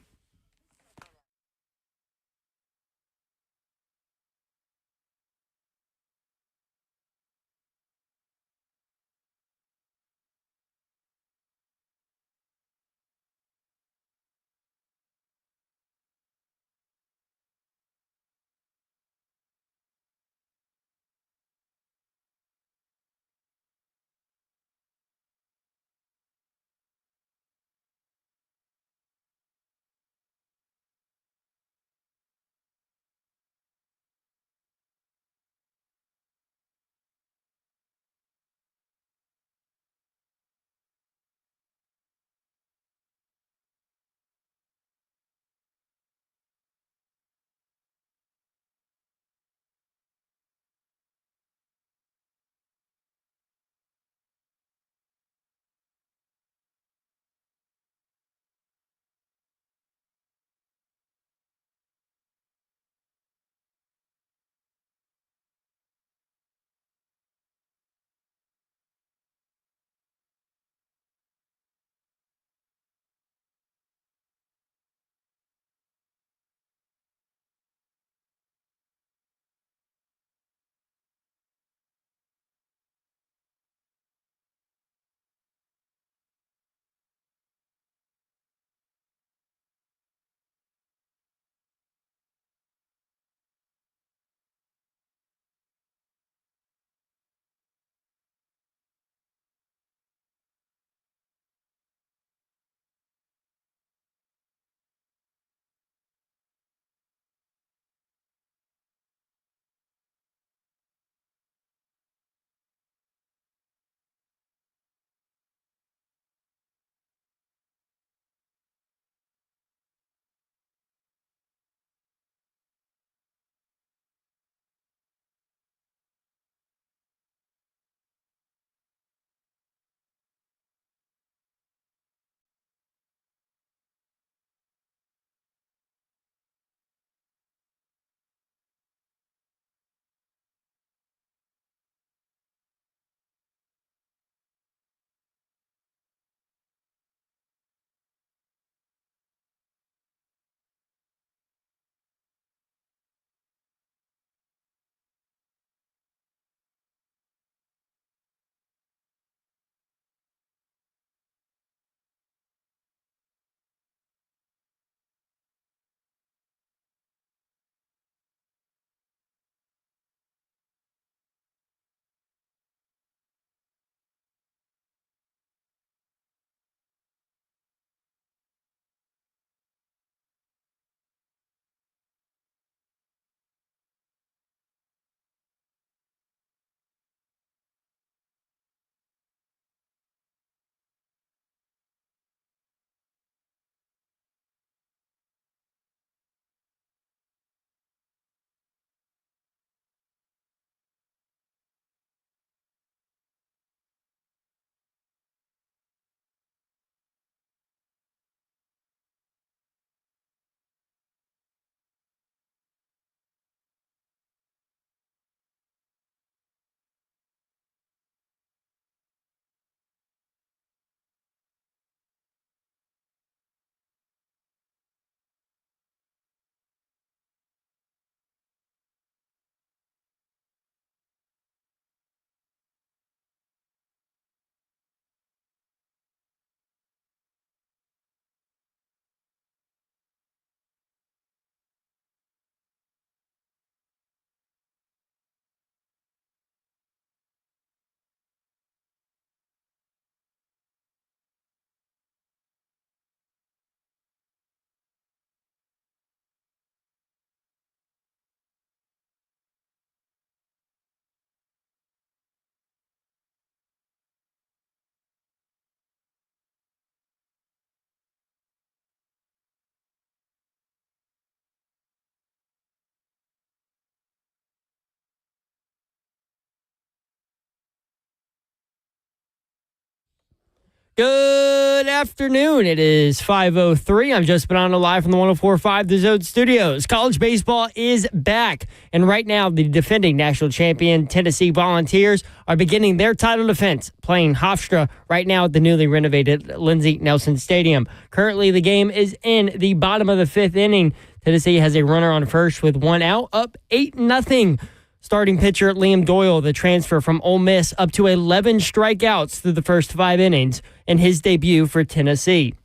Good afternoon. It is 5:03. I'm just been on live from the 104.5 The Zone Studios. College baseball is back. And right now, the defending national champion Tennessee Volunteers are beginning their title defense, playing Hofstra right now at the newly renovated Lindsey Nelson Stadium. Currently, the game is in the bottom of the fifth inning. Tennessee has a runner on first with one out, up 8-0. Starting pitcher Liam Doyle, the transfer from Ole Miss, up to 11 strikeouts through the first 5 innings in his debut for Tennessee.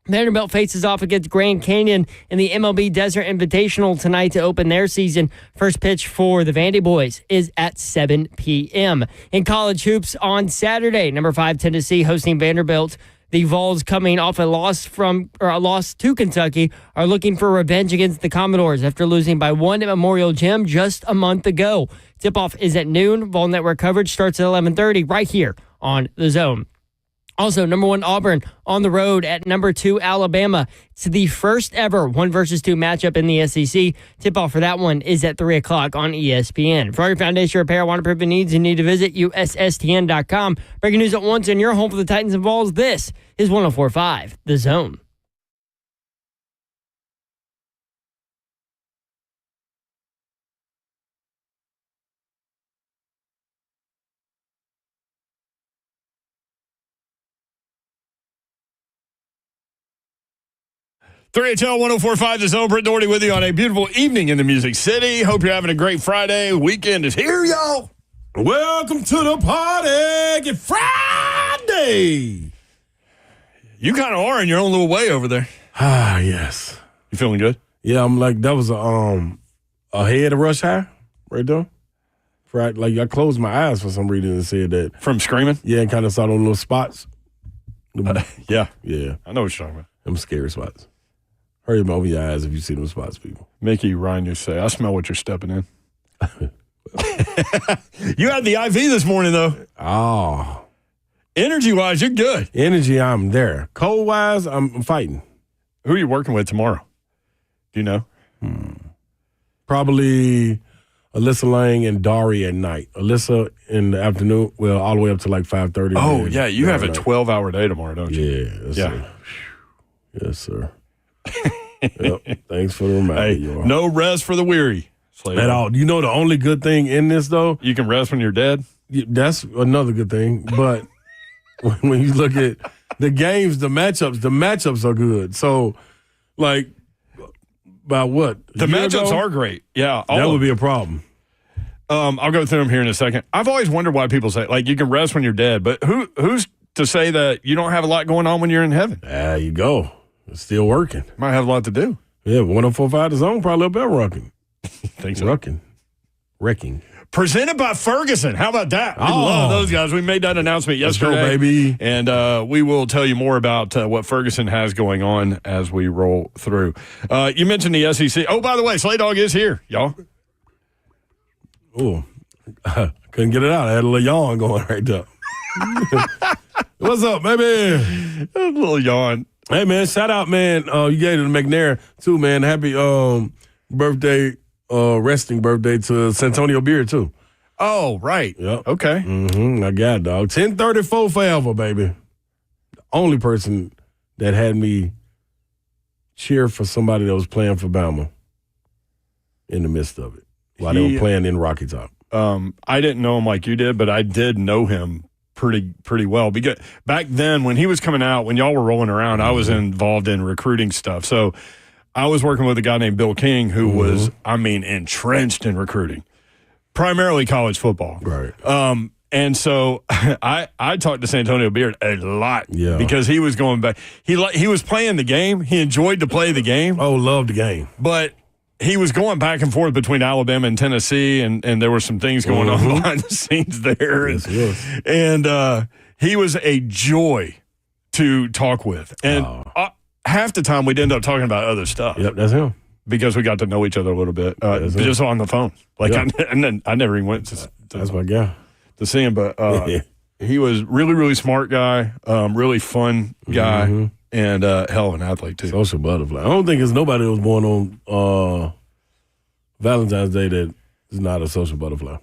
Vanderbilt faces off against Grand Canyon in the MLB Desert Invitational tonight to open their season. First pitch for the Vandy Boys is at 7 p.m. In college hoops on Saturday, number 5 Tennessee hosting Vanderbilt. The Vols, coming off a loss to Kentucky, are looking for revenge against the Commodores after losing by 1 at Memorial Gym just a month ago. Tip-off is at noon. Vol Network coverage starts at 11:30 right here on The Zone. Also, number 1 Auburn on the road at number 2 Alabama. It's the first ever 1 versus 2 matchup in the SEC. Tip-off for that one is at 3 o'clock on ESPN. For all your foundation repair, waterproofing needs, you need to visit USSTN.com. Breaking news at once in your home for the Titans and Vols. This is 104.5 The Zone. HL 104.5 The Zone. Britt Doherty with you on a beautiful evening in the Music City. Hope you're having a great Friday. Weekend is here, y'all. Welcome to the party. Get Friday. You kind of are in your own little way over there. Ah, yes. You feeling good? Yeah, I'm like, that was a head of rush high right there. Right, like I closed my eyes for some reason and said that. From screaming? Yeah, and kind of saw those little spots. Yeah. Yeah. I know what you're talking about. Them scary spots. Hurry up over your eyes if you see them spots, people. Mickey Ryan, you say, I smell what you're stepping in. You had the IV this morning, though. Oh. Energy-wise, you're good. Energy, I'm there. Cold-wise, I'm fighting. Who are you working with tomorrow? Do you know? Probably Alyssa Lang and Dari at night. Alyssa in the afternoon, well, all the way up to like 5:30. Oh, yeah, you have a 12-hour day tomorrow, don't you? Yeah. Yeah. Yes, sir. Yep. Thanks for the reminder. Hey, no rest for the weary. At all. You know the only good thing in this, though? You can rest when you're dead? That's another good thing. But when you look at the games, the matchups are good. So, like, about what? The matchups are great. Yeah. That would be a problem. I'll go through them here in a second. I've always wondered why people say, like, you can rest when you're dead. But who's to say that you don't have a lot going on when you're in heaven? There you go. It's still working. Might have a lot to do. Yeah, 104.5 The Zone probably up there rocking. Think so? Wrecking. Presented by Ferguson. How about that? We love those guys. We made that announcement yesterday. Let's go, baby. And we will tell you more about what Ferguson has going on as we roll through. You mentioned the SEC. Oh, by the way, Slay Dog is here, y'all. Oh, couldn't get it out. I had a little yawn going right there. What's up, baby? A little yawn. Hey, man, shout out, man. You gave it to McNair, too, man. Happy birthday, resting birthday to Santonio Beard, too. Oh, right. Yep. Okay. I got it, dog. 1034 forever, baby. The only person that had me cheer for somebody that was playing for Bama in the midst of it while they were playing in Rocky Top. I didn't know him like you did, but I did know him pretty well. Because back then when he was coming out, when y'all were rolling around, I was involved in recruiting stuff. So I was working with a guy named Bill King who was, entrenched in recruiting, primarily college football. Right. And so I talked to Santonio Beard a lot because he was going back. He was playing the game. He enjoyed to play the game. Oh, loved the game. But he was going back and forth between Alabama and Tennessee, and there were some things going on behind the scenes there. And he was a joy to talk with. And half the time we'd end up talking about other stuff. Yep, that's him. Because we got to know each other a little bit, just on the phone. And then I never even went to that's my guy. To see him, but he was really, really smart guy, really fun guy, and hell of an athlete, too. Social butterfly. I don't think there's nobody that was born on Valentine's Day that is not a social butterfly.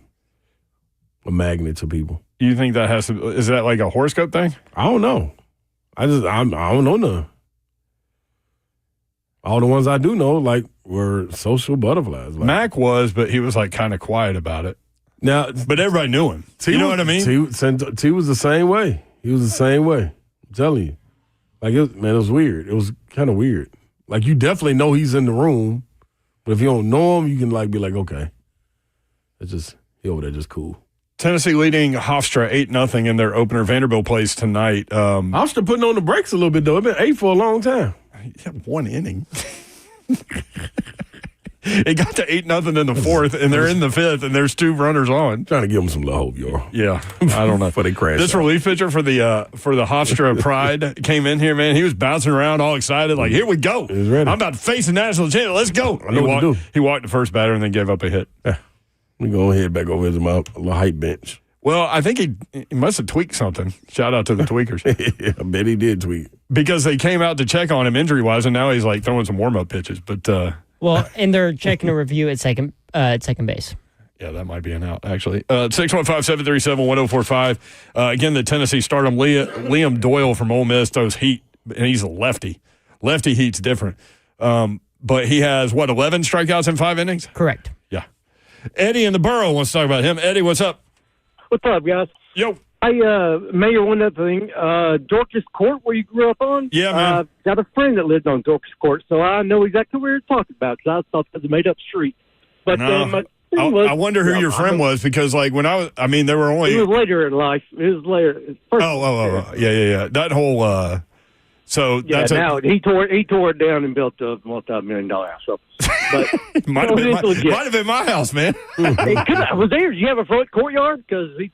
A magnet to people. You think that is that like a horoscope thing? I don't know. I don't know none. All the ones I do know, like, were social butterflies. Like, Mac was, but he was like kind of quiet about it. Now, but everybody knew him. You know what I mean? T was the same way. He was the same way. I'm telling you. Like, it was weird. It was kind of weird. Like, you definitely know he's in the room, but if you don't know him, you can like be like, okay, he over there just cool. Tennessee leading Hofstra 8-0 in their opener. Vanderbilt plays tonight. Hofstra putting on the brakes a little bit, though. It's been 8 for a long time. Yeah, 1 inning. It got to 8-0 in the fourth, and they're in the fifth, and there's 2 runners on. Trying to give them some little hope, y'all. Yeah, I don't know. Before they crash. This relief pitcher for the Hofstra Pride came in here, man. He was bouncing around, all excited, like, here we go. He was ready. I'm about to face the national champion. Let's go. I know what to do. He walked the first batter and then gave up a hit. Yeah. We go ahead back over to my little height bench. Well, I think he must have tweaked something. Shout out to the tweakers. Yeah, I bet he did tweak. Because they came out to check on him injury-wise, and now he's like throwing some warm-up pitches. But well, and they're checking a review at second base. Yeah, that might be an out, actually. 615-737-1045. Again, the Tennessee stardom, Liam Doyle from Ole Miss, throws heat, and he's a lefty. Lefty heat's different. But he has, 11 strikeouts in 5 innings? Correct. Yeah. Eddie in the Borough wants to talk about him. Eddie, what's up? What's up, guys? Yo. Mayor, one other thing. Dorcas Court, where you grew up on? Yeah, man. Got a friend that lived on Dorcas Court, so I know exactly what you're talking about, because I thought it was a made-up street. But No. I wonder who your friend was, because, like, when there were only... It was later in life. It was later. Yeah. That whole... he tore it down and built a multi-million-dollar house up. But might have been my house, man. I was there. Did you have a front courtyard? Because a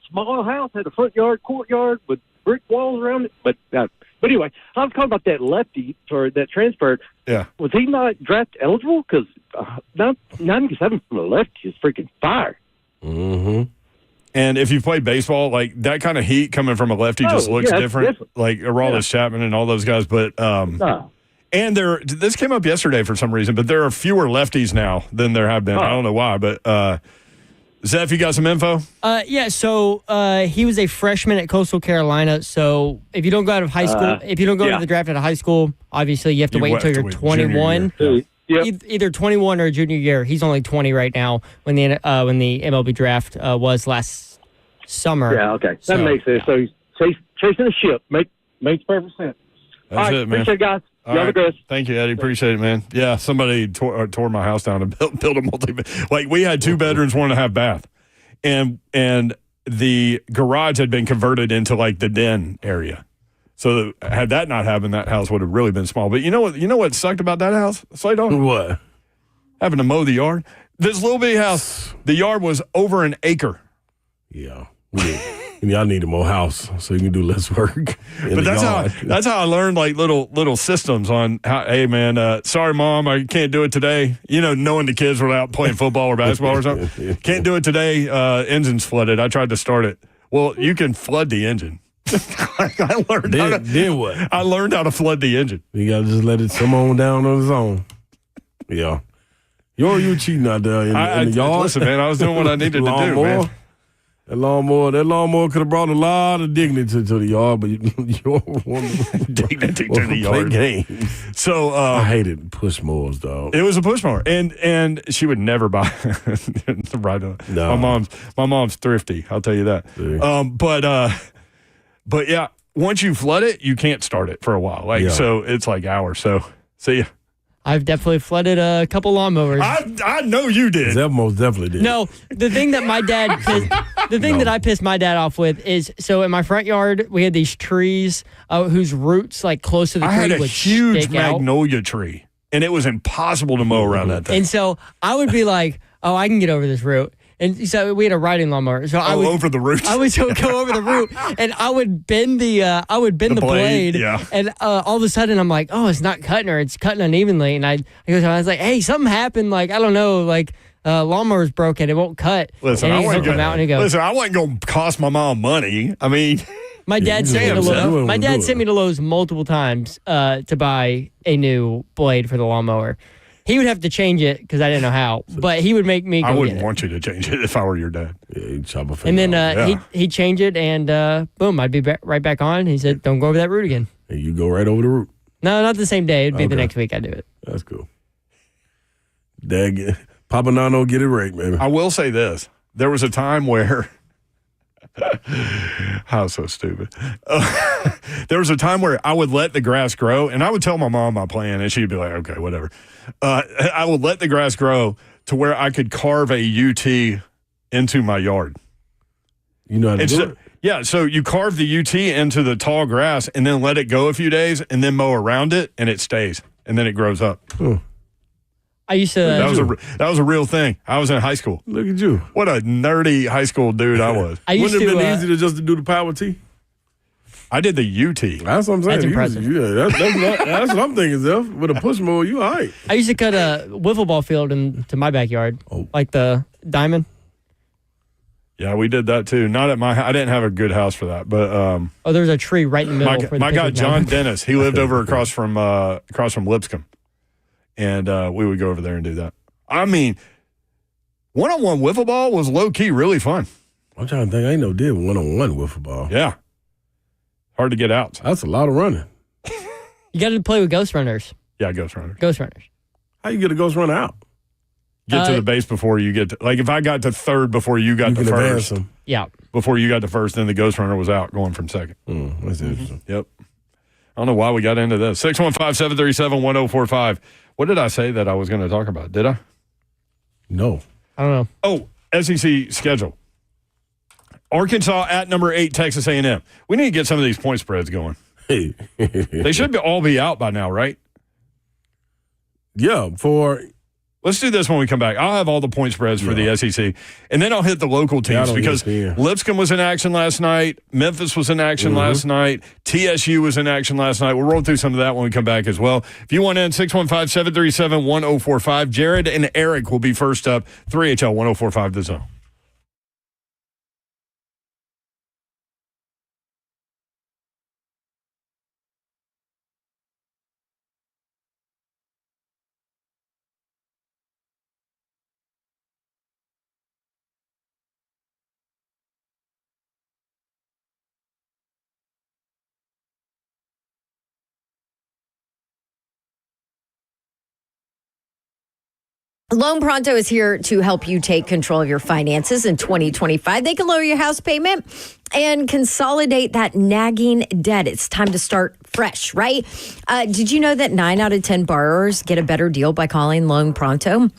small house had a front yard, courtyard with brick walls around it. But anyway, I was talking about that lefty that transferred. Yeah. Was he not draft eligible? Because 97 from the lefty is freaking fire. Mm-hmm. And if you play baseball, like that kind of heat coming from a lefty just looks different. Like Aroldis Chapman and all those guys. But and this came up yesterday for some reason, but there are fewer lefties now than there have been. I don't know why, but Zeph, you got some info? Yeah. So he was a freshman at Coastal Carolina. So if you don't go out of high school, if you don't go to the draft out of high school, obviously you have to wait until you're 21. Either 21 or junior year. He's only 20 right now. When the MLB draft was last summer. Yeah, okay, that makes sense. So he's chasing a ship. Makes perfect sense. That's it, man. Appreciate it, guys. All right. Thank you, Eddie. Appreciate it, man. Yeah, somebody tore my house down and built a like we had 2 bedrooms, 1.5 bath, and the garage had been converted into like the den area. So had that not happened, that house would have really been small. But you know what sucked about that house? What? Having to mow the yard. This little bitty house, the yard was over an acre. Yeah. Y'all need a more house so you can do less work. But that's how I learned like little systems on how, hey man, sorry mom, I can't do it today. Knowing the kids were out playing football or basketball or something. Can't do it today. Engine's flooded. I tried to start it. Well, you can flood the engine. I learned then what? I learned how to flood the engine. You gotta just let it come on down on its own. Yeah. You cheating out there in the yard. Listen, man, I was doing what I needed to do, man. That lawnmower could have brought a lot of dignity to the yard, but you're one dignity to the yard. Game. So I hated push mowers, dog. It was a push mower, and she would never buy right on. No. My mom's thrifty. I'll tell you that. But yeah, once you flood it, you can't start it for a while. So it's like hours. So see ya. I've definitely flooded a couple lawnmowers. I know you did. That most definitely did. No, the thing that my dad that I pissed my dad off with is, so in my front yard we had these trees whose roots like close to the tree would would huge stick magnolia tree, and it was impossible to mow around that thing. And so I would be like, "Oh, I can get over this root." And so we had a riding lawnmower. So I would over the root. I would go over the root, and I would bend the blade. Yeah. And all of a sudden, I'm like, oh, it's not cutting her; it's cutting unevenly. And I was like, hey, something happened. Like I don't know, like lawnmower's broken; it won't cut. Listen, and I wasn't going to cost my mom money. I mean, my dad sent me to Lowe's multiple times to buy a new blade for the lawnmower. He would have to change it because I didn't know how, but he would make me go I get wouldn't it. want you to change it if I were your dad. Yeah, he'd chop a finger And then off. he'd change it, and boom, I'd be right back on. He said, "Don't go over that route again." And you go right over the route. No, not the same day. It'd be the Okay. next week I do it. That's cool. Dad, Papa Nano get it right, baby. I will say this. There was a time where how so stupid. There was a time where I would let the grass grow, and I would tell my mom my plan, and she'd be like, okay, whatever. I would let the grass grow to where I could carve a UT into my yard. You know how to do it? Yeah, so you carve the UT into the tall grass and then let it go a few days and then mow around it, and it stays, and then it grows up. I used to. That was a real thing. I was in high school. Look at you. What a nerdy high school dude I was. Wouldn't it have been easy to just do the power T? I did the UT. That's what I'm saying. That's impressive. That's what I'm thinking, Zeph. With a push mower, you all right. I used to cut a wiffle ball field into my backyard, like the diamond. Yeah, we did that too. Not at my house. I didn't have a good house for that, but there's a tree right in the middle. my guy John Dennis, he lived over across from Lipscomb, and we would go over there and do that. I mean, one-on-one wiffle ball was low key really fun. I'm trying to think. I ain't no did one-on-one wiffle ball. Yeah, hard to get out. That's a lot of running. You got to play with ghost runners. Yeah, ghost runners. Ghost runners. How you get a ghost runner out? Get to the base before you get to, like if I got to third before you got to first. Yeah. Before you got to first, then the ghost runner was out going from second. That's interesting. Yep. I don't know why we got into this. 615-737-1045. What did I say that I was going to talk about? Did I? No. I don't know. Oh, SEC schedule. Arkansas at number 8, Texas A&M. We need to get some of these point spreads going. Hey. They should all be out by now, right? Yeah, Let's do this when we come back. I'll have all the point spreads for the SEC, and then I'll hit the local teams because Lipscomb was in action last night. Memphis was in action last night. TSU was in action last night. We'll roll through some of that when we come back as well. If you want in, 615-737-1045. Jared and Eric will be first up. 3HL 1045 The Zone. Loan Pronto is here to help you take control of your finances in 2025. They can lower your house payment and consolidate that nagging debt. It's time to start fresh, right? Did you know that 9 out of 10 borrowers get a better deal by calling Loan Pronto?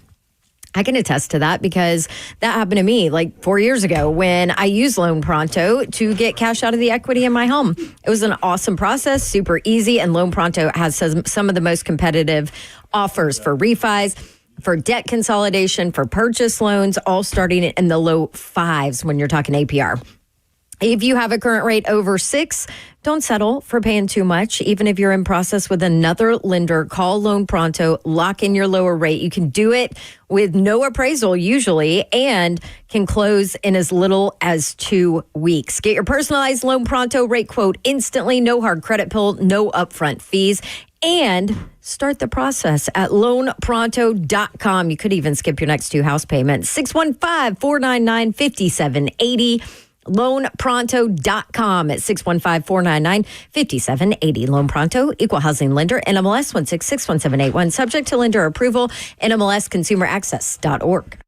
I can attest to that because that happened to me like 4 years ago when I used Loan Pronto to get cash out of the equity in my home. It was an awesome process, super easy, and Loan Pronto has some of the most competitive offers for refis, for debt consolidation, for purchase loans, all starting in the low 5s when you're talking APR. If you have a current rate over 6, don't settle for paying too much. Even if you're in process with another lender, call Loan Pronto, lock in your lower rate. You can do it with no appraisal usually and can close in as little as 2 weeks. Get your personalized Loan Pronto rate quote instantly, no hard credit pull, no upfront fees, and start the process at loanpronto.com. You could even skip your next 2 house payments. 615-499-5780. loanpronto.com at 615-499-5780. Loan Pronto, equal housing lender, NMLS 1661781, subject to lender approval, NMLSconsumeraccess.org.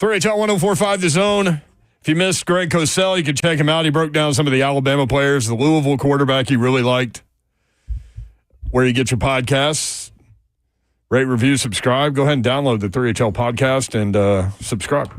3HL 1045 The Zone. If you missed Greg Cosell, you can check him out. He broke down some of the Alabama players, the Louisville quarterback he really liked. Where you get your podcasts. Rate, review, subscribe. Go ahead and download the 3HL podcast and subscribe.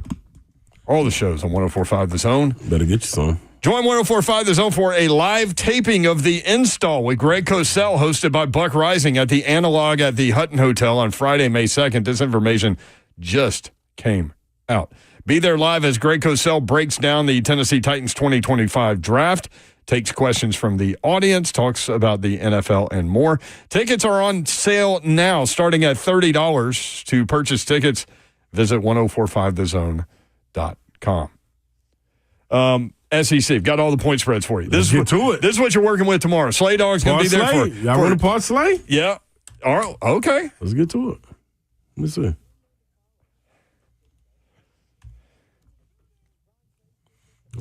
All the shows on 1045 The Zone. Better get you some. Join 1045 The Zone for a live taping of The Install with Greg Cosell, hosted by Buck Rising at the Analog at the Hutton Hotel on Friday, May 2nd. This information just came out. Be there live as Greg Cosell breaks down the Tennessee Titans 2025 draft, takes questions from the audience, talks about the NFL and more. Tickets are on sale now, starting at $30. To purchase tickets, visit 1045thezone.com. SEC, got all the point spreads for you. This is what you're working with tomorrow. Slay Dog's going to be there for you. Y'all want to part Slay? Yeah. All right. Okay. Let's get to it. Let me see.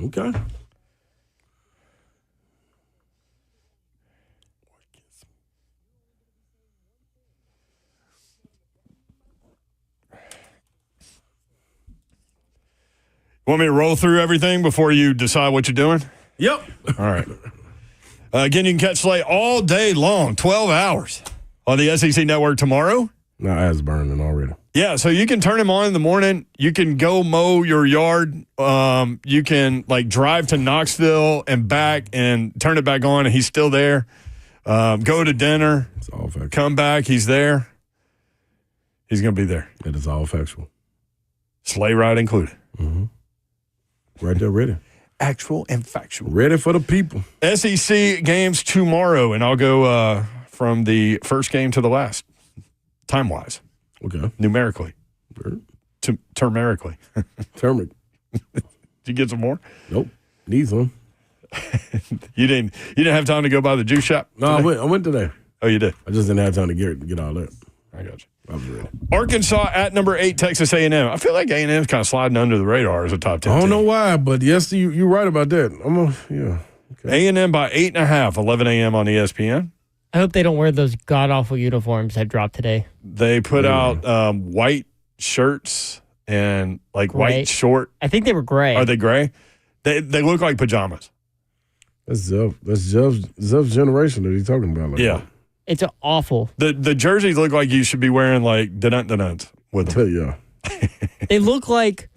Okay. Want me to roll through everything before you decide what you're doing? Yep. All right. Again, you can catch Slay all day long, 12 hours on the SEC Network tomorrow. My eyes burning already. Yeah, so you can turn him on in the morning. You can go mow your yard. You can drive to Knoxville and back and turn it back on, and he's still there. Go to dinner. It's all factual. Come back. He's there. He's going to be there. It is all factual. Sleigh ride included. Mm-hmm. Right there, ready. Actual and factual. Ready for the people. SEC games tomorrow, and I'll go from the first game to the last, time-wise. Okay. Numerically. Turmerically. Turmeric. Did you get some more? Nope. Need some. You didn't have time to go by the juice shop? No, I went today. Oh, you did? I just didn't have time to get all that. I got you. I was ready. Arkansas at number 8, Texas A&M. I feel like A&M's kind of sliding under the radar as a top 10 I don't team. know why, but yes, you're right about that. Okay. A&M by 8.5, 11 a.m. on ESPN. I hope they don't wear those god-awful uniforms that dropped today. They put out white shirts and white short. I think they were gray. Are they gray? They look like pajamas. That's Zev's generation that he's talking about. Yeah. It's awful. The jerseys look like you should be wearing dun-dun-dun-duns with them. Tell you. They look like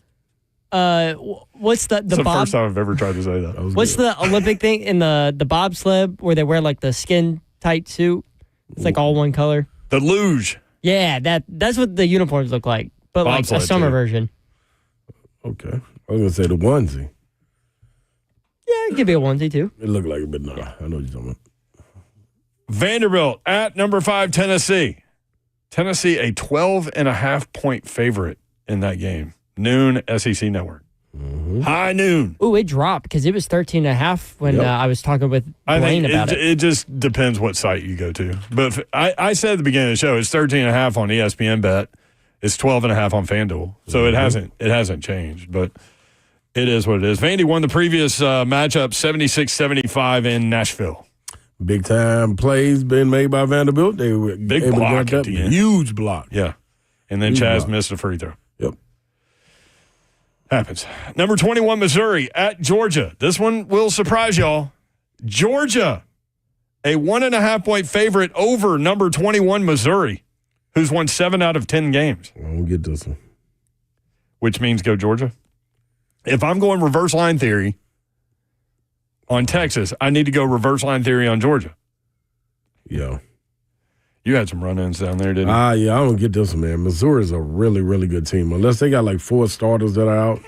what's the It's the bob? first time I've ever tried to say that. What's the Olympic thing in the bobsled where they wear the skin tight suit? It's all one color. The luge. Yeah, that's what the uniforms look like, but Bobsled, a summer too. version. Okay. I was gonna say the onesie. Yeah, it could be a onesie too. It looked like it, but no. I know what you're talking about. Vanderbilt at number 5, Tennessee. Tennessee, a 12.5-point favorite in that game. Noon, SEC Network. Mm-hmm. High noon. Ooh, it dropped because it was 13.5 when I was talking with Blaine about it. It just depends what site you go to. But I said at the beginning of the show, it's 13.5 on ESPN Bet. It's 12.5 on FanDuel. So it hasn't changed, but it is what it is. Vandy won the previous matchup 76-75 in Nashville. Big time plays being made by Vanderbilt. They were Big able to block get at that the end. huge block. Yeah. And then Huge Chaz block. missed a free throw. Yep. Happens. Number 21, Missouri at Georgia. This one will surprise y'all. Georgia, a 1.5-point favorite over number 21, Missouri, who's won 7 out of 10 games. I don't get this one. Which means go Georgia. If I'm going reverse line theory on Texas, I need to go reverse line theory on Georgia. Yeah. You had some run-ins down there, didn't you? Yeah, I don't get this one, man. Missouri's a really, really good team. Unless they got 4 starters that are out.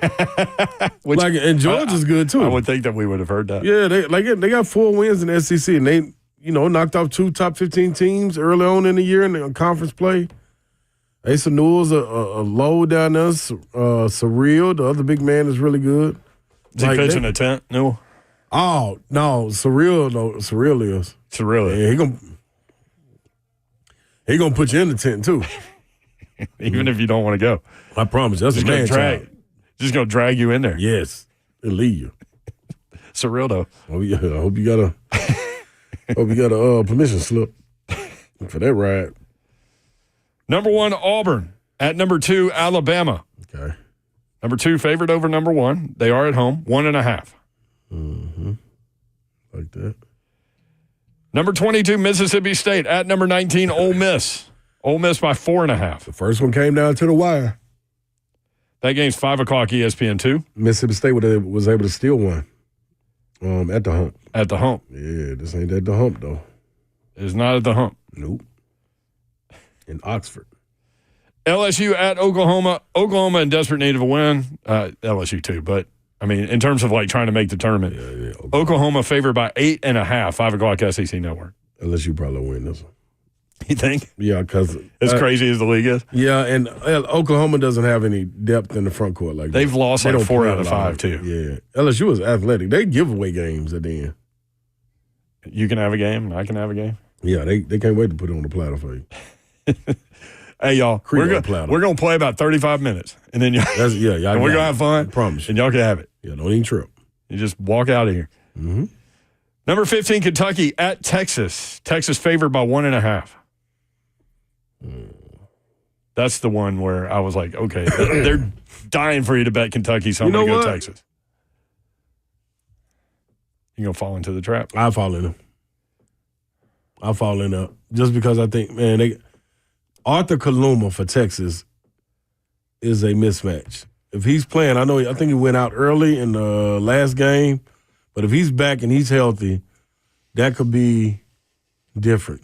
And Georgia's good too. I would think that we would have heard that. Yeah, they got 4 wins in the SEC, and they knocked off 2 top 15 teams early on in the year in the conference play. Asa Newell's a low down there. Surreal, the other big man, is really good. Is he pitching a tent, Newell? Oh, no, Surreal is. Surreal. Yeah, he gonna put you in the tent too. Even if you don't want to go. I promise. That's just a man child. Just gonna drag you in there. Yes. It'll leave you. Surreal though. Oh yeah. I hope you got a permission slip for that ride. Number 1, Auburn. At number 2, Alabama. Okay. Number 2 favored over number 1. They are at home, 1.5. Mm-hmm. Like that. Number 22, Mississippi State at number 19, Ole Miss. Ole Miss by 4.5. The first one came down to the wire. That game's 5 o'clock ESPN2. Mississippi State was able to steal one at the hump. At the hump. Yeah, this ain't at the hump, though. It's not at the hump. Nope. In Oxford. LSU at Oklahoma. Oklahoma in desperate need of a win. LSU too, but I mean, in terms of like trying to make the tournament, Oklahoma favored by 8.5. 5 o'clock SEC Network. LSU probably win this one. You think? Yeah, because as crazy as the league is. Yeah, and Oklahoma doesn't have any depth in the front court like they've that. lost like 4 out of 5 too. Yeah, LSU is athletic. They give away games at the end. You can have a game, and I can have a game. Yeah, they can't wait to put it on the platter for you. Hey, y'all, we're going to play about 35 minutes, and then y'all and we're going to have fun. I promise you. And y'all can have it. Yeah, don't even trip. You just walk out of here. Mm-hmm. Number 15, Kentucky at Texas. Texas favored by 1.5. That's the one where I was like, okay, they're dying for you to bet Kentucky, so I'm going to go Texas. You're going to fall into the trap? I'll fall in it. Just because I think, man, Arthur Kaluma for Texas is a mismatch. If he's playing, I think he went out early in the last game, but if he's back and he's healthy, that could be different.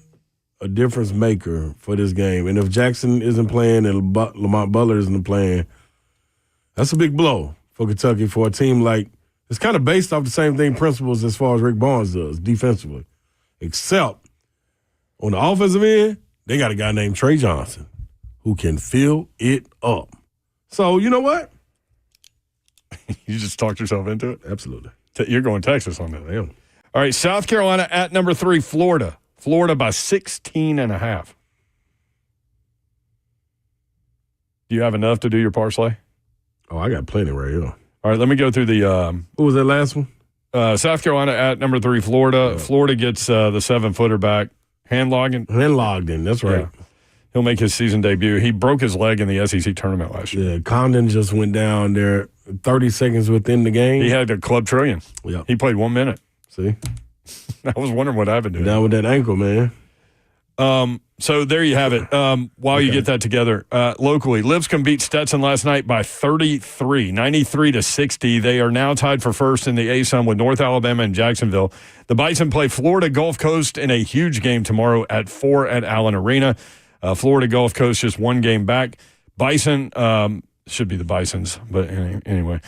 A difference maker for this game. And if Jackson isn't playing and Lamont Butler isn't playing, that's a big blow for Kentucky for a team like it's kind of based off the same thing principles as far as Rick Barnes does defensively. Except on the offensive end, they got a guy named Trey Johnson who can fill it up. So, you know what? You just talked yourself into it? Absolutely. You're going Texas on that. I am. All right, South Carolina at number 3, Florida. Florida by 16.5. Do you have enough to do your parlay? Oh, I got plenty right here. All right, let me go through the what was that last one? South Carolina at number 3, Florida. Florida gets the 7-footer back. Handlogden, that's right. Yeah. He'll make his season debut. He broke his leg in the SEC tournament last year. Yeah, Condon just went down there 30 seconds within the game. He had a club trillion. Yeah. He played 1 minute. See? I was wondering what happened to him. Down with that ankle, man. So there you have it. While you get that together, locally, Lipscomb beat Stetson last night by 33, 93-60. They are now tied for first in the ASUN with North Alabama and Jacksonville. The Bison play Florida Gulf Coast in a huge game tomorrow at 4 at Allen Arena. Florida Gulf Coast just 1 game back. Bison should be the Bisons, but anyway.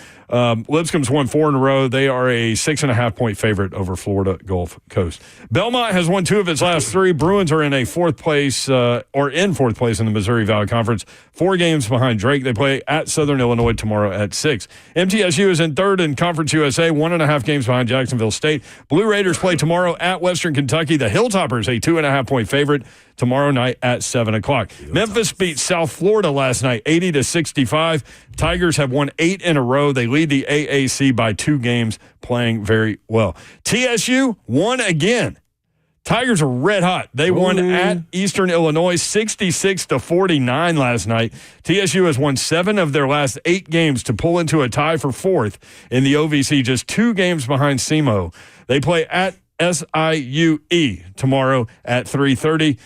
Lipscomb's won 4 in a row. They are a 6.5-point favorite over Florida Gulf Coast. Belmont has won 2 of its last 3. Bruins are in a 4th place, or in 4th place in the Missouri Valley Conference. 4 games behind Drake. They play at Southern Illinois tomorrow at 6. MTSU is in 3rd in Conference USA, 1.5 games behind Jacksonville State. Blue Raiders play tomorrow at Western Kentucky. The Hilltoppers, a 2.5-point favorite tomorrow night at 7 o'clock. Memphis beat South Florida last night, 80-65. Tigers have won 8 in a row. They lead the AAC by 2 games, playing very well. TSU won again. Tigers are red hot. They won at Eastern Illinois 66-49 last night. TSU has won 7 of their last 8 games to pull into a tie for 4th in the OVC, just 2 games behind SEMO. They play at SIUE tomorrow at 3:30.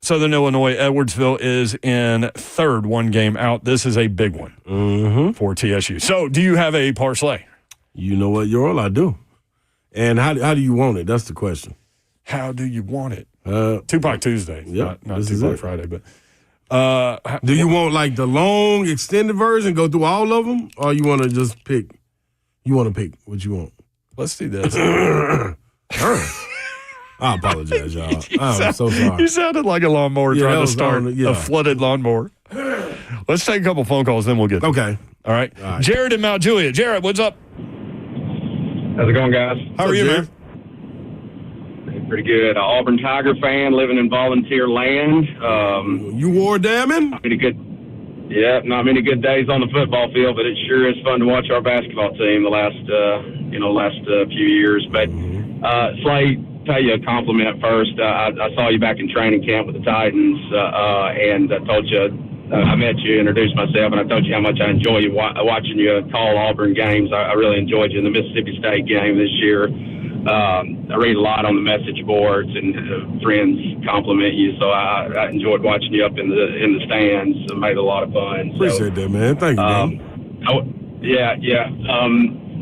Southern Illinois, Edwardsville is in 3rd, 1 game out. This is a big one for TSU. So do you have a parlay? You know what, Yorl? I do. And how do you want it? That's the question. How do you want it? Tupac Tuesday. Yeah, not Tupac Friday, but do you want like the long extended version, go through all of them, or you want to just pick? You want to pick what you want? Let's do this. I apologize, y'all. I'm so sorry. You sounded like a lawnmower trying to start a flooded lawnmower. Let's take a couple phone calls, then we'll get there. Okay. All right. Jared in Mount Juliet. Jared, what's up? How's it going, guys? How are you, man? Pretty good. Auburn Tiger fan living in volunteer land. You war damming? Not many good days on the football field, but it sure is fun to watch our basketball team the last few years. But Slade, tell you a compliment first. I saw you back in training camp with the Titans, and I told you I met you, introduced myself, and I told you how much I enjoy watching you call Auburn games. I really enjoyed you in the Mississippi State game this year. I read a lot on the message boards, and friends compliment you, so I enjoyed watching you up in the stands. It made a lot of fun. Appreciate that, man. Thank you, man.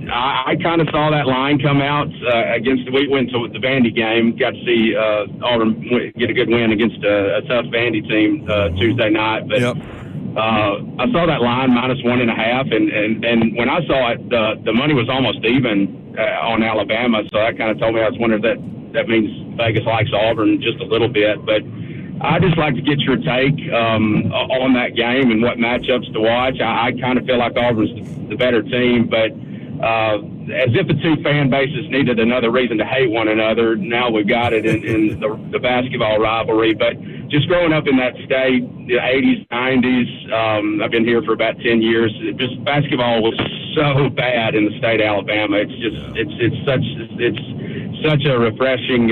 I kind of saw that line come out we went to the Vandy game, got to see Auburn get a good win against a tough Vandy team Tuesday night. But I saw that line -1.5, and when I saw it, the money was almost even on Alabama. So that kind of told me, I was wondering if that means Vegas likes Auburn just a little bit. But I just like to get your take on that game and what matchups to watch. I kind of feel like Auburn's the better team, but as if the two fan bases needed another reason to hate one another, now we've got it in the basketball rivalry. But just growing up in that state, the 80s, 90s, I've been here for about 10 years. Just basketball was so bad in the state of Alabama. It's such a refreshing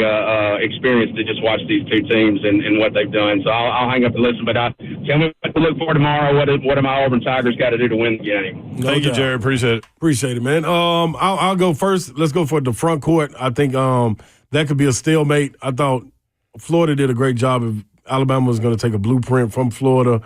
experience to just watch these two teams and what they've done. So I'll hang up and listen. But tell me what to look for tomorrow. What do my Auburn Tigers got to do to win the game? Thank you, Jared. Appreciate it. Appreciate it, man. I'll go first. Let's go for the front court. I think that could be a stalemate. I thought Florida did a great job. If Alabama was going to take a blueprint from Florida,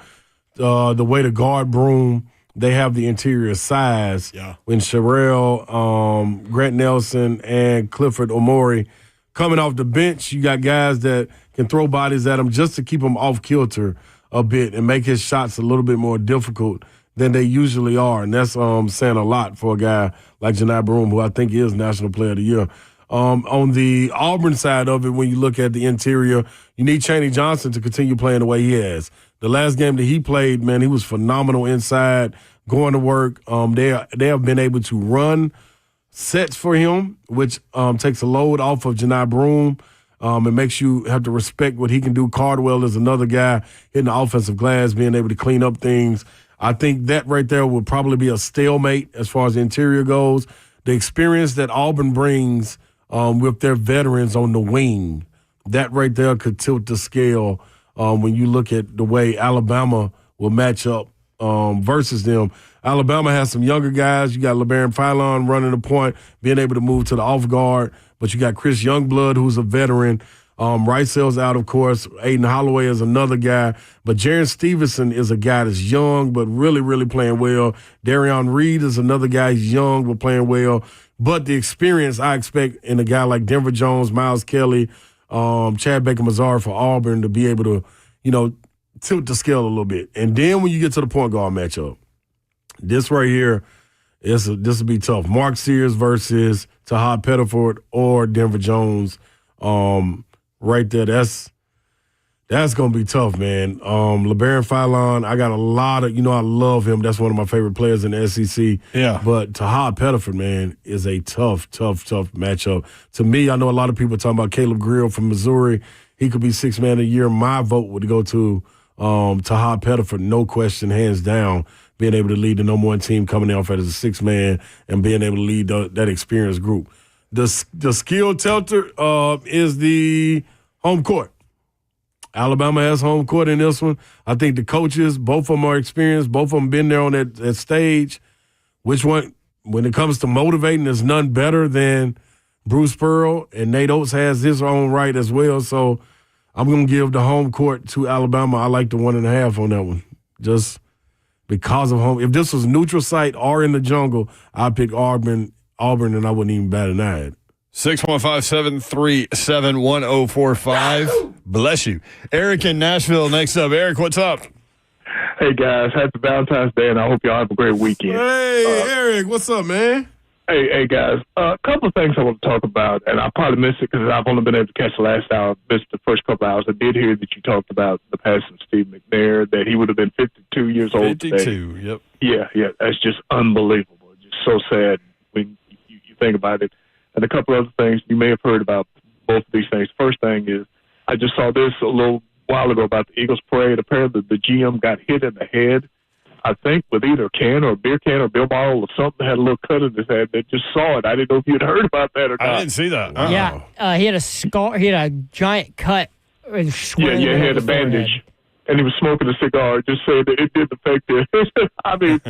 the way to guard Broom, they have the interior size. Yeah. When Sherrell, Grant Nelson, and Clifford Omori coming off the bench, you got guys that can throw bodies at him just to keep him off kilter a bit and make his shots a little bit more difficult than they usually are. And that's saying a lot for a guy like Janai Broom, who I think is National Player of the Year. On the Auburn side of it, when you look at the interior, you need Chaney Johnson to continue playing the way he has. The last game that he played, man, he was phenomenal inside, going to work. They have been able to run sets for him, which takes a load off of Janai Broom. It makes you have to respect what he can do. Cardwell is another guy hitting the offensive glass, being able to clean up things. I think that right there would probably be a stalemate as far as the interior goes. The experience that Auburn brings with their veterans on the wing, that right there could tilt the scale when you look at the way Alabama will match up versus them. Alabama has some younger guys. You got LeBaron Philon running the point, being able to move to the off guard, but you got Chris Youngblood, who's a veteran. Wrightsell's out, of course. Aiden Holloway is another guy. But Jaron Stevenson is a guy that's young but really, really playing well. Darion Reed is another guy. He's young but playing well. But the experience I expect in a guy like Denver Jones, Miles Kelly, Chad Baker-Mazar for Auburn to be able to, tilt the scale a little bit. And then when you get to the point guard matchup, this right here, this will be tough. Mark Sears versus Tahad Pettiford or Denver Jones. Right there, that's going to be tough, man. LeBaron Philon, I got a lot of, I love him. That's one of my favorite players in the SEC. Yeah. But Tahad Pettiford, man, is a tough matchup. To me, I know a lot of people talking about Caleb Grill from Missouri. He could be sixth man of the year. My vote would go to Tahad Pettiford, no question, hands down, being able to lead the number one team coming off as a sixth man and being able to lead that experienced group. The skill tilter is the home court. Alabama has home court in this one. I think the coaches, both of them are experienced. Both of them been there on that stage. Which one, when it comes to motivating, there's none better than Bruce Pearl, and Nate Oates has his own right as well. So I'm going to give the home court to Alabama. I like the 1.5 on that one, just because of home. If this was neutral site or in the jungle, I'd pick Auburn, and I wouldn't even bat an eye at it. 615-737-1045. Bless you. Eric in Nashville next up. Eric, what's up? Hey, guys. Happy Valentine's Day, and I hope y'all have a great weekend. Hey, Eric. What's up, man? Hey, guys. A couple of things I want to talk about, and I probably missed it because I've only been able to catch the last hour. Missed the first couple hours. I did hear that you talked about the passing of Steve McNair, that he would have been 52 years old 52, today. Yep. Yeah. That's just unbelievable. Just so sad when you think about it. And a couple other things you may have heard about both of these things. First thing is, I just saw this a little while ago about the Eagles parade. Apparently the GM got hit in the head, I think, with either a can or a beer can or Bill bottle or something, had a little cut in his head. They just saw it. I didn't know if you'd heard about that or not. I didn't see that. Yeah, he had a scar. He had a giant cut. Yeah, he had a bandage. and he was smoking a cigar, just saying that it didn't affect him. I mean,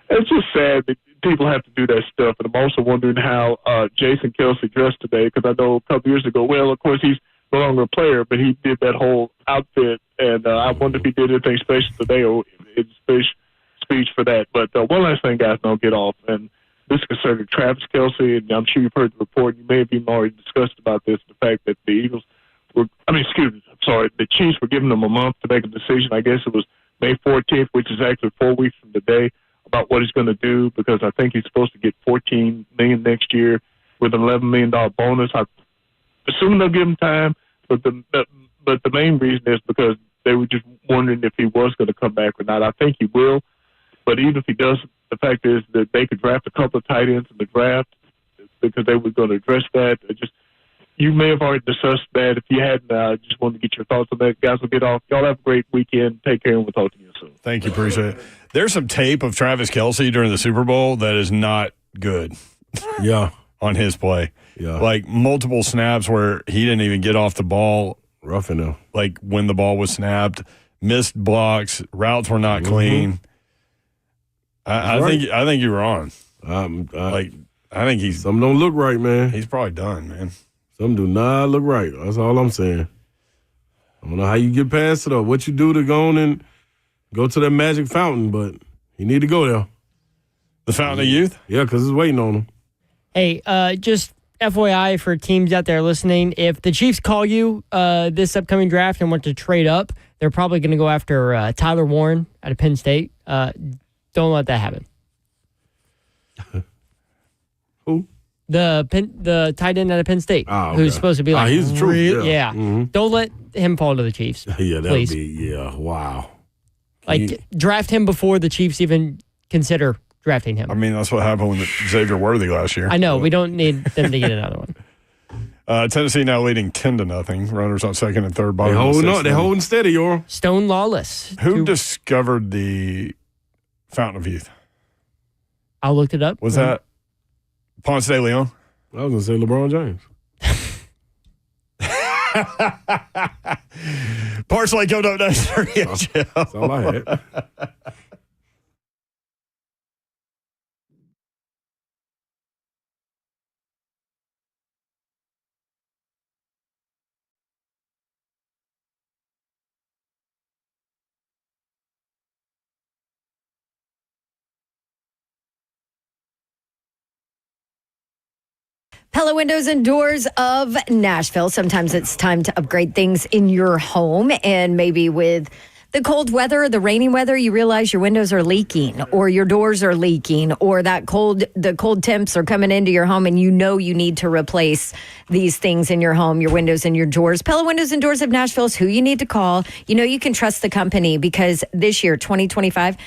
it's just sad that people have to do that stuff. And I'm also wondering how Jason Kelsey dressed today, because I know a couple years ago, well, of course, he's no longer a player, but he did that whole outfit. And I wonder if he did anything special today or his speech for that. But one last thing, guys, and I'll get off. And this concerning Travis Kelsey, and I'm sure you've heard the report. You may have even already discussed about this, the fact that the Eagles the Chiefs were giving them a month to make a decision. I guess it was May 14th, which is actually 4 weeks from today, about what he's going to do, because I think he's supposed to get $14 million next year with an $11 million bonus. I'm assuming they'll give him time, but the main reason is because they were just wondering if he was going to come back or not. I think he will, but even if he doesn't, the fact is that they could draft a couple of tight ends in the draft because they were going to address that. You may have already discussed that. If you hadn't, I just wanted to get your thoughts on that. Guys, we'll get off. Y'all have a great weekend. Take care, and we'll talk to you soon. Thank you. Appreciate it. There's some tape of Travis Kelsey during the Super Bowl that is not good. Yeah. On his play. Yeah. Like multiple snaps where he didn't even get off the ball. Roughing him. Like when the ball was snapped. Missed blocks. Routes were not clean. I think you're on. I think he's. Something don't look right, man. He's probably done, man. Some do not look right. That's all I'm saying. I don't know how you get past it or what you do to go on and go to that magic fountain, but you need to go there. The Fountain of Youth? Yeah, because it's waiting on him. Hey, just FYI for teams out there listening, if the Chiefs call you this upcoming draft and want to trade up, they're probably going to go after Tyler Warren out of Penn State. Don't let that happen. Who? The tight end out of Penn State, who's supposed to be like, he's the truth. Yeah. Mm-hmm. Don't let him fall to the Chiefs. Yeah, that'd please. be, wow. Draft him before the Chiefs even consider drafting him. I mean, that's what happened with Xavier Worthy last year. I know. We don't need them to get another one. Tennessee now leading 10-0. Runners on second and third. They're holding steady, y'all. Stone Lawless. Who discovered the Fountain of Youth? I looked it up. Was that Ponce de Leon? I was going to say LeBron James. Parts like go up next. That's all I had. Pella Windows and Doors of Nashville. Sometimes it's time to upgrade things in your home, and maybe with the cold weather, the rainy weather, you realize your windows are leaking or your doors are leaking or the cold temps are coming into your home and you know you need to replace these things in your home, your windows and your doors. Pella Windows and Doors of Nashville is who you need to call. You know you can trust the company because this year, 2025,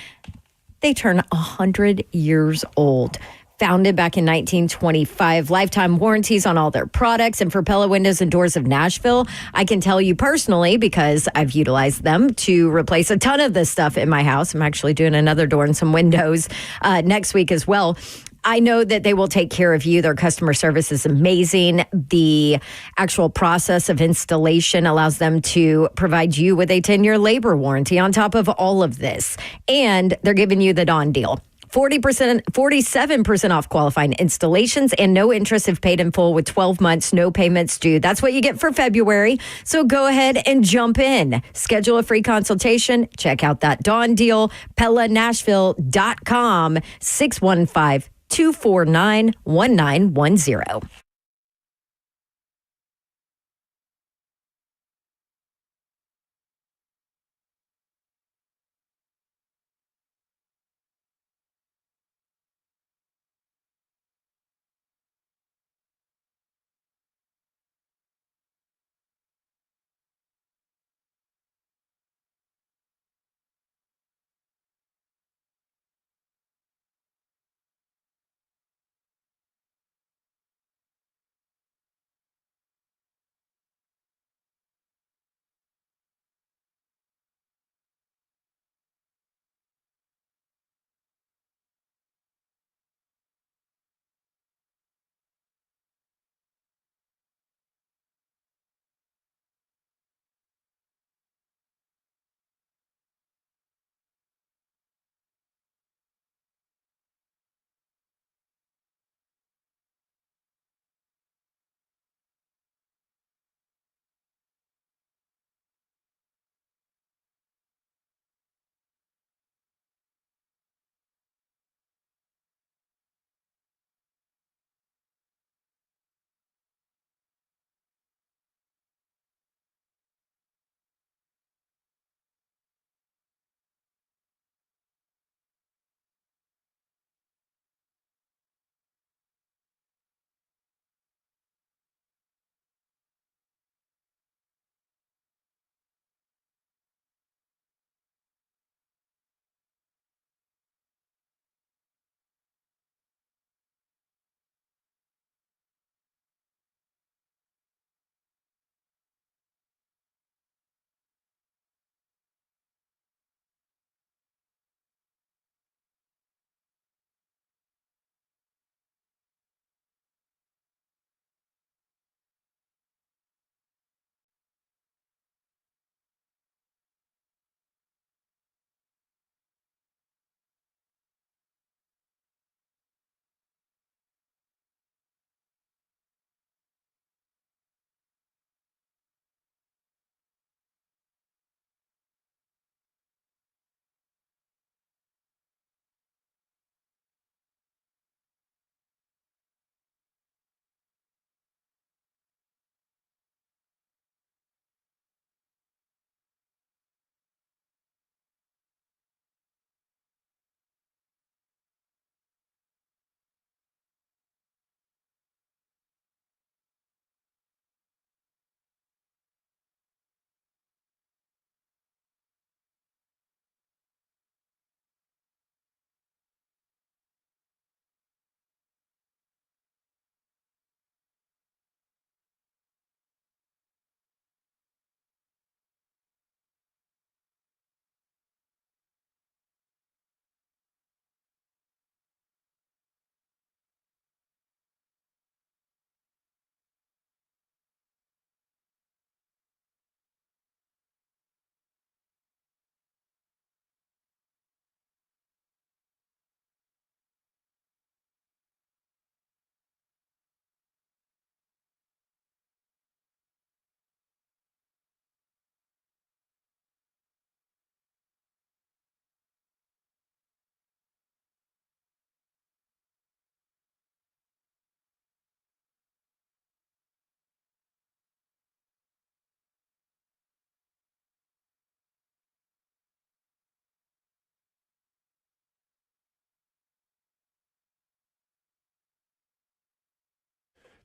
they turn 100 years old. Founded back in 1925, lifetime warranties on all their products. And for Pella Windows and Doors of Nashville, I can tell you personally, because I've utilized them to replace a ton of this stuff in my house. I'm actually doing another door and some windows next week as well. I know that they will take care of you. Their customer service is amazing. The actual process of installation allows them to provide you with a 10-year labor warranty on top of all of this. And they're giving you the Dawn deal. 47% off qualifying installations and no interest if paid in full with 12 months, no payments due. That's what you get for February. So go ahead and jump in. Schedule a free consultation. Check out that Dawn deal. PellaNashville.com 615-249-1910.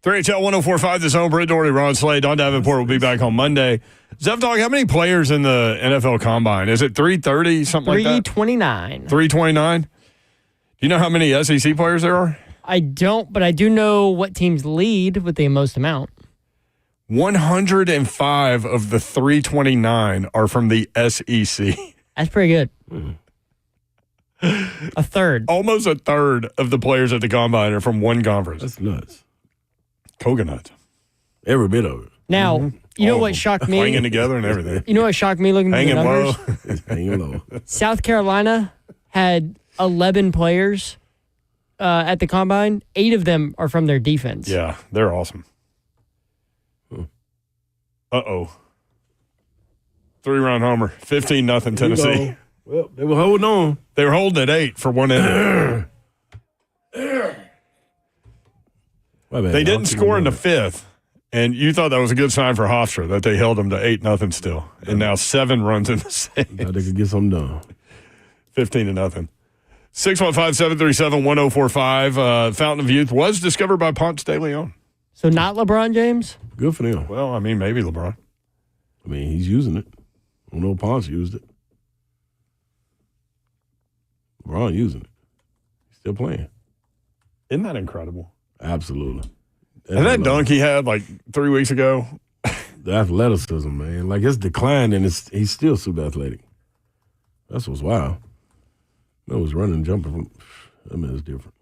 3HL 1045, the Zone. Britt Doherty, Ron Slade, Don Davenport will be back on Monday. Zev Dog, how many players in the NFL Combine? Is it 330, something like that? 329. 329? Do you know how many SEC players there are? I don't, but I do know what teams lead with the most amount. 105 of the 329 are from the SEC. That's pretty good. A third. Almost a third of the players at the Combine are from one conference. That's nuts. Coconuts. Every bit of it. Now, you know what shocked me? Hanging together and everything. You know what shocked me looking at the Hanging low. numbers? Hanging low. South Carolina had 11 players at the Combine. 8 of them are from their defense. Yeah, they're awesome. Uh-oh. 3-run homer. 15-0 Tennessee. Well, they were holding on. They were holding at 8 for one inning. They didn't score in the 5th, and you thought that was a good sign for Hofstra that they held them to 8-0 still, and now 7 runs in the 6th. Thought they could get something done. 15-0. 615-737-1045. Fountain of Youth was discovered by Ponce de Leon. So not LeBron James? Good for them. Well, I mean, maybe LeBron. I mean, he's using it. I don't know if Ponce used it. LeBron using it. He's still playing. Isn't that incredible? Absolutely. And that dunk he had like 3 weeks ago. The athleticism, man. Like, it's declined, and he's still super athletic. That's what's wild. That was running, jumping. I mean, it's different.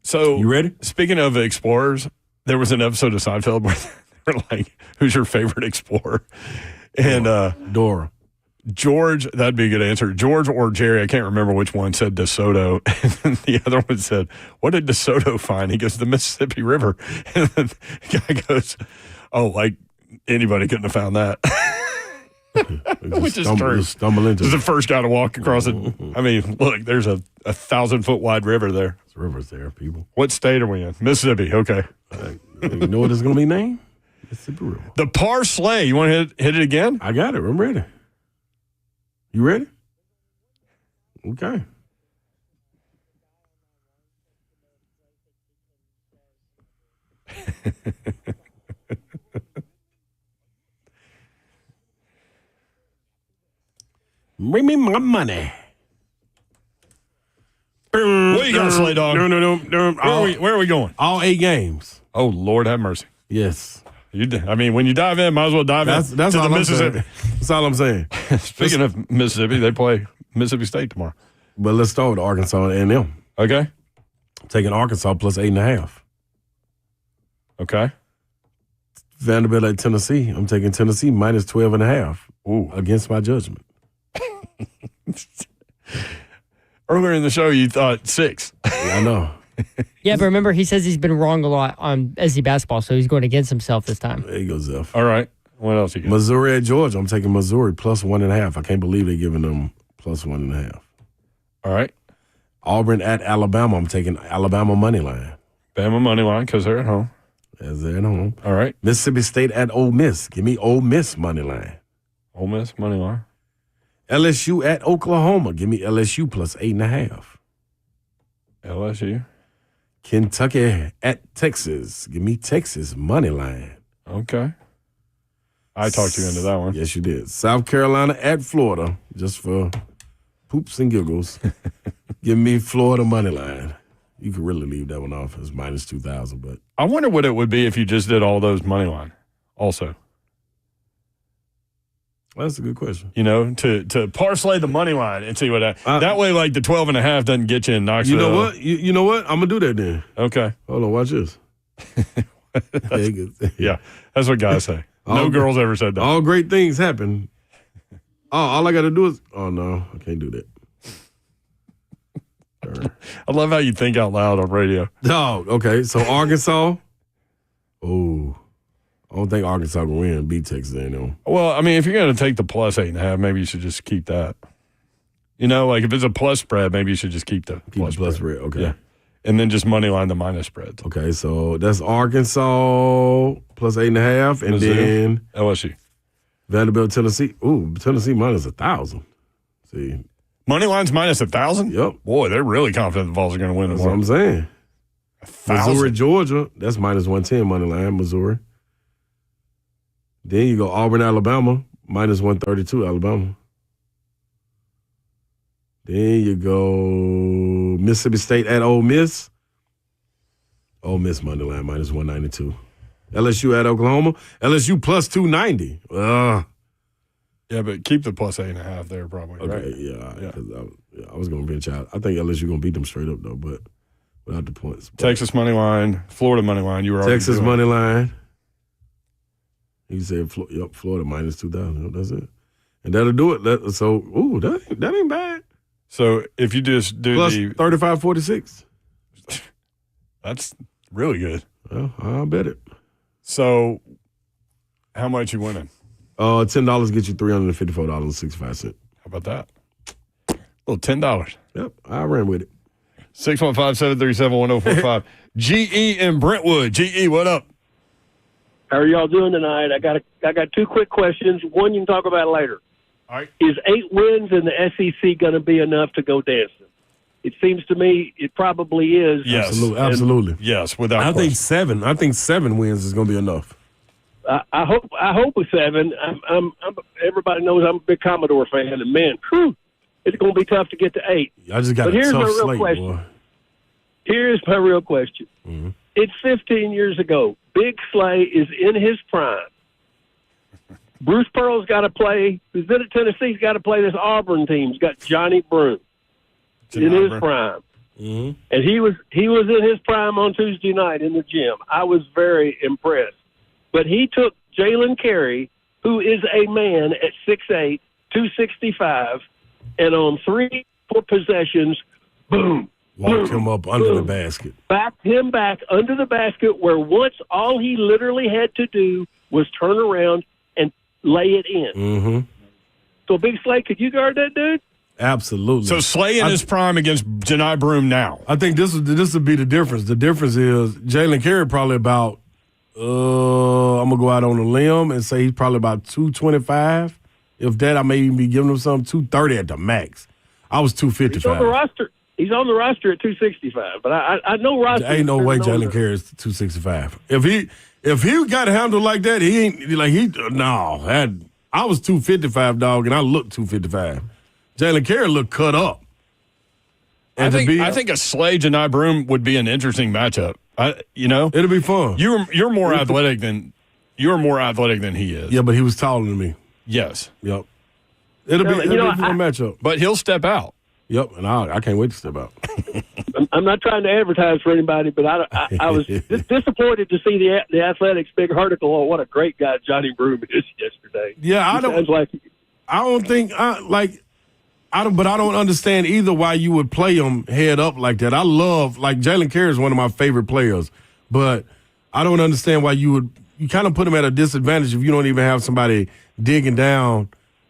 So, you ready? Speaking of explorers, there was an episode of Seinfeld where they were like, who's your favorite explorer? And Dora. George, that'd be a good answer. George or Jerry, I can't remember which one, said DeSoto. And the other one said, what did DeSoto find? He goes, the Mississippi River. And then the guy goes, oh, like anybody couldn't have found that. Which is true. Stumble into This is the first guy to walk across it. I mean, look, there's a 1,000-foot wide river there. There's rivers there, people. What state are we in? Mississippi. Okay. You know what it's going to be named? Mississippi River. The Parsley. You want to hit it again? I got it. I'm ready. You ready? Okay. Bring me my money. What you got, Slay Dog? Where are we going? All 8 games. Oh, Lord have mercy. Yes. I mean, when you dive in, might as well dive That's in to all the I'm Mississippi. saying. That's all I'm saying. Speaking of Mississippi, they play Mississippi State tomorrow. But let's start with Arkansas and A&M. Okay. I'm taking Arkansas plus 8.5. Okay. Vanderbilt at Tennessee. I'm taking Tennessee minus 12.5. Ooh. Against my judgment. Earlier in the show, you thought 6. Yeah, I know. Yeah, but remember, he says he's been wrong a lot on SC basketball, so he's going against himself this time. There you go, Zeph. All right. What else you got? Missouri at Georgia. I'm taking Missouri plus 1.5. I can't believe they're giving them plus 1.5. All right. Auburn at Alabama. I'm taking Alabama money line. Bama money line because they're at home. As they're at home. All right. Mississippi State at Ole Miss. Give me Ole Miss money line. Ole Miss money line. LSU at Oklahoma. Give me LSU plus 8.5. LSU. Kentucky at Texas. Give me Texas money line. Okay. I talked you into that one. Yes, you did. South Carolina at Florida, just for poops and giggles. Give me Florida money line. You could really leave that one off as minus 2,000, but I wonder what it would be if you just did all those money line also. That's a good question. You know, to parlay the money line and see what that way, like the 12.5 doesn't get you in Knoxville. You know what? You know what? I'm going to do that then. Okay. Hold on, watch this. Yeah, that's what guys say. No girls ever said that. All great things happen. Oh, all I got to do is, oh, no, I can't do that. I love how you think out loud on radio. Oh, okay. So Arkansas. Oh, I don't think Arkansas will win. Beat Texas A&M. Well, I mean, if you're going to take the plus 8.5, maybe you should just keep that. You know, like if it's a plus spread, maybe you should just keep the plus spread. Okay. Yeah. And then just money line the minus spreads. Okay, so that's Arkansas plus 8.5, and Mizzou, then LSU. Vanderbilt, Tennessee. Ooh, Tennessee minus 1,000. See. Money line's minus 1,000? Yep. Boy, they're really confident the Vols are going to win That's tomorrow. what I'm saying. Missouri, Georgia, that's minus 110 money line, Missouri. Then you go Auburn, Alabama, minus 132, Alabama. Then you go Mississippi State at Ole Miss. Ole Miss money line, minus 192. LSU at Oklahoma. LSU plus 290. Yeah, but keep the plus 8.5 there probably, okay, right? Yeah. I was going to bench out. I think LSU going to beat them straight up, though, but without the points. But Texas money line, Florida money line. You were already Texas doing. money line. He said, Florida minus 2,000. That's it. And that'll do it. That ain't bad. So if you just do plus the 35-46. That's really good. Well, I'll bet it. So how much you winning? $10 get you $354.65. How about that? Well, $10. Yep, I ran with it. 615-737-1045. GE in Brentwood. GE, what up? How are y'all doing tonight? I got two quick questions. One you can talk about later. All right. Is 8 wins in the SEC going to be enough to go dancing? It seems to me it probably is. Yes, absolutely. Yes, without I question. think 7 wins is going to be enough. I hope with 7. I'm everybody knows I'm a big Commodore fan, and man, it's going to be tough to get to 8. I just got but a here's tough my real slate, question. boy. Here's my real question. Mm-hmm. It's 15 years ago. Big Slay is in his prime. Bruce Pearl's got to play. Who's been at Tennessee's got to play this Auburn team. He's got Johnny Broom in his prime. Mm-hmm. And he was in his prime on Tuesday night in the gym. I was very impressed. But he took Jalen Carey, who is a man at 6'8", 265, and on 3-4 possessions, boom, Walked him up under the basket. backed him back under the basket where once all he literally had to do was turn around and lay it in. Mm-hmm. So, Big Slay, could you guard that dude? Absolutely. So Slay in his prime against Janai Broom now. I think this would be the difference. The difference is Jalen Carey probably about, I'm going to go out on a limb and say he's probably about 225. If that, I may even be giving him something, 230 at the max. I was 255. He's on the roster. He's on the roster at 265, but I know roster. There ain't no way Jalen Carey is 265. If he got handled like that, I was 255, dog, and I looked 255. Jalen Carey looked cut up. And I think a Slay Janai Broom would be an interesting matchup. It'll be fun. You're more athletic than he is. Yeah, but he was taller than me. Yes. Yep. It'll be a fun matchup. But he'll step out. Yep, and I can't wait to step out. I'm not trying to advertise for anybody, but I was disappointed to see the Athletics big article on what a great guy Johnny Broom is yesterday. Yeah, I don't understand either why you would play him head up like that. I love, Jalen Carey is one of my favorite players, but I don't understand why you kind of put him at a disadvantage if you don't even have somebody digging down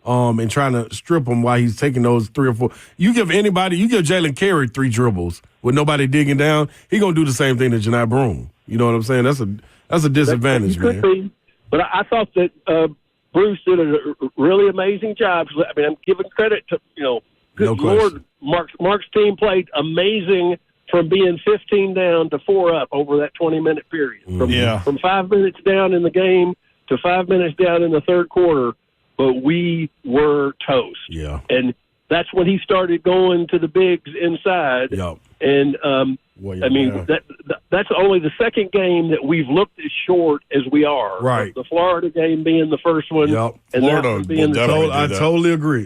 and trying to strip him while he's taking those 3 or 4. You give Jalen Carey 3 dribbles with nobody digging down, he's going to do the same thing to Janai Broom. You know what I'm saying? That's a disadvantage, man. Could be, but I thought that Bruce did a really amazing job. I mean, I'm giving credit to, good Lord, Mark's team played amazing from being 15 down to 4 up over that 20-minute period. From 5 minutes down in the game to 5 minutes down in the third quarter, but we were toast. Yeah. And that's when he started going to the bigs inside. Yep. And, that's only the second game that we've looked as short as we are. Right. The Florida game being the first one. Yep. And Florida that one being the second. I totally agree.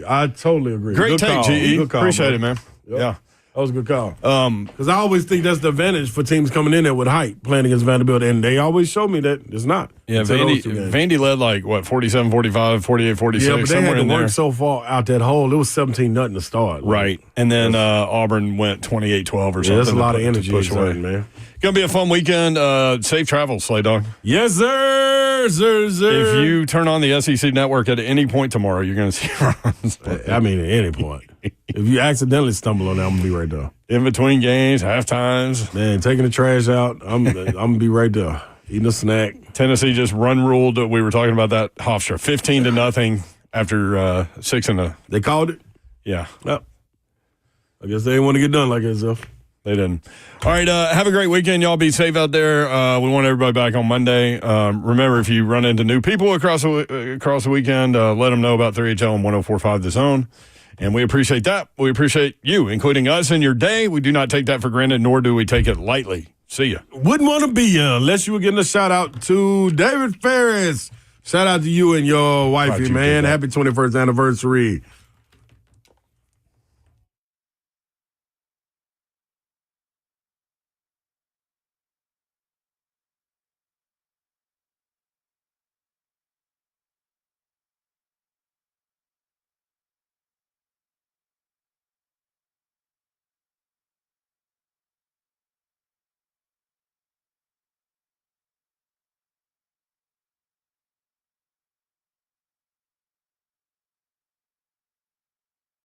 Great good take, call. GE. Good call, Appreciate it, man. Yep. Yeah. That was a good call. Because I always think that's the advantage for teams coming in there with height, playing against Vanderbilt, and they always show me that it's not. Yeah, Vandy led 47-45, 48-46, yeah, but they had to in work there. so far out that hole. It was 17-0 to start. Right. And then Auburn went 28-12 or something. Yeah, that's a lot of to energy push away. man. Going to be a fun weekend. Safe travels, Slay Dog. Yes, sir. If you turn on the SEC network at any point tomorrow, you're going to see runs. I mean, at any point. If you accidentally stumble on that, I'm going to be right there. In between games, half times. Man, taking the trash out, I'm going to be right there. Eating a snack. Tennessee just ruled. We were talking about that Hofstra. 15-0 after 6 and a. They called it? Yeah. Yep. I guess they didn't want to get done like that, They didn't. All right, have a great weekend. Y'all be safe out there. We want everybody back on Monday. Remember, if you run into new people across the weekend, let them know about 3HL and 104.5 The Zone. And we appreciate that. We appreciate you, including us in your day. We do not take that for granted, nor do we take it lightly. See ya. Wouldn't want to be here unless you were getting a shout-out to David Ferris. Shout out to you and your wifey, man. Happy 21st anniversary.